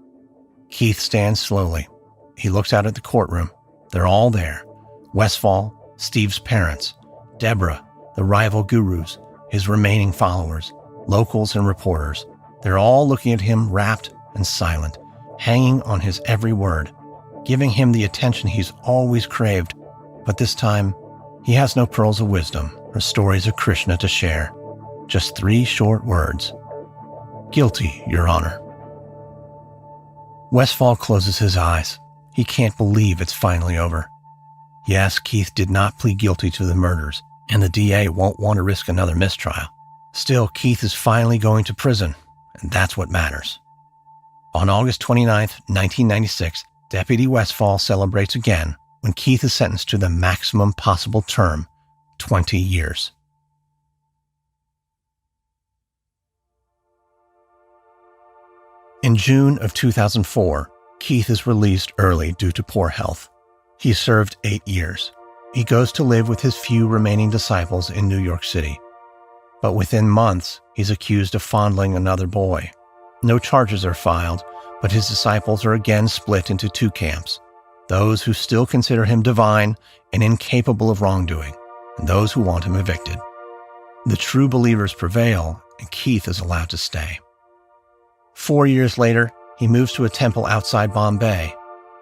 Keith stands slowly. He looks out at the courtroom. They're all there. Westphal, Steve's parents, Deborah, the rival gurus, his remaining followers, locals and reporters. They're all looking at him rapt and silent, hanging on his every word, giving him the attention he's always craved. But this time, he has no pearls of wisdom or stories of Krishna to share. Just 3 short words. "Guilty, Your Honor." Westphal closes his eyes. He can't believe it's finally over. Yes, Keith did not plead guilty to the murders, and the DA won't want to risk another mistrial. Still, Keith is finally going to prison, and that's what matters. On August 29th, 1996, Deputy Westphal celebrates again when Keith is sentenced to the maximum possible term, 20 years. In June of 2004, Keith is released early due to poor health. He served 8 years. He goes to live with his few remaining disciples in New York City. But within months, he's accused of fondling another boy. No charges are filed, but his disciples are again split into 2 camps. Those who still consider him divine and incapable of wrongdoing, and those who want him evicted. The true believers prevail, and Keith is allowed to stay. 4 years later, he moves to a temple outside Bombay.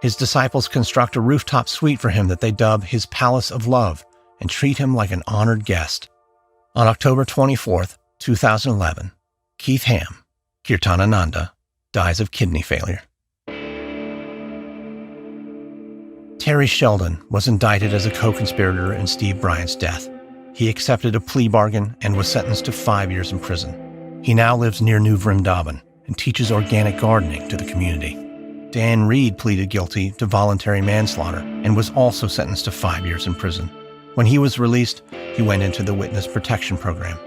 His disciples construct a rooftop suite for him that they dub his Palace of Love and treat him like an honored guest. On October 24th, 2011, Keith Ham, Kirtanananda, dies of kidney failure. Terry Sheldon was indicted as a co-conspirator in Steve Bryant's death. He accepted a plea bargain and was sentenced to 5 years in prison. He now lives near New Vrindaban and teaches organic gardening to the community. Dan Reed pleaded guilty to voluntary manslaughter and was also sentenced to 5 years in prison. When he was released, he went into the Witness Protection Program.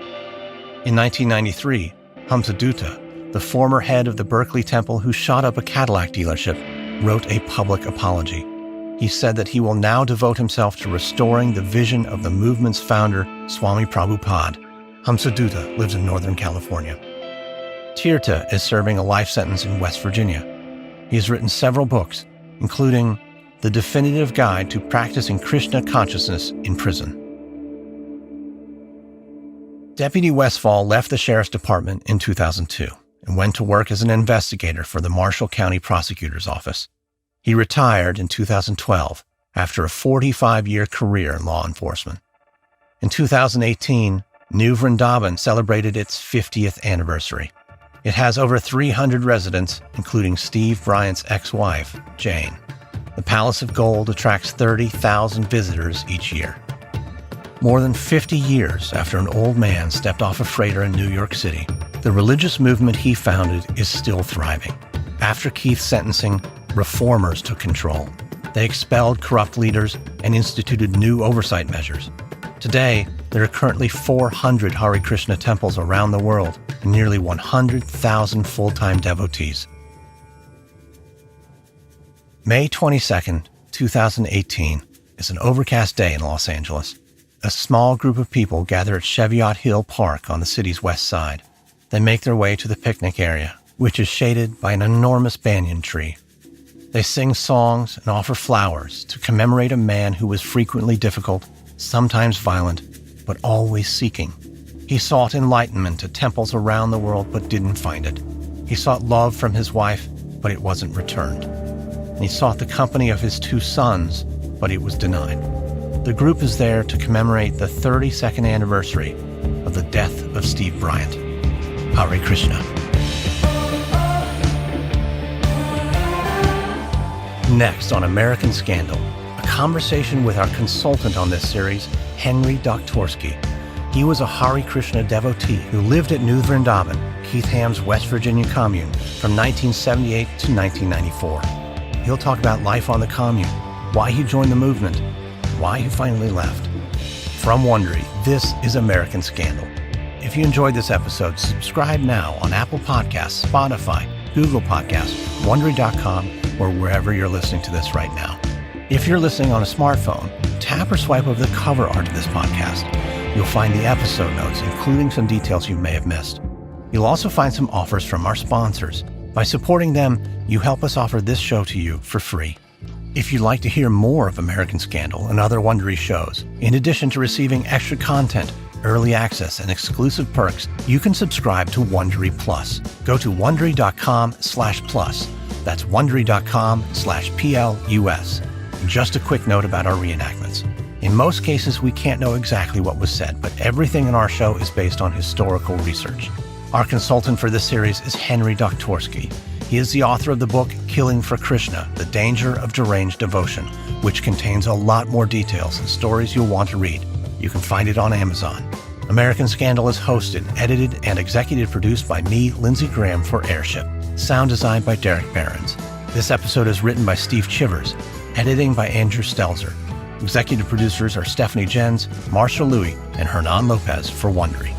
In 1993, Hamsadutta, the former head of the Berkeley Temple who shot up a Cadillac dealership, wrote a public apology. He said that he will now devote himself to restoring the vision of the movement's founder, Swami Prabhupada. Hamsadutta lives in Northern California. Tirtha is serving a life sentence in West Virginia. He has written several books, including The Definitive Guide to Practicing Krishna Consciousness in Prison. Deputy Westfall left the Sheriff's Department in 2002 and went to work as an investigator for the Marshall County Prosecutor's Office. He retired in 2012 after a 45-year career in law enforcement. In 2018, New Vrindaban celebrated its 50th anniversary. It has over 300 residents, including Steve Bryant's ex-wife, Jane. The Palace of Gold attracts 30,000 visitors each year. More than 50 years after an old man stepped off a freighter in New York City, the religious movement he founded is still thriving. After Keith's sentencing, reformers took control. They expelled corrupt leaders and instituted new oversight measures. Today, there are currently 400 Hare Krishna temples around the world and nearly 100,000 full-time devotees. May 22nd, 2018 is an overcast day in Los Angeles. A small group of people gather at Cheviot Hill Park on the city's west side. They make their way to the picnic area, which is shaded by an enormous banyan tree. They sing songs and offer flowers to commemorate a man who was frequently difficult, sometimes violent, but always seeking. He sought enlightenment at temples around the world but didn't find it. He sought love from his wife, but it wasn't returned. And he sought the company of his 2 sons, but it was denied. The group is there to commemorate the 32nd anniversary of the death of Steve Bryant. Hare Krishna. Next on American Scandal, a conversation with our consultant on this series, Henry Doktorsky. He was a Hare Krishna devotee who lived at New Vrindaban, Keith Ham's West Virginia commune, from 1978 to 1994. He'll talk about life on the commune, why he joined the movement, why he finally left. From Wondery, this is American Scandal. If you enjoyed this episode, subscribe now on Apple Podcasts, Spotify, Google Podcasts, Wondery.com, or wherever you're listening to this right now. If you're listening on a smartphone, tap or swipe over the cover art of this podcast. You'll find the episode notes, including some details you may have missed. You'll also find some offers from our sponsors. By supporting them, you help us offer this show to you for free. If you'd like to hear more of American Scandal and other Wondery shows, in addition to receiving extra content, early access, and exclusive perks, you can subscribe to Wondery Plus. Go to Wondery.com/plus. That's Wondery.com/PLUS. Just a quick note about our reenactments. In most cases, we can't know exactly what was said, but everything in our show is based on historical research. Our consultant for this series is Henry Doktorsky. He is the author of the book Killing for Krishna, The Danger of Deranged Devotion, which contains a lot more details and stories you'll want to read. You can find it on Amazon. American Scandal is hosted, edited, and executive produced by me, Lindsay Graham, for Airship. Sound designed by Derek Behrens. This episode is written by Steve Chivers. Editing by Andrew Stelzer. Executive producers are Stephanie Jens, Marshall Louis, and Hernan Lopez for Wondery.